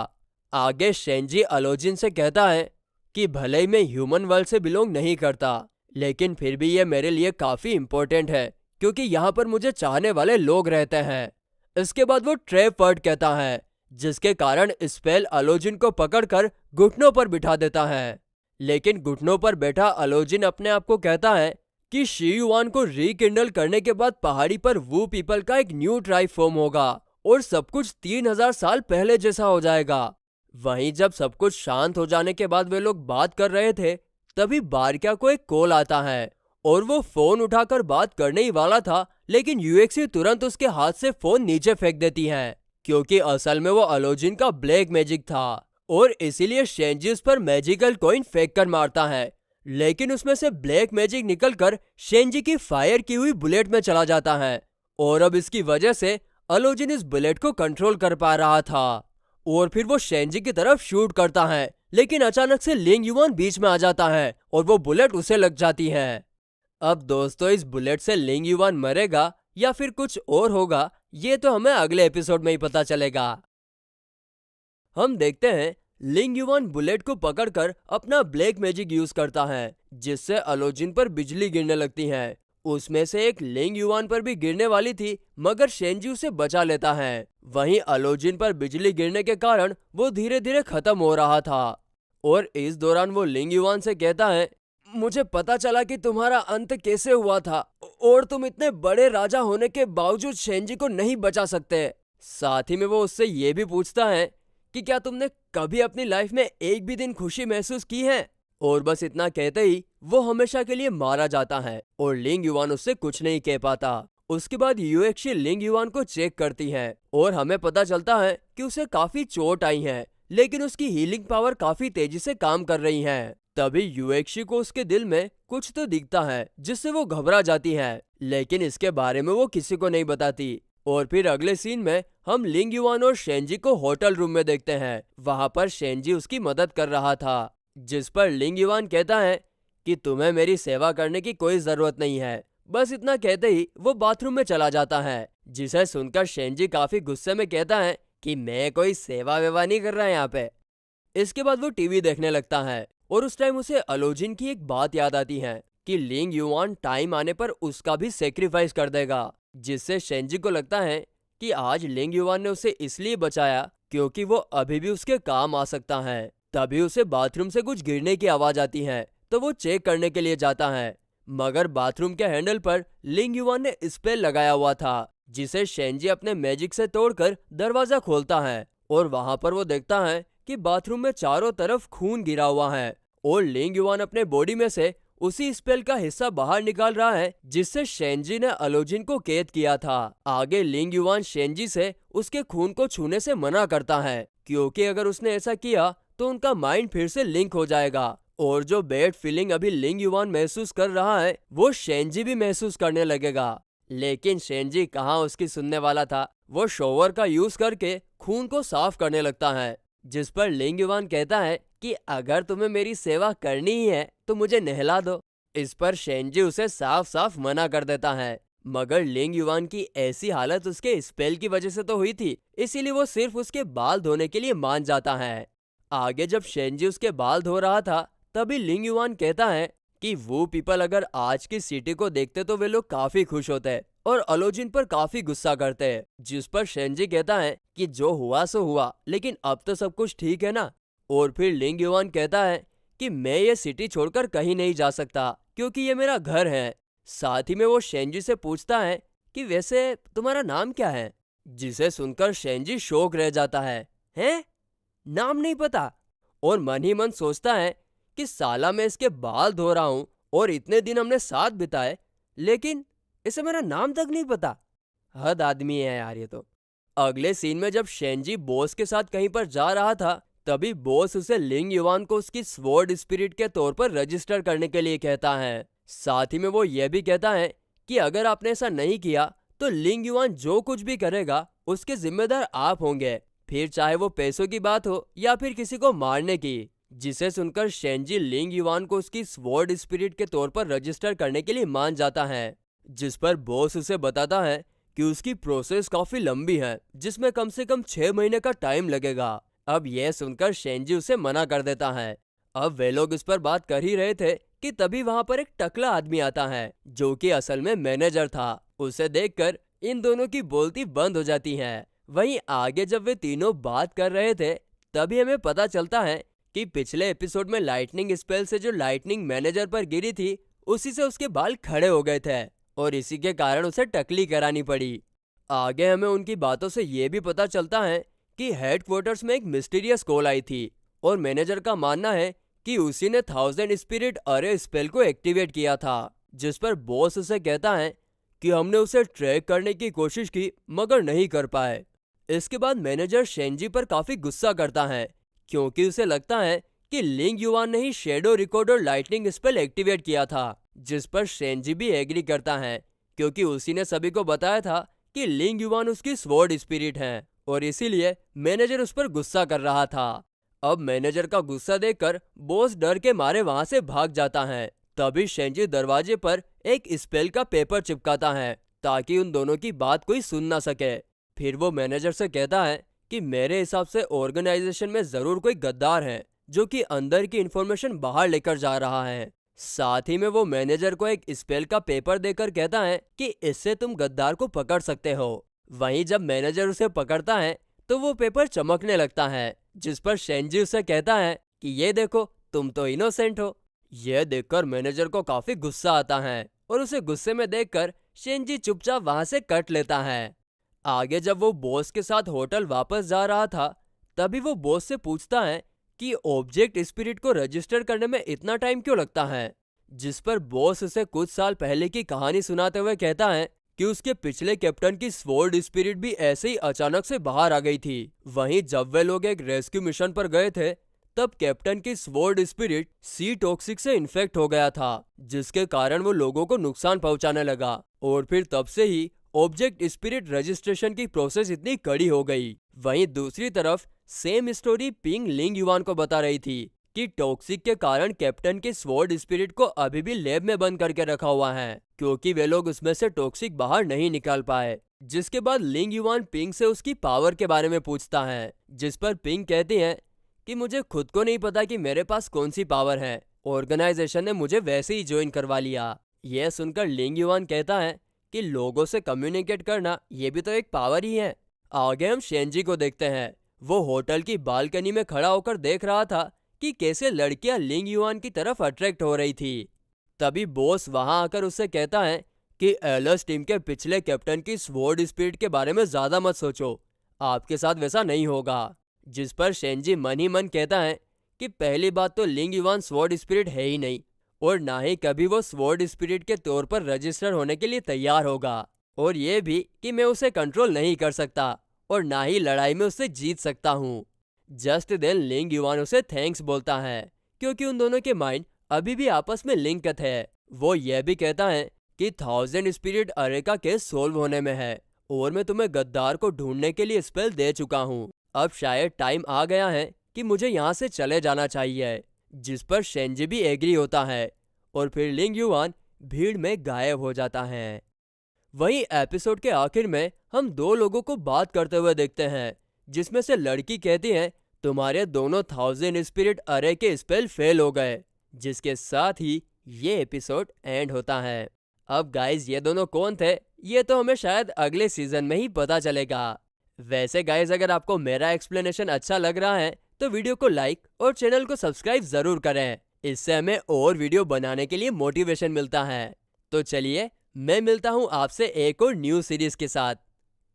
आगे शेंजी अलोजिन से कहता है कि भले ही मैं ह्यूमन वर्ल्ड से बिलोंग नहीं करता, लेकिन फिर भी ये मेरे लिए काफी इम्पोर्टेंट है क्योंकि यहाँ पर मुझे चाहने वाले लोग रहते हैं। इसके बाद वो ट्रैप वर्ड कहता है, जिसके कारण स्पेल अलोजिन को पकड़कर घुटनों पर बिठा देता है। लेकिन घुटनों पर बैठा अलोजिन अपने आप को कहता है कि शी युवान को रिकिंडल करने के बाद पहाड़ी पर वू पीपल का एक न्यू ट्राइब फॉर्म होगा और सब कुछ 3000 साल पहले जैसा हो जाएगा। वहीं जब सब कुछ शांत हो जाने के बाद वे लोग बात कर रहे थे, तभी बारक्या को एक कॉल आता है और वो फोन उठाकर बात करने ही वाला था, लेकिन यूएक्सी तुरंत उसके हाथ से फोन नीचे फेंक देती है, क्योंकि असल में वो अलोजिन का ब्लैक मैजिक था और इसीलिए शेंजी उस पर मैजिकल कॉइन फेंक कर मारता है। लेकिन उसमें से ब्लैक मैजिक निकलकर शेंजी की फायर की हुई बुलेट में चला जाता है और अब इसकी वजह से अलोजिन इस बुलेट को कंट्रोल कर पा रहा था। और फिर वो शेंजी की तरफ शूट करता है, लेकिन अचानक से लिंग युवान बीच में आ जाता है और वो बुलेट उसे लग जाती है। अब दोस्तों, इस बुलेट से लिंग युवान मरेगा या फिर कुछ और होगा, ये तो हमें अगले एपिसोड में ही पता चलेगा। हम देखते हैं लिंग युवान बुलेट को पकड़कर अपना ब्लैक मैजिक यूज करता है, जिससे अलोजिन पर बिजली गिरने लगती है। उसमें से एक लिंग युवान पर भी गिरने वाली थी, मगर शेंजी उसे बचा लेता है। वहीं अलोजिन पर बिजली गिरने के कारण वो धीरे धीरे खत्म हो रहा था और इस दौरान वो लिंग युवान से कहता है, मुझे पता चला कि तुम्हारा अंत कैसे हुआ था और तुम इतने बड़े राजा होने के बावजूद शेंजी को नहीं बचा सकते। साथ ही में वो उससे ये भी पूछता है कि क्या तुमने कभी अपनी लाइफ में एक भी दिन खुशी महसूस की है। और बस इतना कहते ही वो हमेशा के लिए मारा जाता है और लिंग युवान उससे कुछ नहीं कह पाता उसके बाद यूएक्सी लिंग युआन को चेक करती है और हमें पता चलता है कि उसे काफी चोट आई है, लेकिन उसकी हीलिंग पावर काफी तेजी से काम कर रही है। तभी यूएक्सी को उसके दिल में कुछ तो दिखता है जिससे वो घबरा जाती है, लेकिन इसके बारे में वो किसी को नहीं बताती। और फिर अगले सीन में हम लिंग युआन और शेंजी को होटल रूम में देखते हैं। वहां पर शेंजी उसकी मदद कर रहा था, जिस पर लिंग युआन कहता है कि तुम्हें मेरी सेवा करने की कोई जरूरत नहीं है। बस इतना कहते ही वो बाथरूम में चला जाता है, जिसे सुनकर शेंजी काफी गुस्से में कहता है कि मैं कोई सेवा वेवा नहीं कर रहा यहाँ पे। इसके बाद वो टीवी देखने लगता है और उस टाइम उसे अलोजिन की एक बात याद आती है कि लिंग युआन टाइम आने पर उसका भी सेक्रीफाइस कर देगा, जिससे शेंजी को लगता है कि आज लिंग युआन ने उसे इसलिए बचाया क्योंकि वो अभी भी उसके काम आ सकता है। तभी उसे बाथरूम से कुछ गिरने की आवाज आती है, तो वो चेक करने के लिए जाता है, मगर बाथरूम के हैंडल पर लिंग युआन ने स्पेल लगाया हुआ था, जिसे शेंजी अपने मैजिक से तोड़कर दरवाजा खोलता है और वहां पर वो देखता है कि बाथरूम में चारों तरफ खून गिरा हुआ है और लिंग युआन अपने बॉडी में से उसी स्पेल का हिस्सा बाहर निकाल रहा है जिससे शेंजी ने अलोजिन को कैद किया था। आगे लिंग युआन शेंजी से उसके खून को छूने से मना करता है, क्योंकि अगर उसने ऐसा किया तो उनका माइंड फिर से लिंक हो जाएगा और जो बैड फीलिंग अभी लिंग युआन महसूस कर रहा है वो शेंजी भी महसूस करने लगेगा। लेकिन शेंजी कहाँ उसकी सुनने वाला था। वो शॉवर का यूज करके खून को साफ करने लगता है, जिस पर लिंग युआन कहता है कि अगर तुम्हें मेरी सेवा करनी ही है तो मुझे नहला दो। इस पर शेंजी उसे साफ साफ मना कर देता है, मगर लिंग युआन की ऐसी हालत उसके स्पेल की वजह से तो हुई थी, इसीलिए वो सिर्फ उसके बाल धोने के लिए मान जाता है। आगे जब शेंजी उसके बाल धो रहा था, तभी लिंग युआन कहता है कि वो पीपल अगर आज की सिटी को देखते तो वे लोग काफी खुश होते और अलोजिन पर काफी गुस्सा करते हैं। जिस पर शेंजी कहता है कि जो हुआ सो हुआ, लेकिन अब तो सब कुछ ठीक है ना। और फिर लिंग युआन कहता है कि मैं ये सिटी छोड़कर कहीं नहीं जा सकता क्योंकि ये मेरा घर है। साथ ही में वो शेंजी से पूछता है कि वैसे तुम्हारा नाम क्या है, जिसे सुनकर शेंजी शौक रह जाता है। हैं? नाम नहीं पता? और मन ही मन सोचता है कि साला मैं इसके बाल धो रहा हूं और इतने दिन हमने साथ बिताए, लेकिन इसे मेरा नाम तक नहीं पता। हद आदमी है यार ये तो। अगले सीन में जब शेंजी बॉस के साथ कहीं पर जा रहा था, तभी बॉस उसे लिंग युआन को उसकी स्वॉर्ड स्पिरिट के तौर पर रजिस्टर करने के लिए कहता है। साथ ही में वो ये भी कहता है कि अगर आपने ऐसा नहीं किया तो लिंग युआन जो कुछ भी करेगा उसके जिम्मेदार आप होंगे, फिर चाहे वो पैसों की बात हो या फिर किसी को मारने की। जिसे सुनकर शेंजी लिंग युआन को उसकी स्वॉर्ड स्पिरिट के तौर पर रजिस्टर करने के लिए मान जाता है, जिस पर बॉस उसे बताता है कि उसकी प्रोसेस काफी लंबी है, जिसमें कम से कम 6 महीने का टाइम लगेगा। अब यह सुनकर शेंजी उसे मना कर देता है। अब वे लोग इस पर बात कर ही रहे थे कि तभी वहां पर एक टकला आदमी आता है, जो कि असल में मैनेजर था। उसे देखकर इन दोनों की बोलती बंद हो जाती है। वहीं आगे जब वे तीनों बात कर रहे थे, तभी हमें पता चलता है कि पिछले एपिसोड में लाइटनिंग स्पेल से जो लाइटनिंग मैनेजर पर गिरी थी, उसी से उसके बाल खड़े हो गए थे और इसी के कारण उसे टकली करानी पड़ी। आगे हमें उनकी बातों से ये भी पता चलता है कि हेडक्वार्टर्स में एक मिस्टीरियस कॉल आई थी और मैनेजर का मानना है कि उसी ने 1000 स्पिरिट अरे स्पेल को एक्टिवेट किया था। जिस पर बॉस उसे कहता है कि हमने उसे ट्रैक करने की कोशिश की मगर नहीं कर पाए। इसके बाद मैनेजर शेंजी पर काफी गुस्सा करता है, क्योंकि उसे लगता है कि लिंग युआन ने ही shadow recorder lightning spell activate किया था। जिस पर शेंजी भी एग्री करता है, क्योंकि उसी ने सभी को बताया था कि लिंग युआन उसकी स्वॉर्ड स्पिरिट है और इसीलिए मैनेजर उस पर गुस्सा कर रहा था। अब मैनेजर का गुस्सा देखकर बॉस डर के मारे वहां से भाग जाता है। तभी शेंजी दरवाजे पर एक स्पेल का पेपर चिपकाता है ताकि उन दोनों की बात कोई सुन ना सके। फिर वो मैनेजर से कहता है कि मेरे हिसाब से ऑर्गेनाइजेशन में जरूर कोई गद्दार है जो कि अंदर की इंफॉर्मेशन बाहर लेकर जा रहा है। साथ ही में वो मैनेजर को एक स्पेल का पेपर देकर कहता है कि इससे तुम गद्दार को पकड़ सकते हो। वहीं जब मैनेजर उसे पकड़ता है तो वो पेपर चमकने लगता है, जिस पर शेंजी उसे कहता है कि ये देखो तुम तो इनोसेंट हो। यह देखकर मैनेजर को काफी गुस्सा आता है और उसे गुस्से में देखकर शेंजी चुपचाप वहां से कट लेता है। आगे जब वो बॉस के साथ होटल वापस जा रहा था, तभी वो बॉस से पूछता है कि ऑब्जेक्ट स्पिरिट को रजिस्टर करने में इतना टाइम क्यों लगता है। जिस पर बॉस उसे कुछ साल पहले की कहानी सुनाते हुए कहता है कि उसके पिछले कैप्टन की स्वॉर्ड स्पिरिट भी ऐसे ही अचानक से बाहर आ गई थी। वहीं जब वे लोग एक रेस्क्यू मिशन पर गए थे, तब कैप्टन की स्वॉर्ड स्पिरिट सी टॉक्सिक से इन्फेक्ट हो गया था, जिसके कारण वो लोगों को नुकसान पहुंचाने लगा। और फिर तब से ही ऑब्जेक्ट स्पिरिट रजिस्ट्रेशन की प्रोसेस इतनी कड़ी हो गई। वहीं दूसरी तरफ सेम स्टोरी पिंग लिंग युआन को बता रही थी कि टॉक्सिक के कारण कैप्टन के स्वॉर्ड स्पिरिट को अभी भी लैब में बंद करके रखा हुआ है, क्योंकि वे लोग उसमें से टॉक्सिक बाहर नहीं निकाल पाए। जिसके बाद लिंग युआन पिंग से उसकी पावर के बारे में पूछता है, जिस पर पिंग कहती है कि मुझे खुद को नहीं पता कि मेरे पास कौन सी पावर है, ऑर्गेनाइजेशन ने मुझे वैसे ही ज्वाइन करवा लिया। यह सुनकर लिंग युआन कहता है कि लोगों से कम्युनिकेट करना ये भी तो एक पावर ही है। आगे हम शेंजी को देखते हैं। वो होटल की बालकनी में खड़ा होकर देख रहा था कि कैसे लड़कियां लिंग युआन की तरफ अट्रैक्ट हो रही थी। तभी बॉस वहां आकर उससे कहता है कि एलर्स टीम के पिछले कैप्टन की स्वॉर्ड स्पिरिट के बारे में ज्यादा मत सोचो, आपके साथ वैसा नहीं होगा। जिस पर शेंजी मन ही मन कहता है कि पहली बात तो लिंग युआन स्वॉर्ड स्पिरिट है ही नहीं, और ना ही कभी वो स्वॉर्ड स्पिरिट के तौर पर रजिस्टर होने के लिए तैयार होगा, और ये भी कि मैं उसे कंट्रोल नहीं कर सकता और ना ही लड़ाई में उससे जीत सकता हूँ। जस्ट देन लिंग युआन उसे थैंक्स बोलता है, क्योंकि उन दोनों के माइंड अभी भी आपस में लिंक है। वो ये भी कहता है कि 1000 स्पिरिट अरे का केस सोल्व होने में है और मैं तुम्हें गद्दार को ढूंढने के लिए स्पेल दे चुका हूँ। अब शायद टाइम आ गया है कि मुझे यहाँ से चले जाना चाहिए। जिस पर शेंजी भी एग्री होता है और फिर लिंग युआन भीड़ में गायब हो जाता है। वहीं एपिसोड के आखिर में हम दो लोगों को बात करते हुए देखते हैं, जिसमें से लड़की कहती है तुम्हारे दोनों 1000 स्पिरिट अरे के स्पेल फेल हो गए, जिसके साथ ही ये एपिसोड एंड होता है। अब गाइज ये दोनों कौन थे, ये तो हमें शायद अगले सीजन में ही पता चलेगा। वैसे गाइज अगर आपको मेरा एक्सप्लेनेशन अच्छा लग रहा है तो वीडियो को लाइक और चैनल को सब्सक्राइब जरूर करें, इससे हमें और वीडियो बनाने के लिए मोटिवेशन मिलता है। तो चलिए मैं मिलता हूँ आपसे एक और न्यू सीरीज के साथ,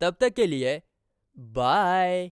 तब तक के लिए बाय।